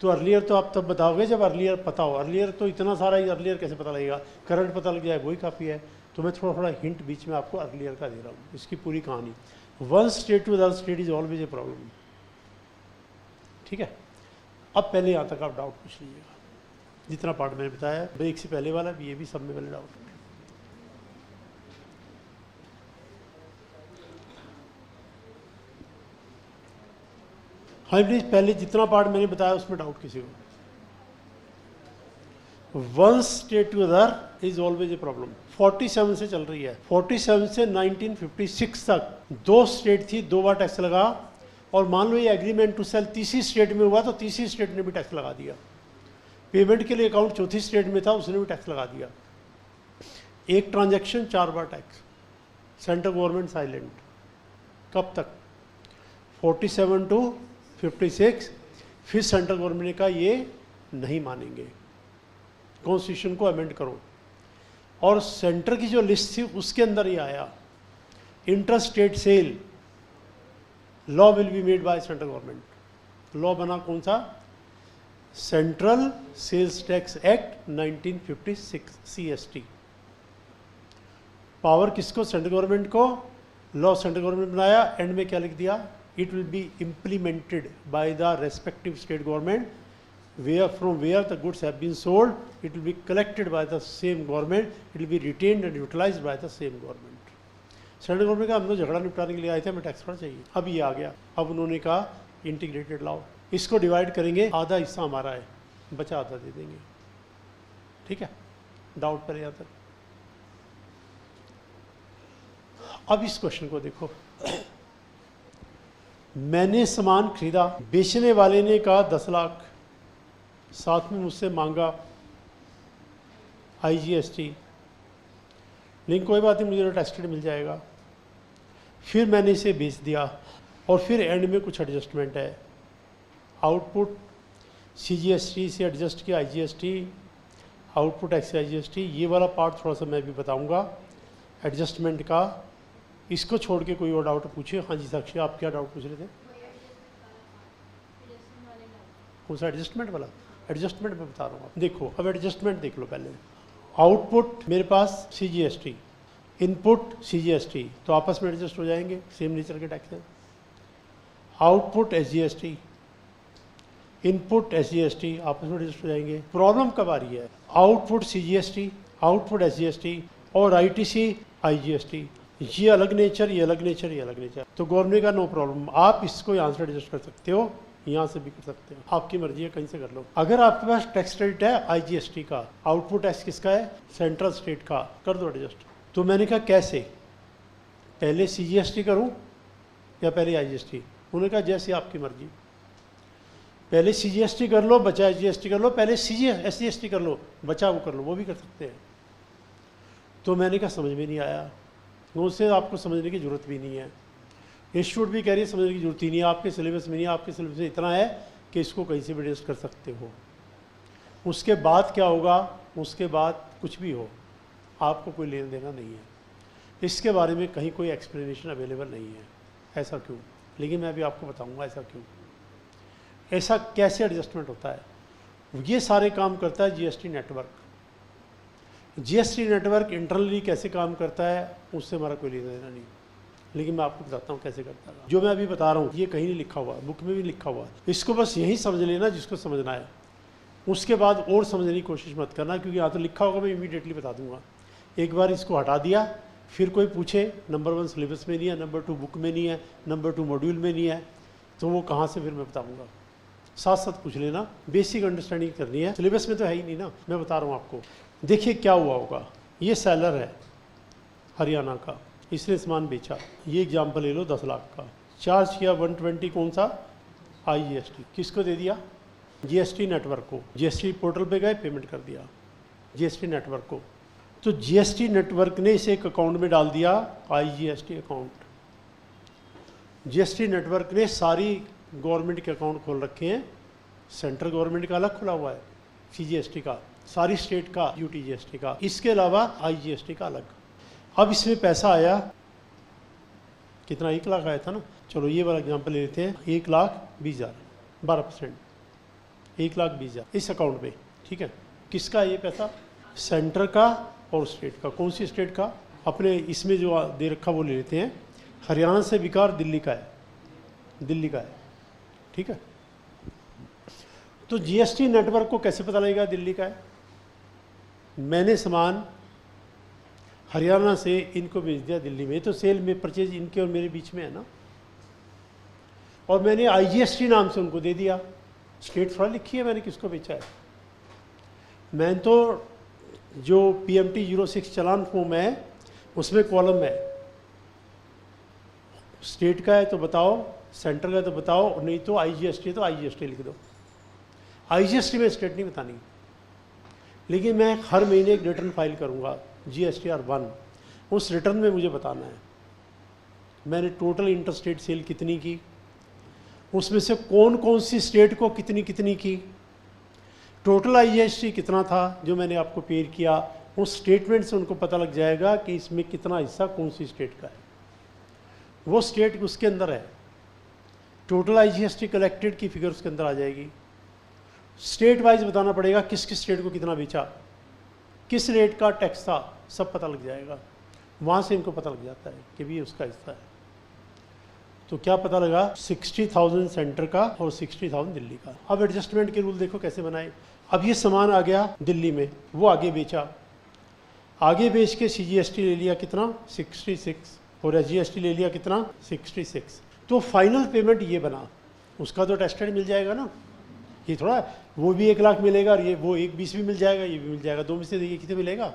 तो अर्लियर तो आप तब बताओगे जब अर्लियर पता हो, अर्लियर तो इतना सारा ही, अर्लियर कैसे पता लगेगा, करंट पता लग जाए वही काफ़ी है। तो मैं थोड़ा थोड़ा हिंट बीच में आपको अर्लियर का दे रहा हूँ, इसकी पूरी कहानी। One state to other state is always a problem, ठीक है। अब पहले यहाँ तक आप डाउट पूछ लीजिएगा, जितना पार्ट मैंने बताया, ब्रेक से पहले वाला भी, ये भी सब में पहले डाउट है। हाँ प्लीज, पहले जितना पार्ट मैंने बताया उसमें डाउट किसी को। One state to other is always a problem. 47 से चल रही है, 47 से 1956 तक 2 स्टेट थी, 2 बार टैक्स लगा, और मान लो ये एग्रीमेंट टू सेल तीसरी स्टेट में हुआ तो तीसरी स्टेट ने भी टैक्स लगा दिया। पेमेंट के लिए अकाउंट चौथी स्टेट में था, उसने भी टैक्स लगा दिया। एक ट्रांजैक्शन 4 बार टैक्स, सेंट्रल गवर्नमेंट साइलेंट। कब तक, 47 टू 56। फिर सेंट्रल गवर्नमेंट ने कहा ये नहीं मानेंगे, कॉन्स्टिट्यूशन को अमेंड करो, और सेंटर की जो लिस्ट थी उसके अंदर ये आया, inter state sale law will be made by central government. Law बना कौन सा, central sales tax act 1956 CST। Power किसको, सेंट्रल गवर्नमेंट को, लॉ सेंट्रल गवर्नमेंट बनाया, एंड में क्या लिख दिया, it will be implemented by the respective state government, from where the goods have been sold, it will be collected by the same government, it will be retained and utilized by the same government। Central government का हम लोग झगड़ा निपटाने के लिए आए थे, हमें टैक्स थोड़ा चाहिए। अब ये आ गया, अब उन्होंने कहा इंटीग्रेटेड लाओ, इसको डिवाइड करेंगे, आधा हिस्सा हमारा है, बचा आधा दे देंगे, ठीक है। डाउट पर यहाँ तक। अब इस क्वेश्चन को देखो, मैंने सामान खरीदा, बेचने वाले ने कहा 10 लाख, साथ में मुझसे मांगा IGST, लेकिन कोई बात नहीं, मुझे टेस्टेड मिल जाएगा। फिर मैंने इसे बेच दिया, और फिर एंड में कुछ एडजस्टमेंट है, आउटपुट CGST से एडजस्ट किया IGST, आउटपुट एक्स IGST। ये वाला पार्ट थोड़ा सा मैं भी बताऊंगा एडजस्टमेंट का। इसको छोड़ के कोई और डाउट पूछे। हाँ जी साक्षी, आप क्या डाउट पूछ रहे थे, कौन सा एडजस्टमेंट वाला? एडजस्टमेंट मैं बता रहा हूँ, देखो अब एडजस्टमेंट देख लो पहले। आउटपुट मेरे पास CGST, इनपुट CGST, तो आपस में एडजस्ट हो जाएंगे, सेम नेचर के टैक्स हैं। आउटपुट SGST, इनपुट SGST, आपस में एडजस्ट हो जाएंगे। प्रॉब्लम कब आ रही है, आउटपुट CGST, आउटपुट SGST और ITC IGST, ये अलग नेचर, ये अलग नेचर, ये अलग नेचर। तो गवर्नमेंट का नो प्रॉब्लम, आप इसको यहाँ से एडजस्ट कर सकते हो, यहाँ से भी कर सकते हो, आपकी मर्जी है, कहीं से कर लो। अगर आपके पास टैक्स क्रेडिट है IGST का, आउटपुट टैक्स किसका है, सेंट्रल स्टेट का, कर दो एडजस्ट। तो मैंने कहा कैसे, पहले CGST करूँ या पहले IGST? उन्होंने कहा जैसे आपकी मर्जी, पहले CGST कर लो, बचा IGST कर लो, पहले SGST कर लो, बचा वो कर लो, वो भी कर सकते हैं। तो मैंने कहा समझ में नहीं आया, उससे आपको समझने की ज़रूरत भी नहीं है, इंस्टीट्यूट भी कह रही है समझने की जरूरत ही नहीं है, आपके सिलेबस में नहीं है, आपके सिलेबस में इतना है कि इसको कहीं से भी एडजस्ट कर सकते हो। उसके बाद क्या होगा, उसके बाद कुछ भी हो, आपको कोई लेना देना नहीं है, इसके बारे में कहीं कोई एक्सप्लेनेशन अवेलेबल नहीं है। ऐसा क्यों, लेकिन मैं अभी आपको बताऊंगा ऐसा क्यों, ऐसा कैसे एडजस्टमेंट होता है। ये सारे काम करता है GST network. GST network internally कैसे काम करता है उससे हमारा कोई लेना देना नहीं, लेकिन मैं आपको बताता हूँ कैसे करता है। जो मैं अभी बता रहा हूँ ये कहीं नहीं लिखा हुआ, बुक में भी लिखा हुआ है, इसको बस यही समझ लेना जिसको समझना है, उसके बाद और समझने की कोशिश मत करना, क्योंकि यहाँ तो लिखा होगा, मैं इमीडिएटली बता दूंगा। एक बार इसको हटा दिया, फिर कोई पूछे नंबर 1 सिलेबस में नहीं है, नंबर 2 बुक में नहीं है, नंबर 2 मॉड्यूल में नहीं है, तो वो कहाँ से फिर मैं बताऊँगा। साथ साथ पूछ लेना, बेसिक अंडरस्टैंडिंग करनी है, सिलेबस में तो है ही नहीं ना, मैं बता रहा हूँ आपको। देखिए क्या हुआ होगा, ये सेलर है हरियाणा का, इसने सामान बेचा, ये एग्जाम्पल ले लो 10 लाख का, चार्ज किया 120, कौन सा IGST, किसको दे दिया, जीएसटी नेटवर्क को, जीएसटी पोर्टल पे गए, पेमेंट कर दिया जीएसटी नेटवर्क को। तो जीएसटी नेटवर्क ने इसे एक अकाउंट में डाल दिया, आईजीएसटी अकाउंट। जीएसटी नेटवर्क ने सारी गवर्नमेंट के अकाउंट खोल रखे हैं, सेंट्रल गवर्नमेंट का अलग खुला हुआ है, सीजीएसटी का, सारी स्टेट का यूटीजीएसटी का, इसके अलावा आईजीएसटी का अलग। अब इसमें पैसा आया कितना, 1 लाख आया था ना। चलो ये वाला एग्जांपल ले लेते हैं, 1,20,000, 12%, 1,20,000 इस अकाउंट में, ठीक है। किसका ये पैसा, सेंटर का और स्टेट का। कौन सी स्टेट का, अपने इसमें जो दे रखा वो ले लेते हैं, हरियाणा से बिकार दिल्ली का है, दिल्ली का है, ठीक है। तो जीएसटी नेटवर्क को कैसे पता लगेगा दिल्ली का है। मैंने सामान हरियाणा से इनको भेज दिया दिल्ली में, तो सेल में परचेज इनके और मेरे बीच में है ना, और मैंने आईजीएसटी नाम से उनको दे दिया। स्टेट थोड़ा लिखी है मैंने किसको बेचा है। मैंने तो जो PMT 06 चालान फॉर्म है उसमें कॉलम है, स्टेट का है तो बताओ, सेंटर का है तो बताओ, नहीं तो आईजीएसटी है तो आईजीएसटी लिख दो। आईजीएसटी में स्टेट नहीं बतानी, लेकिन मैं हर महीने एक रिटर्न फाइल करूंगा GSTR 1। उस रिटर्न में मुझे बताना है मैंने टोटल इंटरस्टेट सेल कितनी की, उसमें से कौन कौन सी स्टेट को कितनी कितनी की, टोटल आईजीएसटी कितना था जो मैंने आपको पेड किया। उस स्टेटमेंट से उनको पता लग जाएगा कि इसमें कितना हिस्सा कौन सी स्टेट का है, वो स्टेट उसके अंदर है। टोटल आईजीएसटी कलेक्टेड की फिगर उसके अंदर आ जाएगी। स्टेट वाइज बताना पड़ेगा किस किस स्टेट को कितना बेचा, किस रेट का टैक्स था, सब पता लग जाएगा। वहाँ से इनको पता लग जाता है कि भी उसका हिस्सा है। तो क्या पता लगा, 60,000 सेंटर का और 60,000 दिल्ली का। अब एडजस्टमेंट के रूल देखो कैसे बनाए। अब ये सामान आ गया दिल्ली में, वो आगे बेचा, आगे बेच के CGST ले लिया कितना, 66, और SGST ले लिया कितना, 66। तो फाइनल पेमेंट ये बना, उसका तो टेस्टेड मिल जाएगा ना। ये थोड़ा वो भी 1 लाख मिलेगा और ये वो 1,20 भी मिल जाएगा, ये भी मिल जाएगा, दो में से देखिए कितने मिलेगा।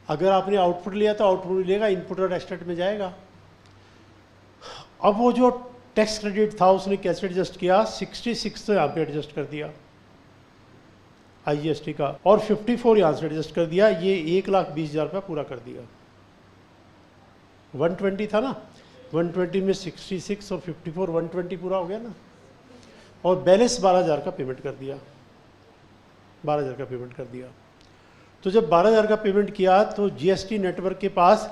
अगर आपने आउटपुट लिया तो आउटपुट मिलेगा, इनपुट और टेस्टेड में जाएगा। अब वो जो टैक्स क्रेडिट था उसने कैसे एडजस्ट किया, 66 तो यहाँ पे एडजस्ट कर दिया आईजीएसटी का, और 54 यहाँ से एडजस्ट कर दिया। ये 1,20,000 रुपया पूरा कर दिया। 120 था ना, 120 में 66 और 54, 120 पूरा हो गया ना। और बैलेंस 12,000 का पेमेंट कर दिया, 12,000 का पेमेंट कर दिया। तो जब 12,000 का पेमेंट किया तो जीएसटी नेटवर्क के पास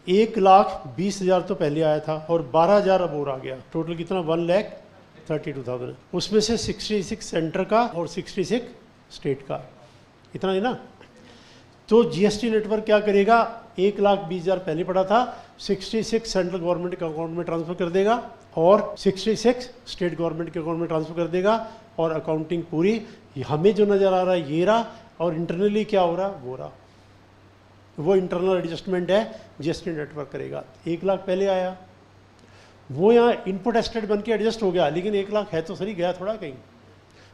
1,20,000 तो पहले आया था और 12,000 अब और आ गया। टोटल कितना, 1,32,000। उसमें से 66 सेंटर का और 66 स्टेट का, इतना है ना। तो जीएसटी नेटवर्क क्या करेगा, 1,20,000 पहले पड़ा था, 66 सेंट्रल गवर्नमेंट के अकाउंट में ट्रांसफर कर देगा और 66 स्टेट गवर्नमेंट के अकाउंट में ट्रांसफर कर देगा। और अकाउंटिंग पूरी, हमें जो नज़र आ रहा है ये रहा, और इंटरनली क्या हो रहा वो रहा। वो इंटरनल एडजस्टमेंट है जीएसटी नेटवर्क करेगा। 1 लाख पहले आया, वो यहाँ इनपुट एस्टेट बन के एडजस्ट हो गया, लेकिन 1 लाख है तो सही, गया थोड़ा कहीं।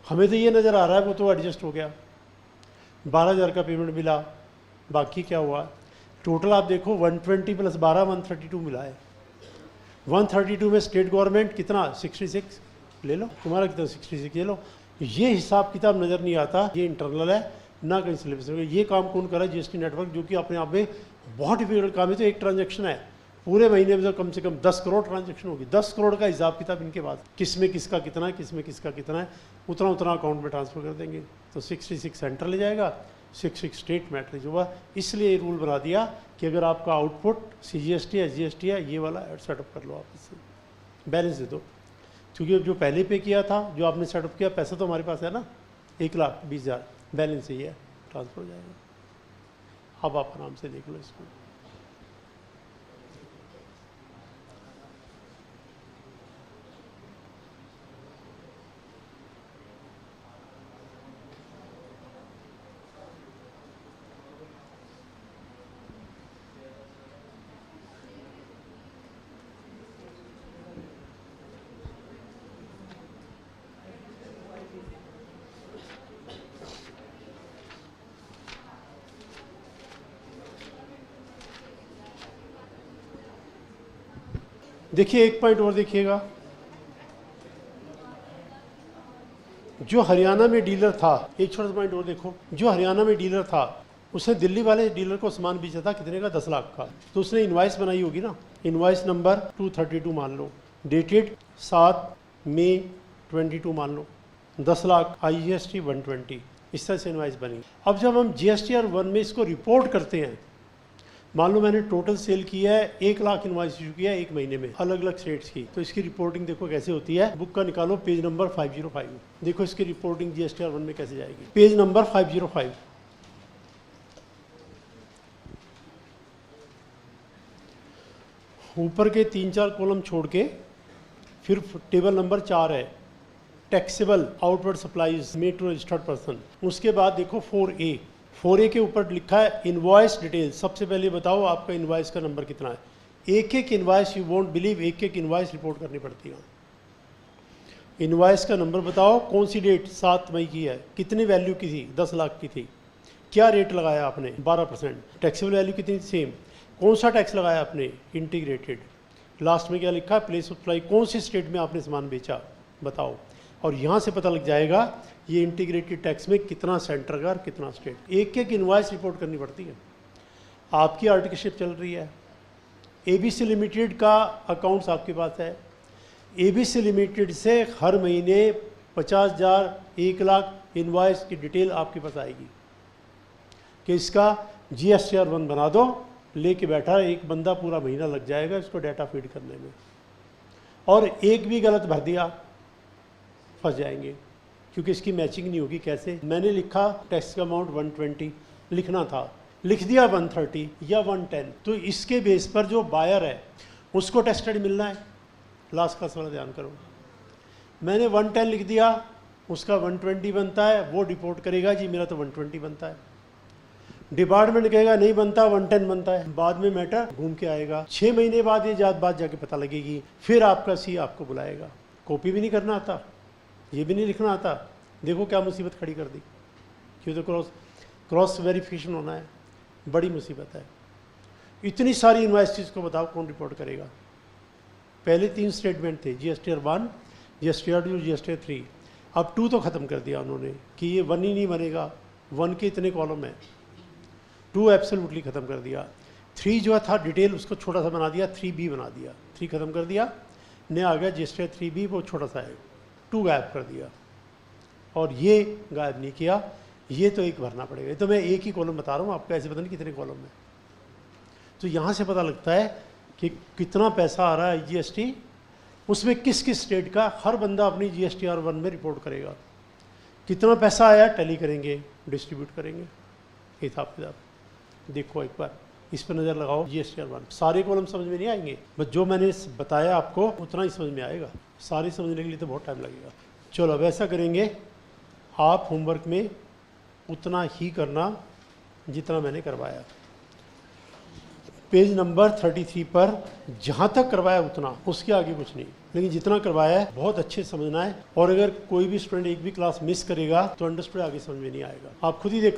हमें तो ये नज़र आ रहा है वो तो एडजस्ट हो गया। 12,000 का पेमेंट मिला, बाकी क्या हुआ, टोटल आप देखो 120 प्लस 12, 132 मिला है। 132 में स्टेट गवर्नमेंट कितना, 66 ले लो, तुम्हारा कितना 66 ले लो। ये हिसाब किताब नज़र नहीं आता, ये इंटरनल है ना कहीं सिलेबस में। ये काम कौन कर रहा है, जीएसटी नेटवर्क, जो कि अपने आप में बहुत डिफिकल्ट काम है। तो एक ट्रांजैक्शन है, पूरे महीने में तो कम से कम 10 करोड़ ट्रांजैक्शन होगी। 10 करोड़ का हिसाब किताब इनके पास, किस में किसका कितना है, किस में किसका कितना है, उतना उतना अकाउंट में ट्रांसफर कर देंगे। तो 66 सेंटर ले जाएगा, 66 स्टेट मैट्रिक्स हुआ। इसलिए रूल बना दिया कि अगर आपका आउटपुट CGST है, GST है, ये वाला सेटअप कर लो, आप इससे बैलेंस दे दो। क्योंकि जो पहले पे किया था, जो आपने सेटअप किया, पैसा तो हमारे पास है ना, 1,20,000 बैलेंस ही है, ट्रांसफर हो जाएगा। अब आप आराम से देख लो इसको। देखिए एक पॉइंट और देखिएगा, जो हरियाणा में डीलर था, एक छोटा सा पॉइंट और देखो, जो हरियाणा में डीलर था उसने दिल्ली वाले डीलर को सामान बेचा था कितने का, 10 लाख का। तो उसने इनवाइस बनाई होगी ना, इनवाइस नंबर 232 मान लो, डेटेड 7 मई 22 मान लो, 10 लाख, IGST 120, इस तरह से इनवाइस बनी। अब जब हम GSTR 1 में इसको रिपोर्ट करते हैं, मान लो मैंने टोटल सेल किया है, 1 लाख इनवाइस इशू किया है 1 महीने में अलग अलग स्टेट्स की, तो इसकी रिपोर्टिंग देखो कैसे होती है। बुक का निकालो पेज नंबर 505, देखो इसकी रिपोर्टिंग GSTR 1 में कैसे जाएगी। पेज नंबर 505, ऊपर के 3-4 कॉलम छोड़ के फिर टेबल नंबर 4 है, taxable outward supplies made to registered person. उसके बाद देखो 4A के ऊपर लिखा है इनवॉइस डिटेल। सबसे पहले बताओ आपका इनवॉइस का नंबर कितना है। एक इनवॉइस, यू वोंट बिलीव, एक इनवॉइस रिपोर्ट करनी पड़ती है। इनवॉइस का नंबर बताओ, कौन सी डेट, 7 मई की है, कितनी वैल्यू की थी, 10 लाख की थी, क्या रेट लगाया आपने, 12%, टैक्सेबल वैल्यू कितनी, सेम, कौन सा टैक्स लगाया आपने, इंटीग्रेटेड, लास्ट में क्या लिखा है, प्लेस ऑफ सप्लाई, कौन सी स्टेट में आपने सामान बेचा बताओ। और यहाँ से पता लग जाएगा ये इंटीग्रेटेड टैक्स में कितना सेंटर का और कितना स्टेट। एक इनवॉइस रिपोर्ट करनी पड़ती है। आपकी आर्टिकलशिप चल रही है, ABC लिमिटेड का अकाउंट्स आपके पास है, ABC लिमिटेड से हर महीने 50,000, 1 लाख इनवॉइस की डिटेल आपके पास आएगी कि इसका GSTR 1 बना दो, लेके बैठा एक बंदा, पूरा महीना लग जाएगा इसको डाटा फीड करने में, और एक भी गलत भर दिया फंस जाएंगे, क्योंकि इसकी मैचिंग नहीं होगी। कैसे, मैंने लिखा टैक्स का अमाउंट 120 लिखना था, लिख दिया 130 या 110, तो इसके बेस पर जो बायर है उसको टैक्स क्रेडिट मिलना है। लास्ट क्लास वाला ध्यान करो, मैंने 110 लिख दिया, उसका 120 बनता है, वो रिपोर्ट करेगा जी मेरा तो 120 बनता है। डिपार्टमेंट कहेगा नहीं बनता, 110 बनता है, बाद में मैटर घूम के आएगा। 6 महीने बाद ये बात जाके पता लगेगी, फिर आपका सी आपको बुलाएगा। कॉपी भी नहीं करना आता, ये भी नहीं लिखना आता, देखो क्या मुसीबत खड़ी कर दी, क्यों, तो क्रॉस वेरिफिकेशन होना है, बड़ी मुसीबत है। इतनी सारी इन्वेस्टीज को बताओ कौन रिपोर्ट करेगा। पहले 3 स्टेटमेंट थे, GSTR 1, GSTR 2, GSTR 3, अब 2 तो ख़त्म कर दिया उन्होंने कि ये 1 ही नहीं बनेगा, 1 के इतने कॉलम है, 2 एब्सोल्युटली ख़त्म कर दिया। 3 जो था डिटेल उसको छोटा सा बना दिया, 3B बना दिया, 3 ख़त्म कर दिया, नया आ गया GSTR 3B, वो छोटा सा है, 2 गायब कर दिया, और ये गायब नहीं किया, ये तो एक भरना पड़ेगा। तो मैं एक ही कॉलम बता रहा हूँ आपको, ऐसे पता नहीं कितने कॉलम है। तो यहाँ से पता लगता है कि कितना पैसा आ रहा है GST, उसमें किस किस स्टेट का, हर बंदा अपनी GSTR 1 में रिपोर्ट करेगा, कितना पैसा आया टैली करेंगे, डिस्ट्रीब्यूट करेंगे, हिसाब किताब। देखो एक बार इस पर नज़र लगाओ, GSTR 1, सारे कॉलम समझ में नहीं आएंगे, बस जो मैंने बताया आपको उतना ही समझ में आएगा, सारी समझने के लिए तो बहुत टाइम लगेगा। चलो अब ऐसा करेंगे, आप होमवर्क में उतना ही करना जितना मैंने करवाया। पेज नंबर 33 पर जहाँ तक करवाया उतना, उसके आगे कुछ नहीं, लेकिन जितना करवाया है बहुत अच्छे समझना है। और अगर कोई भी स्टूडेंट एक भी क्लास मिस करेगा तो अंडरस्टूड आगे समझ में नहीं आएगा। आप खुद ही देख लो।